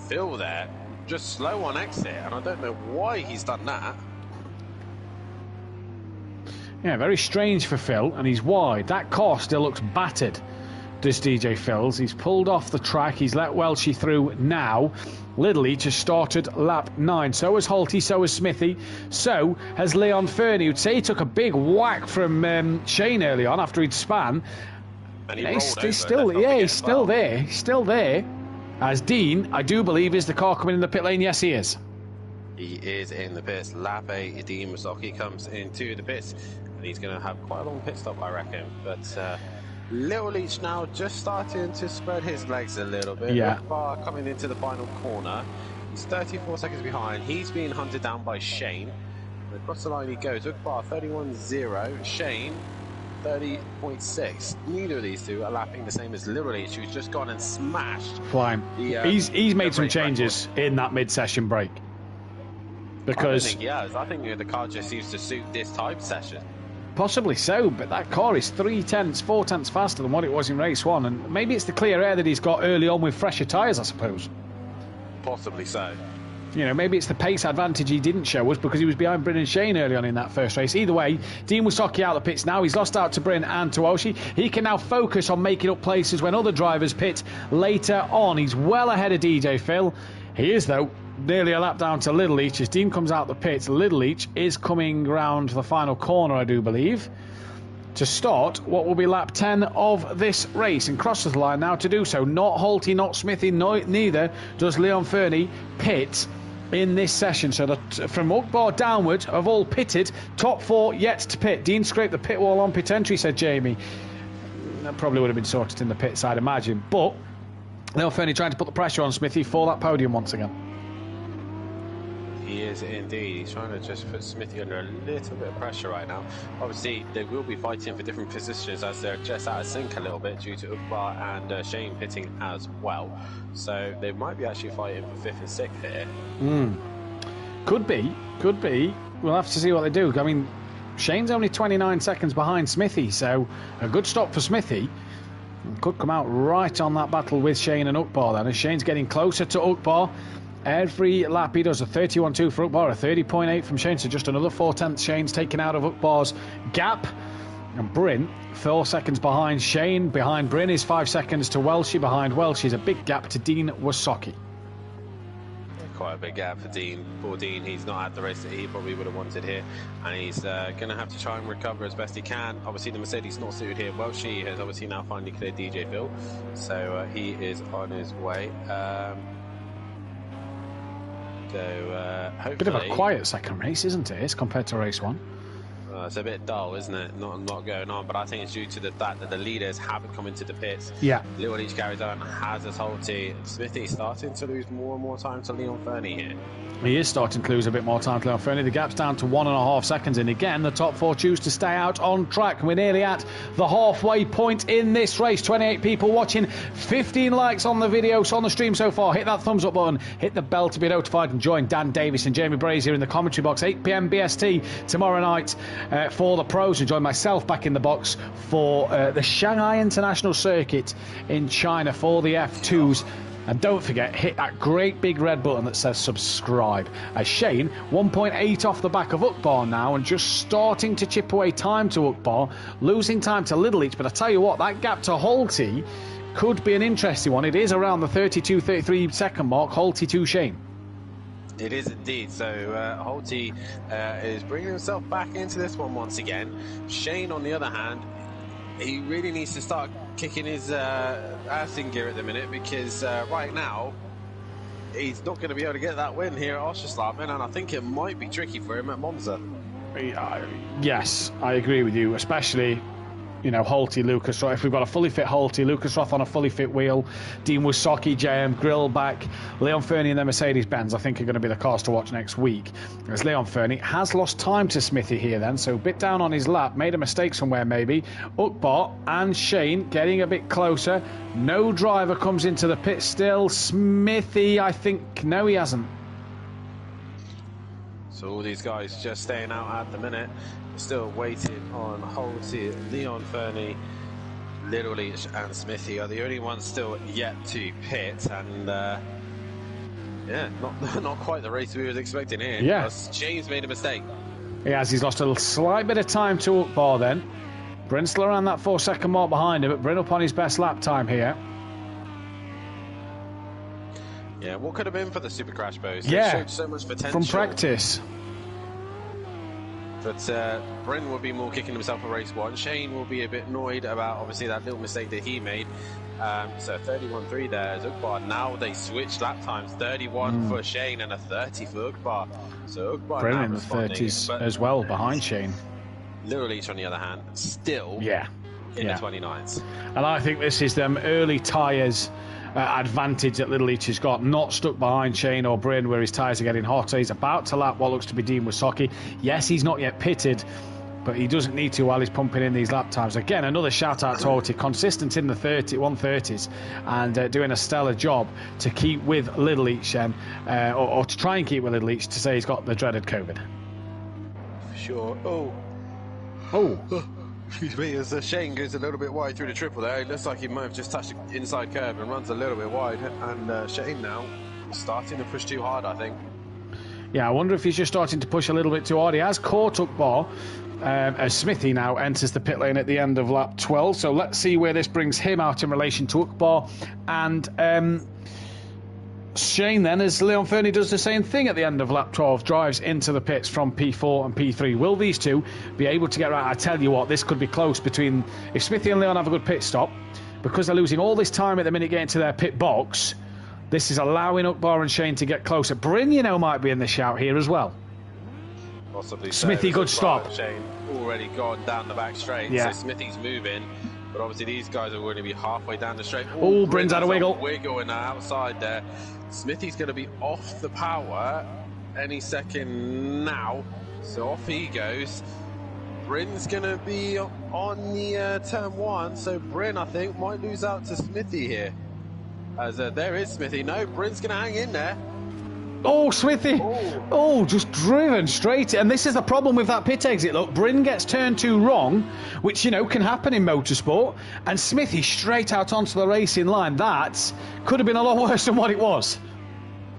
Phil there, just slow on exit, and I don't know why he's done that. Yeah, very strange for Phil, and he's wide. That car still looks battered, does DJ Phil's. He's pulled off the track. He's let Welshie through now. Little Leach has started lap 9. So has Holty, so has Smithy, so has Leon Fernie, who'd say he took a big whack from Shane early on after he'd span. And he's still there. He's still there. As Dean, I do believe, is the car coming in the pit lane. Yes, he is. He is in the pits. Lap 8, Dean Wasocki comes into the pits, and he's going to have quite a long pit stop, I reckon. But Little Leach now just starting to spread his legs a little bit. Yeah. Bar coming into the final corner. He's 34 seconds behind. He's being hunted down by Shane. And across the line he goes. Bar 31.0. Shane 30.6. Neither of these two are lapping the same as Little Leach, who's just gone and smashed. Fine. He's made some changes in that mid-session break. Because I don't think he has. I think the car just seems to suit this type session. Possibly so, but that car is 4 tenths faster than what it was in race 1, and maybe it's the clear air that he's got early on with fresher tyres, I suppose. Possibly so. You know, maybe it's the pace advantage he didn't show us because he was behind Bryn and Shane early on in that first race. Either way, Dean Wasocki out of the pits now. He's lost out to Bryn and to Oshie. He can now focus on making up places when other drivers pit later on. He's well ahead of DJ Phil. He is, though, nearly a lap down to Little Leach. As Dean comes out the pits, Little Leach is coming round the final corner, I do believe, to start what will be lap 10 of this race, and crosses the line now to do so. Not Holty, not Smithy, neither does Leon Fernie pit in this session. So from Uckbar downwards, have all pitted. Top 4 yet to pit. Dean scraped the pit wall on pit entry, said Jamie. That probably would have been sorted in the pits, I'd imagine. But Leon Fernie trying to put the pressure on Smithy for that podium once again. He is indeed. He's trying to just put Smithy under a little bit of pressure right now. Obviously, they will be fighting for different positions as they're just out of sync a little bit due to Uckbar and Shane pitting as well. So they might be actually fighting for 5th and 6th here. Could be. We'll have to see what they do. I mean, Shane's only 29 seconds behind Smithy, so a good stop for Smithy. Could come out right on that battle with Shane and Uckbar then, as Shane's getting closer to Uckbar. Every lap he does a 31.2 for Uckbar, a 30.8 from Shane, so just another 4 tenths Shane's taken out of Uckbar's gap. And Bryn, 4 seconds behind Shane. Behind Bryn is 5 seconds to Welshie. Behind Welshie is a big gap to Dean Wasocki. Quite a big gap for Dean. Poor Dean, he's not had the race that he probably would have wanted here, and he's going to have to try and recover as best he can. Obviously the Mercedes not suited here. Welshie has obviously now finally cleared DJ Phil, so he is on his way. Hopefully... Bit of a quiet second race, isn't it, compared to race 1? It's a bit dull, isn't it? Not going on, but I think it's due to the fact that the leaders haven't come into the pits. Yeah. Little Leach carries on, has his whole team. Smithy starting to lose more and more time to Leon Fernie here. He is starting to lose a bit more time to Leon Fernie. The gap's down to 1.5 seconds, and again, the top 4 choose to stay out on track. We're nearly at the halfway point in this race. 28 people watching, 15 likes on the video, so on the stream so far. Hit that thumbs up button, hit the bell to be notified, and join Dan Davis and Jamie Brazier in the commentary box, 8 p.m. BST tomorrow night for the pros, and join myself back in the box for the Shanghai International Circuit in China for the F2s. And don't forget, hit that great big red button that says subscribe. As Shane, 1.8 off the back of Uckbar now, and just starting to chip away time to Uckbar, losing time to Little Leach. But I tell you what, that gap to Holty could be an interesting one. It is around the 32-33 second mark, Holty to Shane. It is indeed. So Holty is bringing himself back into this one once again. Shane, on the other hand, he really needs to start kicking his ass in gear at the minute, because right now he's not going to be able to get that win here at Oscherslaben, and I think it might be tricky for him at Monza. Yes, I agree with you, especially, you know, Holty, Lucas Roth. If we've got a fully fit Holty, Lucas Roth on a fully fit wheel, Dean Wasocki, JM, Grillback, Leon Fernie and the Mercedes-Benz, I think are going to be the cars to watch next week. As Leon Fernie has lost time to Smithy here then, so a bit down on his lap, made a mistake somewhere maybe. Uckbar and Shane getting a bit closer. No driver comes into the pit still. Smithy, I think, no, he hasn't. So all these guys just staying out at the minute, still waiting on Holty. Leon Fernie, Little Leach and Smithy are the only ones still yet to pit, and yeah, not quite the race we was expecting here. Yeah. James made a mistake. He has. He's lost a slight bit of time to Uckbar then. Bryn still around that 4 second mark behind him, but Bryn up on his best lap time here. Yeah, what could have been for the Super Crash Bows? Yeah, they showed so much potential from practice. But Bryn will be more kicking himself for race 1. Shane will be a bit annoyed about, obviously, that little mistake that he made. So 31.3 there is Ukbar. Now they switch lap times. 31 for Shane and a 30 for Ukbar. So Ukbar Bryn now in the responding, 30s as well, behind Shane. Little Leach, on the other hand, still in the 29s. And I think this is them early tyres advantage that Little Leach has got, not stuck behind Shane or Bryn where his tyres are getting hotter. He's about to lap what looks to be Dean Wasocki. Yes, he's not yet pitted, but he doesn't need to while he's pumping in these lap times. Again, another shout out to Horty, consistent in the 130s and doing a stellar job to keep with Little Leach or to try and keep with Little Leach, to say he's got the dreaded COVID. For sure. Oh. Excuse me, as Shane goes a little bit wide through the triple there. It looks like he might have just touched the inside curb and runs a little bit wide. And Shane now starting to push too hard, I think. Yeah, I wonder if he's just starting to push a little bit too hard. He has caught Ukbar as Smithy now enters the pit lane at the end of lap 12. So let's see where this brings him out in relation to Ukbar. And Shane then, as Leon Fernie does the same thing at the end of lap 12, drives into the pits from P4 and P3. Will these two be able to get right? I tell you what, this could be close between, if Smithy and Leon have a good pit stop, because they're losing all this time at the minute getting to their pit box, this is allowing Ukbar and Shane to get closer. Bryn, you know, might be in the shout here as well. Possibly Smithy, so. good stop. Shane already gone down the back straight, so Smithy's moving. But obviously these guys are going to be halfway down the straight. Oh, Bryn's had a wiggle. Wiggle in the outside there. Smithy's going to be off the power any second now. So off he goes. Bryn's going to be on the turn 1. So Bryn, I think, might lose out to Smithy here. As there is Smithy. No, Bryn's going to hang in there. Oh, Smithy. Oh, just driven straight. And this is the problem with that pit exit. Look, Bryn gets turned too wrong, which, you know, can happen in motorsport. And Smithy straight out onto the racing line. That could have been a lot worse than what it was.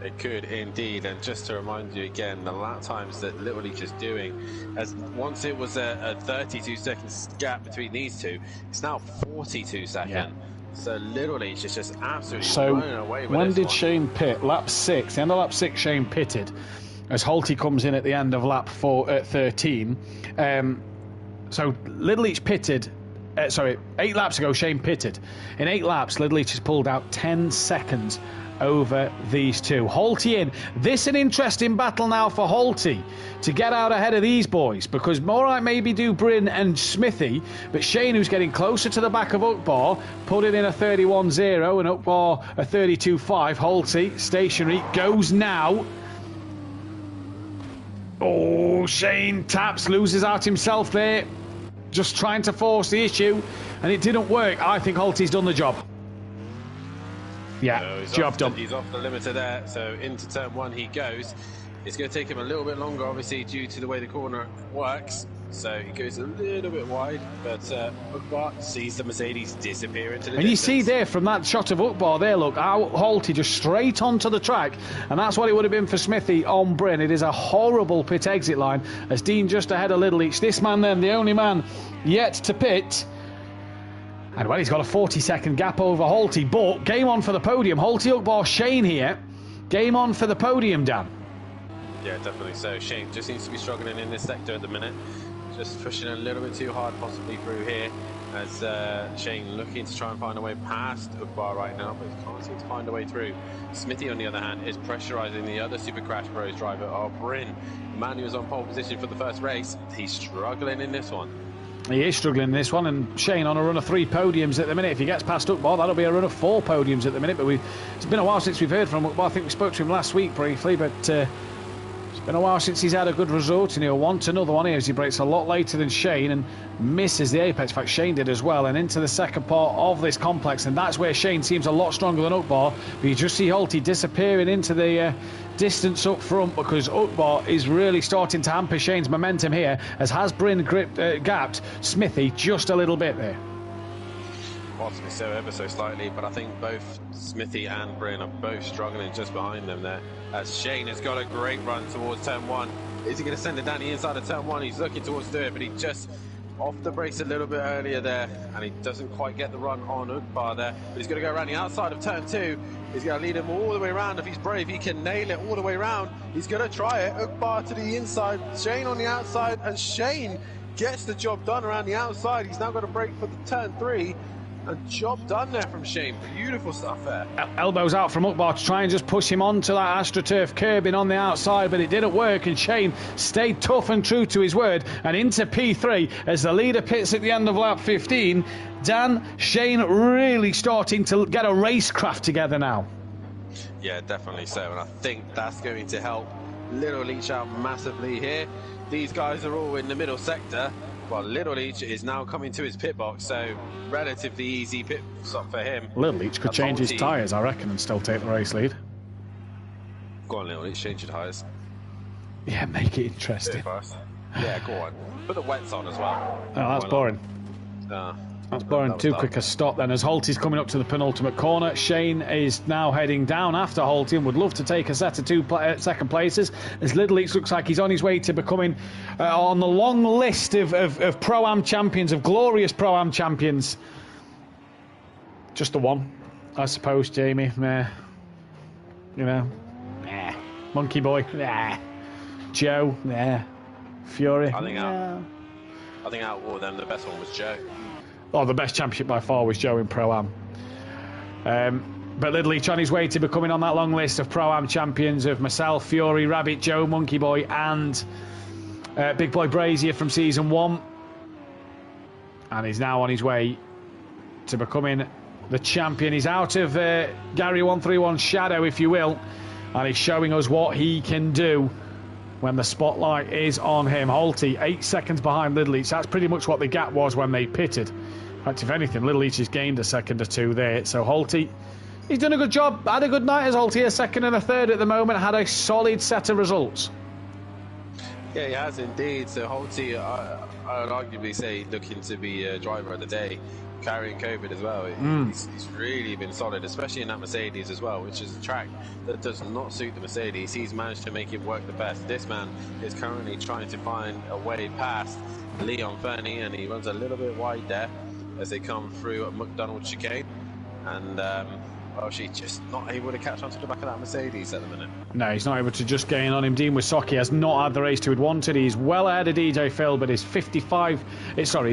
It could indeed. And just to remind you again, the lap times that Little Leach is doing, as once it was a 32 seconds gap between these two, it's now 42 seconds. Yeah. So Little Leach is just absolutely running away with when this did one. Shane pit? Lap 6. The end of lap 6, Shane pitted. As Holty comes in at the end of lap 13. So Little Leach pitted. 8 laps ago, Shane pitted. In 8 laps, Little Leach has pulled out 10 seconds over these two. Holty in. This an interesting battle now for Holty to get out ahead of these boys, because all right, maybe do Bryn and Smithy, but Shane, who's getting closer to the back of Ukbar, put it in a 31.0 and Ukbar a 32.5. Holty stationary, goes now. Oh, Shane taps, loses out himself there, just trying to force the issue, and it didn't work. I think Holty's done the job. Yeah, so job done. He's off the limiter there, so into turn 1 he goes. It's going to take him a little bit longer, obviously, due to the way the corner works. So he goes a little bit wide, but Ukbar sees the Mercedes disappear into the distance. You see there from that shot of Ukbar there, look, how Holty just straight onto the track, and that's what it would have been for Smithy on Bryn. It is a horrible pit exit line, as Dean just ahead of Little Leach. This man then, the only man yet to pit. And well, he's got a 40-second gap over Holty, but game on for the podium. Holty, Ukbar, Shane here. Game on for the podium, Dan. Yeah, definitely so. Shane just seems to be struggling in this sector at the minute. Just pushing a little bit too hard possibly through here, as Shane looking to try and find a way past Ukbar right now, but he can't seem to find a way through. Smithy, on the other hand, is pressurising the other Super Crash Bros driver, Bryn. Mathew is on pole position for the first race. He's struggling in this one. He is struggling in this one, and Shane on a run of 3 podiums at the minute. If he gets past Ukbar, that'll be a run of 4 podiums at the minute. But it's been a while since we've heard from Ukbar. I think we spoke to him last week briefly, but it's been a while since he's had a good result, and he'll want another one here as he breaks a lot later than Shane and misses the apex. In fact, Shane did as well, and into the second part of this complex, and that's where Shane seems a lot stronger than Ukbar. But you just see Holty disappearing into the distance up front, because Ukbar is really starting to hamper Shane's momentum here, as has Bryn gapped Smithy just a little bit there. Possibly so, ever so slightly, but I think both Smithy and Bryn are both struggling just behind them there. As Shane has got a great run towards turn 1. Is he going to send it down the inside of turn 1? He's looking towards do it, but he just off the brakes a little bit earlier there, and he doesn't quite get the run on Ukbar there, but he's going to go around the outside of turn 2. He's going to lead him all the way around. If he's brave, he can nail it all the way around. He's going to try it. Ukbar to the inside, Shane on the outside, and Shane gets the job done around the outside. He's now got to brake for the turn 3. A job done there from Shane. Beautiful stuff there. Elbows out from Ukbar to try and just push him onto that AstroTurf curbing on the outside, but it didn't work, and Shane stayed tough and true to his word and into P3 as the leader pits at the end of lap 15. Dan, Shane really starting to get a racecraft together now. Yeah, definitely so, and I think that's going to help Little Leach out massively here. These guys are all in the middle sector. Well, Little Leach is now coming to his pit box, so relatively easy pit stop for him. Little Leach could change his tyres, I reckon, and still take the race lead. Go on, Little Leach, change your tyres. Yeah, make it interesting. Yeah, go on. Put the wets on as well. Oh, that's boring. That's boring. Too quick a stop then, as Holty's coming up to the penultimate corner. Shane is now heading down after Holty and would love to take a set of two second places, as Little Leach looks like he's on his way to becoming on the long list of Pro-Am champions, of glorious Pro-Am champions. Just the one, I suppose, Jamie. Nah. You know, nah. Monkey Boy, nah. Joe, nah. Fury, I think out of them, the best one was Joe. Oh, the best championship by far was Joe in Pro-Am. But Little Leach on his way to becoming on that long list of Pro-Am champions of myself, Fury, Rabbit, Joe, Monkey Boy, and Big Boy Brazier from Season 1. And he's now on his way to becoming the champion. He's out of Gary 131's shadow, if you will, and he's showing us what he can do when the spotlight is on him. Holty, 8 seconds behind Little Leach. That's pretty much what the gap was when they pitted. In fact, if anything, Little Leach has gained a second or two there. So Holty, he's done a good job. Had a good night as Holty, a second and a third at the moment. Had a solid set of results. Yeah, he has indeed. So Holty, I would arguably say, looking to be a driver of the day, carrying COVID as well. He's really been solid, especially in that Mercedes as well, which is a track that does not suit the Mercedes. He's managed to make it work the best. This man is currently trying to find a way past Leon Fernie, and he runs a little bit wide there as they come through at McDonald chicane, and she's just not able to catch onto the back of that Mercedes at the minute. No, he's not able to just gain on him. Dean Wysocki has not had the race to have wanted. He's well ahead of DJ Phil, but is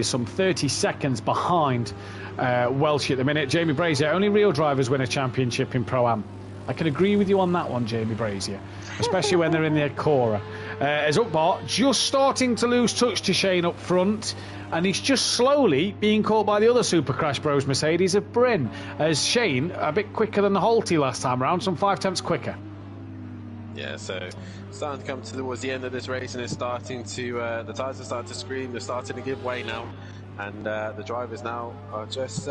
some 30 seconds behind Welsh at the minute. Jamie Brazier, only real drivers win a championship in Pro-Am. I can agree with you on that one, Jamie Brazier, especially when they're in their Cora. As Ukbar just starting to lose touch to Shane up front, and he's just slowly being caught by the other Super Crash Bros Mercedes of Bryn, as Shane a bit quicker than the Holty last time round, some 5/10 quicker. Yeah, so starting to come towards the end of this race, and it's starting to the tyres are starting to scream. They're starting to give way now, and the drivers now are just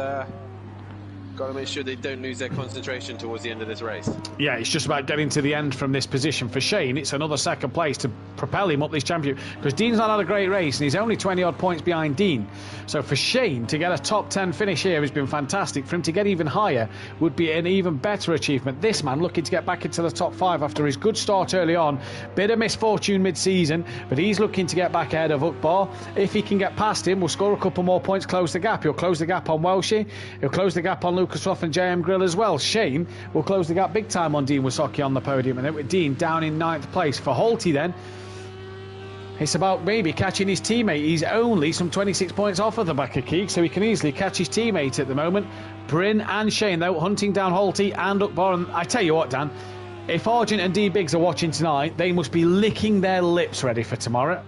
got to make sure they don't lose their concentration towards the end of this race. Yeah, it's just about getting to the end from this position. For Shane, it's another second place to propel him up this championship, because Dean's not had a great race and he's only 20 odd points behind Dean. So for Shane to get a top 10 finish here has been fantastic. For him to get even higher would be an even better achievement. This man looking to get back into the top 5 after his good start early on. Bit of misfortune mid-season, but he's looking to get back ahead of Ukbar. If he can get past him, we'll score a couple more points, close the gap. He'll close the gap on Welshie, he'll close the gap on Lucas Ruff and JM Grill as well. Shane will close the gap big time on Dean Wysocki on the podium, and then with Dean down in 9th place. For Holty then, it's about maybe catching his teammate. He's only some 26 points off of the back of Keek, so he can easily catch his teammate at the moment. Bryn and Shane, though, hunting down Holty and Ukbar. And I tell you what, Dan, if Argent and D Biggs are watching tonight, they must be licking their lips ready for tomorrow.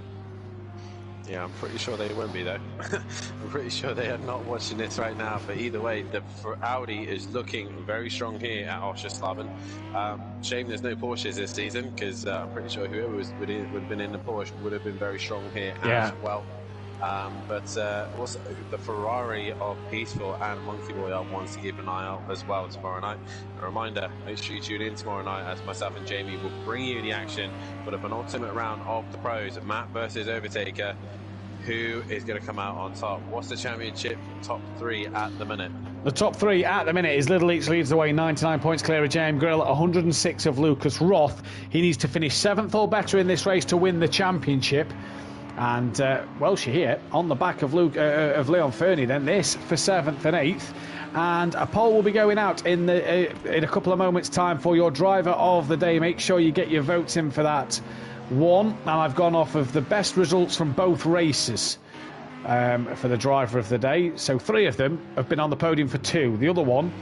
Yeah, I'm pretty sure they won't be, though. I'm pretty sure they are not watching this right now. But either way, for Audi is looking very strong here at Oscherslaben. Shame there's no Porsches this season, because I'm pretty sure whoever would have been in the Porsche would have been very strong here as well. But also the Ferrari of Peaceful and Monkey Boy are ones to keep an eye out as well tomorrow night. A reminder, make sure you tune in tomorrow night, as myself and Jamie will bring you the action for the penultimate round of the pros, Matt versus Overtaker. Who is going to come out on top? What's the championship top 3 at the minute? The top 3 at the minute is Little Leach leads the way, 99 points clear of JM Grill, 106 of Lucas Roth. He needs to finish 7th or better in this race to win the championship. And Welshie here on the back of Leon Fernie. Then this for 7th and 8th. And a poll will be going out in a couple of moments' time for your driver of the day. Make sure you get your votes in for that one. And I've gone off of the best results from both races for the driver of the day. So 3 of them have been on the podium for 2. The other one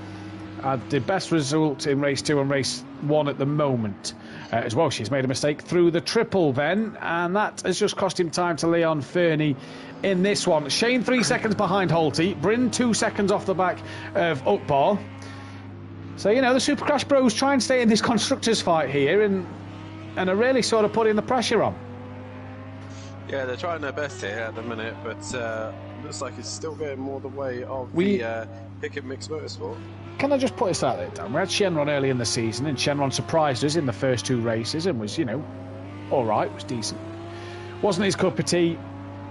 had the best result in race 2 and race 1 at the moment. As well, she's made a mistake through the triple then, and that has just cost him time to Leon Fernie in this one. Shane 3 seconds behind Holty, Bryn 2 seconds off the back of Ukbar. So, you know, the Super Crash Bros try and stay in this constructors fight here and are really sort of putting the pressure on. Yeah, they're trying their best here at the minute, but looks like it's still going more the way of the pick and mix motorsport. Can I just put this out there, Dan? We had Shenron early in the season, and Shenron surprised us in the first 2 races and was, you know, all right, was decent. Wasn't his cup of tea,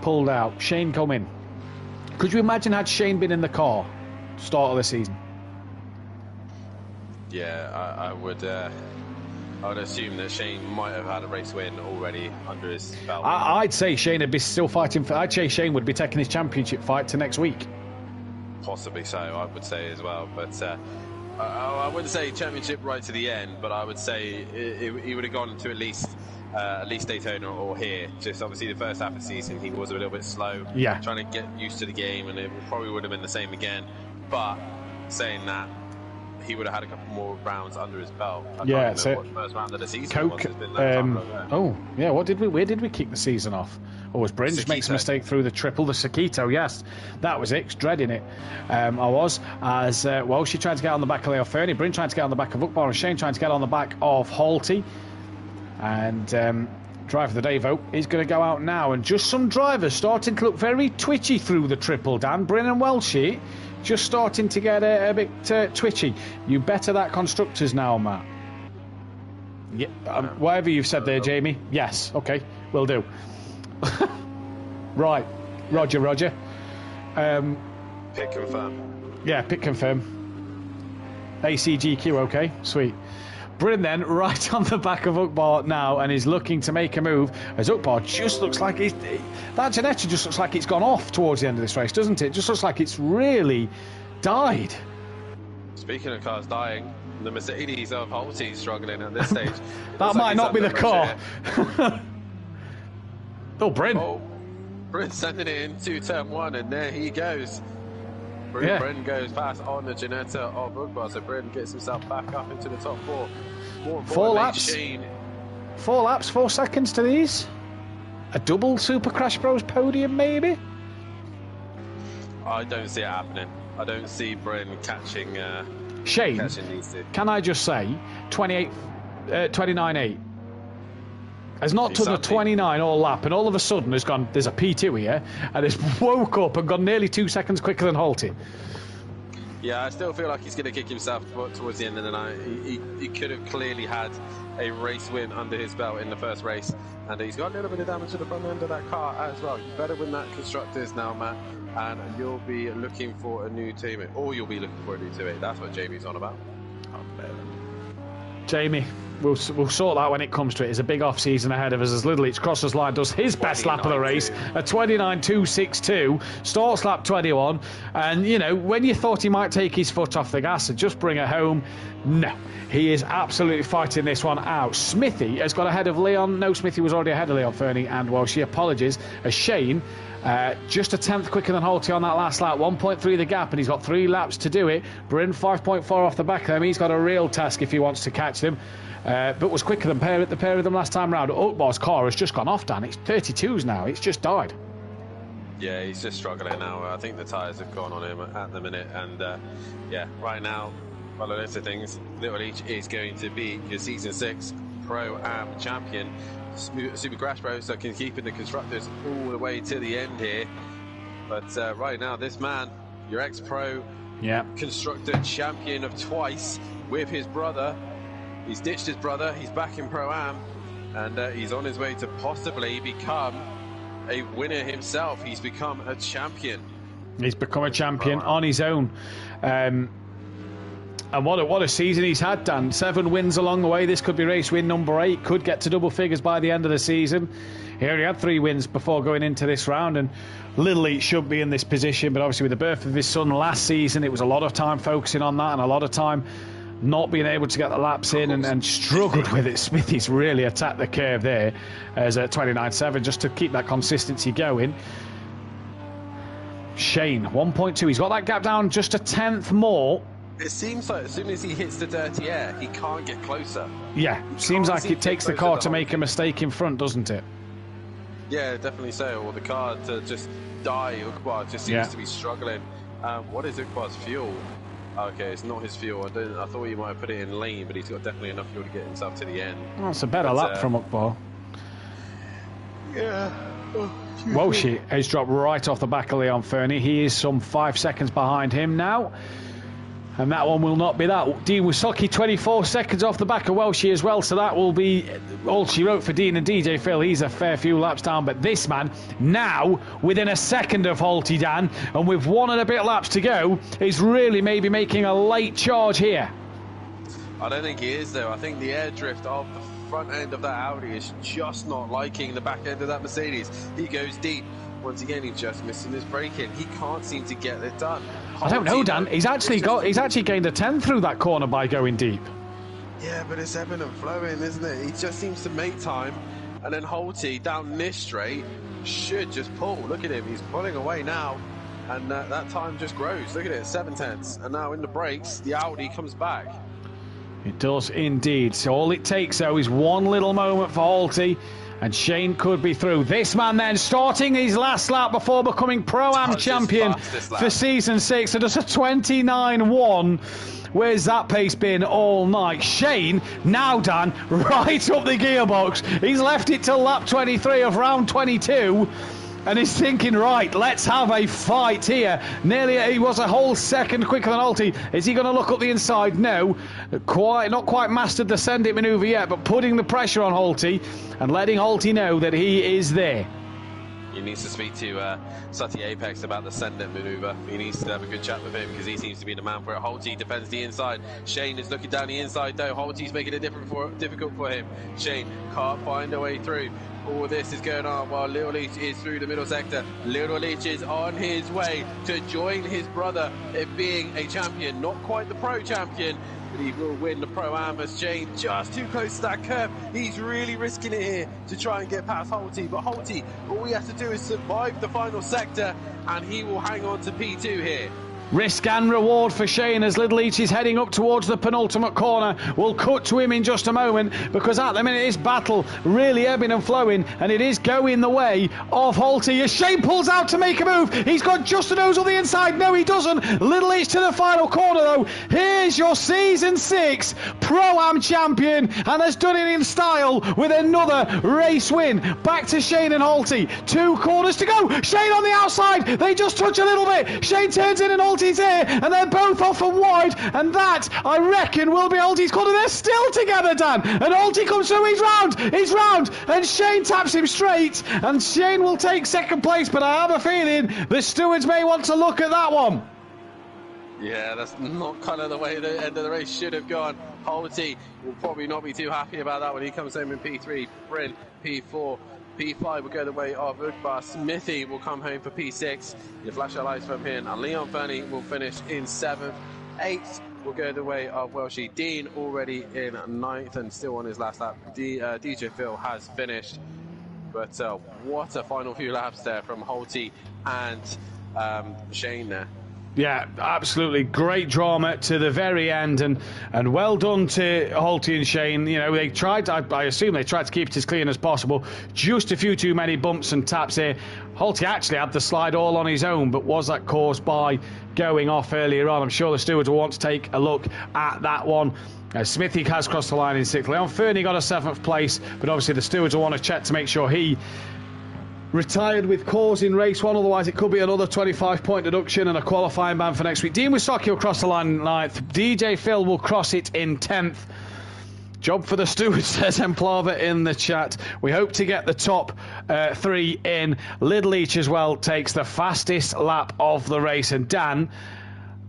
pulled out. Shane come in. Could you imagine had Shane been in the car start of the season? Yeah, I would assume that Shane might have had a race win already under his belt. I'd say Shane would be still fighting for... I'd say Shane would be taking his championship fight to next week. Possibly so, I would say as well. But I wouldn't say championship right to the end, but I would say he would have gone to at least Daytona or here. Just obviously the first half of the season he was a little bit slow, trying to get used to the game, and it probably would have been the same again. But saying that, he would have had a couple more rounds under his belt. I can't remember what first round of the season was. It's been that time ago. Where did we kick the season off? Oh, was Bryn just makes a mistake through the triple, the Sakito, yes. That was it, dreading it. I was, as she tried to get on the back of Leo Fernie, Bryn tried to get on the back of Ukbar, and Shane trying to get on the back of Holty. And driver of the day vote is going to go out now, and just some drivers starting to look very twitchy through the triple, Dan. Bryn and Welshie just starting to get a bit twitchy. You better that constructors now, Matt. Yeah, whatever you've said there, Jamie. Yes, okay, will do. Right, Roger. Pick confirm. Yeah, pick confirm. ACGQ, okay, sweet. Bryn then right on the back of Ukbar now, and is looking to make a move as Ukbar just looks like that Janetta just looks like it's gone off towards the end of this race, doesn't it? Just looks like it's really died. Speaking of cars dying, the Mercedes of Holty is struggling at this stage. That might not be the car. Oh, Bryn. Oh, Bryn sending it into turn 1, and there he goes. Bryn goes past on the Janetta of Ukbar, so Bryn gets himself back up into the top 4. More 4 laps. Shane. 4 laps, 4 seconds to these. A double Super Crash Bros podium, maybe? I don't see it happening. I don't see Bryn catching Shane, these two. Can I just say, 29.8 has not done a 29 all lap, and all of a sudden has gone, there's a P2 here, and has woke up and gone nearly 2 seconds quicker than Holty. Yeah, I still feel like he's going to kick himself towards the end of the night. He could have clearly had a race win under his belt in the first race, and he's got a little bit of damage to the front end of that car as well. You better win that Constructors now, Matt, and you'll be looking for a new teammate, or you'll be looking for a new teammate. That's what Jamie's on about. Jamie, we'll sort that when it comes to it. It's a big off-season ahead of us as Little Each Crosses Line does his best lap of the race, a 29.262, starts lap 21, and, you know, when you thought he might take his foot off the gas and just bring it home, no. He is absolutely fighting this one out. Smithy has got ahead of Leon. No, Smithy was already ahead of Leon Fernie, and, well, she apologies, as Shane, just a tenth quicker than Holty on that last lap, 1.3 the gap, and he's got 3 laps to do it. Bryn 5.4 off the back of them. He's got a real task if he wants to catch them, but was quicker than the pair of them last time round. Ukbar's car has just gone off, Dan. It's 32s now. It's just died. Yeah, he's just struggling now. I think the tyres have gone on him at the minute, and yeah, right now, by the list of things, Little Each is going to be your Season 6 Pro-Am champion. Super Crash Bros that can keep in the Constructors all the way to the end here. But right now, this man, your ex-pro Constructor champion of twice with his brother, he's ditched his brother, he's back in Pro-Am, and he's on his way to possibly become a winner himself. He's become a champion. He's become a champion on his own. And what a season he's had, Dan. 7 wins along the way. This could be race win number 8. Could get to double figures by the end of the season. He only had 3 wins before going into this round, and Little Each should be in this position, but obviously with the birth of his son last season, it was a lot of time focusing on that and a lot of time not being able to get the laps in, and struggled with it. Smithy's really attacked the curve there as a 29.7 just to keep that consistency going. Shane, 1.2. He's got that gap down just a tenth more. It seems like as soon as he hits the dirty air, he can't get closer. Yeah, seems like it takes the car to make a mistake in front, doesn't it? Yeah, definitely so. Or the car to just die. Ukbar just seems to be struggling. What is Ukbar's fuel? Okay, it's not his fuel. I thought he might have put it in lane, but he's got definitely enough fuel to get himself to the end. Well, it's a better lap from Ukbar. Yeah. Welsh has dropped right off the back of Leon Fernie. He is some 5 seconds behind him now. And that one will not be that. Dean Wysocki 24 seconds off the back of Welshie as well. So that will be all she wrote for Dean and DJ Phil. He's a fair few laps down. But this man now within a second of Holty, Dan. And with 1 and a bit laps to go, is really maybe making a late charge here. I don't think he is though. I think the air drift of the front end of that Audi is just not liking the back end of that Mercedes. He goes deep. Once again, he's just missing his braking. He can't seem to get it done. I don't know, Dan. He's actually gained a 10 through that corner by going deep. Yeah, but it's ebbing and flowing, isn't it? He just seems to make time, and then Holty down this straight should just pull. Look at him, he's pulling away now, and that time just grows. Look at it, 7 tenths, and now in the brakes, the Audi comes back. It does indeed. So all it takes, though, is 1 little moment for Holty, and Shane could be through. This man then starting his last lap before becoming Pro-Am champion for Season 6. So just a 29.1. Where's that pace been all night? Shane, now Dan, right up the gearbox. He's left it till lap 23 of round 22. And he's thinking, right, let's have a fight here. Nearly, he was a whole second quicker than Holty. Is he going to look up the inside? No. Not quite mastered the send it manoeuvre yet, but putting the pressure on Holty and letting Holty know that he is there. He needs to speak to Sutty Apex about the send it manoeuvre. He needs to have a good chat with him because he seems to be the man for it. Holty defends the inside. Shane is looking down the inside though. Holty's making it difficult for him. Shane can't find a way through. All this is going on while Little Leach is through the middle sector. Little Leach is on his way to join his brother in being a champion. Not quite the pro champion, but he will win the Pro-Am as Shane just too close to that curve. He's really risking it here to try and get past Holty. But Holty, all he has to do is survive the final sector and he will hang on to P2 here. Risk and reward for Shane as Little Each is heading up towards the penultimate corner. We'll cut to him in just a moment because at the minute this battle really ebbing and flowing, and it is going the way of Holty as Shane pulls out to make a move. He's got just a nose on the inside. No, he doesn't. Little Each to the final corner though. Here's your Season 6 Pro-Am champion, and has done it in style with another race win. Back to Shane and Holty. 2 corners to go. Shane on the outside. They just touch a little bit. Shane turns in and Holty's here, and they're both off and wide, and that, I reckon, will be Holty's corner. They're still together, Dan, and Holty comes through. He's round, and Shane taps him straight, and Shane will take second place, but I have a feeling the stewards may want to look at that one. Yeah, that's not kind of the way the end of the race should have gone. Holty will probably not be too happy about that when he comes home in P3, Bryn P4. P5 will go the way of Ukbar. Smithy will come home for P6. You flash our lights from here, and Leon Fernie will finish in 7th. 8th will go the way of Welshie. Dean already in 9th and still on his last lap. DJ Phil has finished. But what a final few laps there from Holty and Shane there. Yeah, absolutely great drama to the very end, and well done to Holty and Shane. You know, they tried, I assume they tried to keep it as clean as possible. Just a few too many bumps and taps here. Holty actually had the slide all on his own, but was that caused by going off earlier on? I'm sure the stewards will want to take a look at that one. Smithy has crossed the line in 6th. Leon Fernie got a 7th place, but obviously the stewards will want to check to make sure he retired with cause in race 1, otherwise it could be another 25-point deduction and a qualifying ban for next week. Dean Wysocki will cross the line in 9th. DJ Phil will cross it in 10th. Job for the stewards, says Emplava in the chat. We hope to get the top 3 in. Little Each as well takes the fastest lap of the race. And Dan,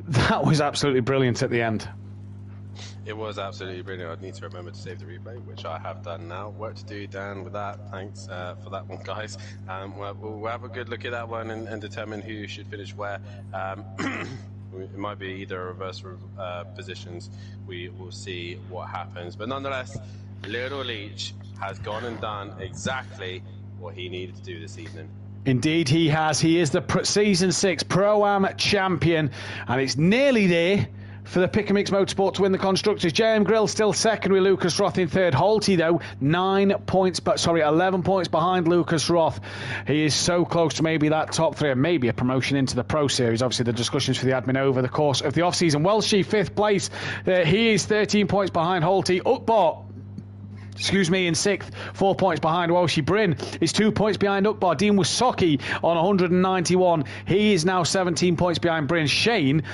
that was absolutely brilliant at the end. It was absolutely brilliant. I'd need to remember to save the replay, which I have done now. Work to do, Dan, with that. Thanks for that one, guys. We'll have a good look at that one and determine who should finish where. It might be either a reverse positions. We will see what happens. But nonetheless, Little Leach has gone and done exactly what he needed to do this evening. Indeed he has. He is the Season 6 Pro-Am champion, and it's nearly there for the Pick and Mix Motorsport to win the Constructors. JM Grill still second with Lucas Roth in third. Holty, though, 11 points behind Lucas Roth. He is so close to maybe that top three and maybe a promotion into the Pro Series. Obviously, the discussions for the admin over the course of the off-season. Welshie, fifth place. He is 13 points behind Holty. Upbot, in sixth, 4 points behind Welshie. Bryn is 2 points behind Ukbar. Dean Wasocki on 191. He is now 17 points behind Bryn. Shane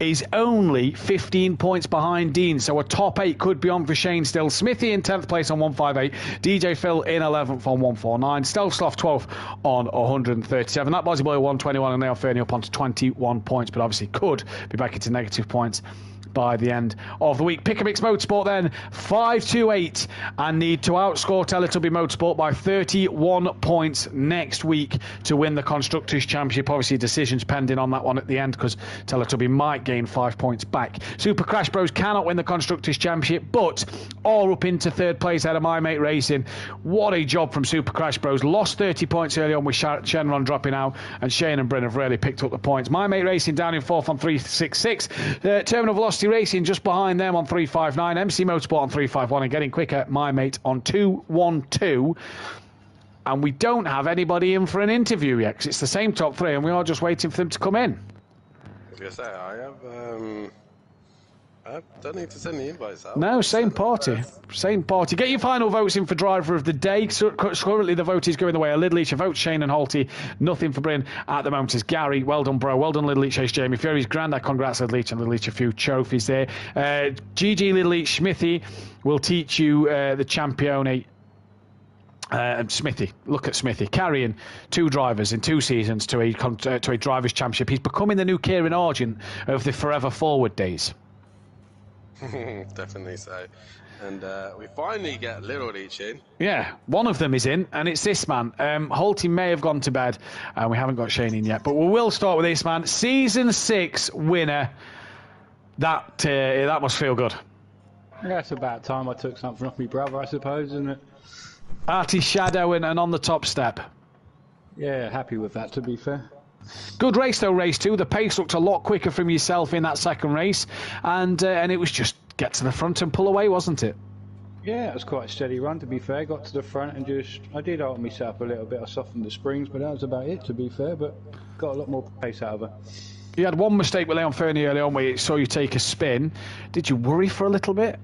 is only 15 points behind Dean, so a top 8 could be on for Shane still. Smithy in 10th place on 158. DJ Phil in 11th on 149. Stelfsloth 12th on 137. That Bozzy Boy 121, and Neil Fernie up onto 21 points, but obviously could be back into negative points by the end of the week. Pick a Mix Motorsport then 5-2-8 and need to outscore Teletubby Motorsport by 31 points next week to win the Constructors Championship. Obviously decisions pending on that one at the end, because Teletubby might gain 5 points back. Super Crash Bros cannot win the Constructors Championship, but are up into third place out of My Mate Racing. What a job from Super Crash Bros. Lost 30 points early on with Shenron dropping out, and Shane and Bryn have really picked up the points. My Mate Racing down in fourth on 366. Terminal Velocity Racing just behind them on 359. MC Motorsport on 351, and getting quicker, My Mate on 212. And we don't have anybody in for an interview yet, because it's the same top three and we are just waiting for them to come in. I was going to say, I don't need to send the invites out. No, same party. Same party. Get your final votes in for Driver of the Day. So currently the vote is going the way of Little Leach. A vote Shane and Holty. Nothing for Bryn at the moment is Gary. Well done, bro. Well done, Little Leach. Chase Jamie Fury's Grandad. Congrats, Little Leach. And Little Leach, a few trophies there. GG Little Leach. Smithy will teach you the Champione. Smithy, look at Smithy carrying 2 drivers in 2 seasons to a drivers' championship. He's becoming the new Kieran Argent of the Forever Forward days. Definitely so. And we finally get Little Leach in. Yeah, one of them is in, and it's this man. Holty may have gone to bed, and we haven't got Shane in yet, but we will start with this man. Season 6 winner. That must feel good. Yeah, it's about time I took something off my brother, I suppose, isn't it? Artie Shadow and on the top step. Yeah, happy with that, to be fair. Good race though, race 2. The pace looked a lot quicker from yourself in that second race, and it was just get to the front and pull away, wasn't it? Yeah, it was quite a steady run, to be fair. Got to the front and I did hold myself a little bit. I softened the springs, but that was about it, to be fair, but got a lot more pace out of her. You had one mistake with Leon Fernie early on where you saw you take a spin. Did you worry for a little bit?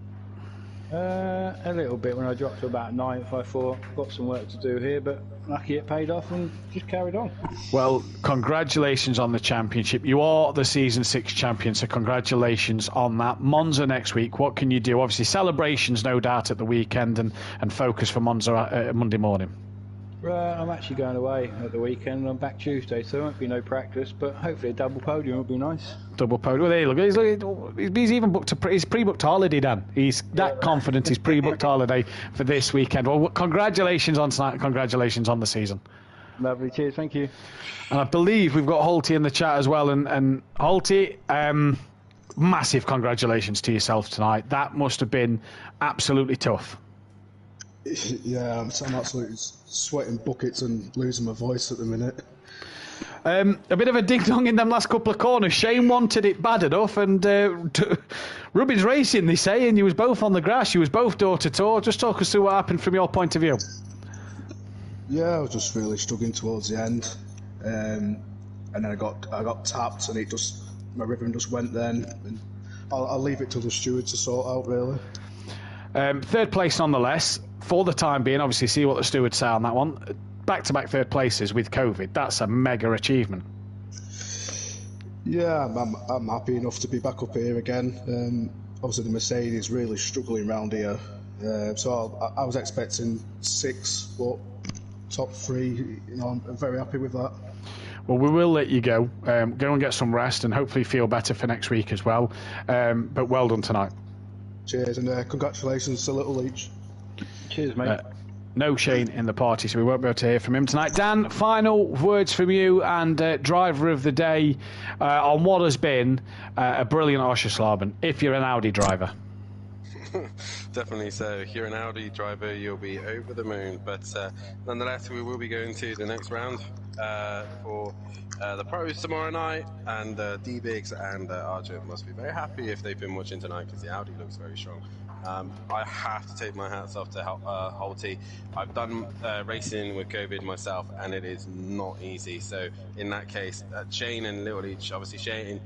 A little bit. When I dropped to about 9th, I thought, got some work to do here, but lucky it paid off and just carried on. Well, congratulations on the championship. You are the Season 6 champion, so congratulations on that. Monza next week, what can you do? Obviously, celebrations, no doubt, at the weekend, and focus for Monza Monday morning. I'm actually going away at the weekend and I'm back Tuesday, so there won't be no practice, but hopefully a double podium will be nice. Double podium. Well, there you look. He's even booked he's pre-booked holiday, Dan. He's that confident he's pre-booked holiday for this weekend. Well, congratulations on tonight and congratulations on the season. Lovely, cheers, thank you. And I believe we've got Holty in the chat as well. And Holty, massive congratulations to yourself tonight. That must have been absolutely tough. Yeah, I'm absolutely sweating buckets and losing my voice at the minute. A bit of a ding-dong in them last couple of corners. Shane wanted it bad enough, and Rubin's racing, they say, and you was both on the grass, you was both door-to-door. Just talk us through what happened from your point of view. Yeah, I was just really struggling towards the end, and then I got tapped, and my rhythm just went then. And I'll leave it to the steward to sort out, really. Third place nonetheless, for the time being. Obviously, see what the stewards say on that one. Back-to-back third places with COVID, that's a mega achievement. Yeah, I'm happy enough to be back up here again. Obviously, the Mercedes really struggling around here, so I was expecting 6, but top 3. I'm very happy with that. Well, we will let you go. Go and get some rest, and hopefully feel better for next week as well. But well done tonight. Cheers, and congratulations to Little Leach. Cheers, mate. No Shane in the party, so we won't be able to hear from him tonight. Dan, final words from you and driver of the day on what has been a brilliant Oscherslaben, if you're an Audi driver. Definitely so. If you're an Audi driver, you'll be over the moon. But nonetheless, we will be going to the next round for the pros tomorrow night. And D-Biggs and Argent must be very happy if they've been watching tonight, because the Audi looks very strong. I have to take my hats off to Holty. I've done racing with COVID myself, and it is not easy. So in that case, Shane and Little Leach, obviously Shane,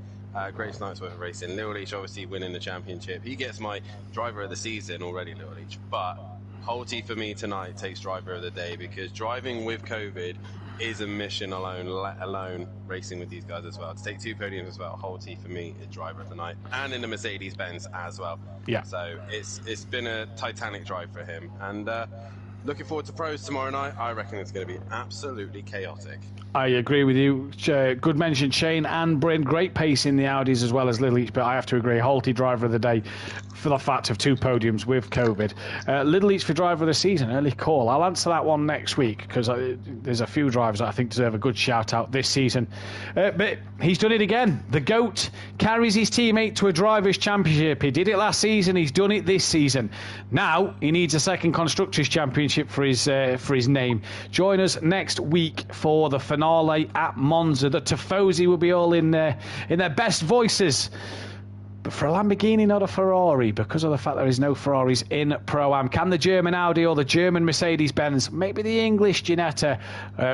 great night's worth of racing. Little Leach obviously winning the championship. He gets my driver of the season already, Little Leach. But Holty for me tonight takes driver of the day, because driving with COVID is a mission alone, let alone racing with these guys as well. To take 2 podiums as well, Holty for me is driver of the night, and in the Mercedes-Benz as well. Yeah. So it's been a titanic drive for him, and looking forward to pros tomorrow night. I reckon it's going to be absolutely chaotic. I agree with you. Good mention, Shane and Bryn. Great pace in the Audis as well as Little Leach, but I have to agree, Holty driver of the day for the fact of 2 podiums with COVID. Little Leach for driver of the season, early call. I'll answer that one next week, because there's a few drivers that I think deserve a good shout out this season. But he's done it again. The GOAT carries his teammate to a drivers' championship. He did it last season. He's done it this season. Now he needs a second constructors' championship for his name. Join us next week for the finale at Monza. The Tifosi will be all in their best voices. But for a Lamborghini, not a Ferrari, because of the fact there is no Ferraris in Pro-Am. Can the German Audi or the German Mercedes-Benz, maybe the English Ginetta,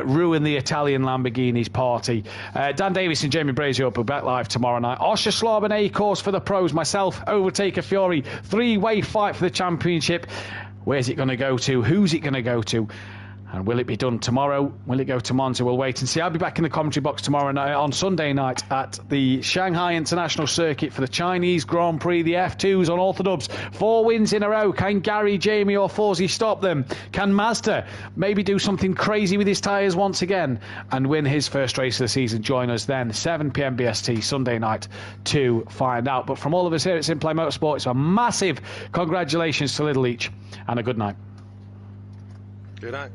ruin the Italian Lamborghini's party? Dan Davis and Jamie Brazier will be back live tomorrow night. Oscherslaben A-course for the pros. Myself, Overtaker Fiore. 3-way fight for the championship. Where's it going to go to? Who's it going to go to? And will it be done tomorrow? Will it go to Monza? We'll wait and see. I'll be back in the commentary box tomorrow night, on Sunday night, at the Shanghai International Circuit for the Chinese Grand Prix, the F2s on Orthodubs. 4 wins in a row. Can Gary, Jamie or Forsey stop them? Can Mazda maybe do something crazy with his tyres once again and win his first race of the season? Join us then, 7 p.m. BST, Sunday night, to find out. But from all of us here at Simplay Motorsport, it's a massive congratulations to Little Leach and a good night. Good night.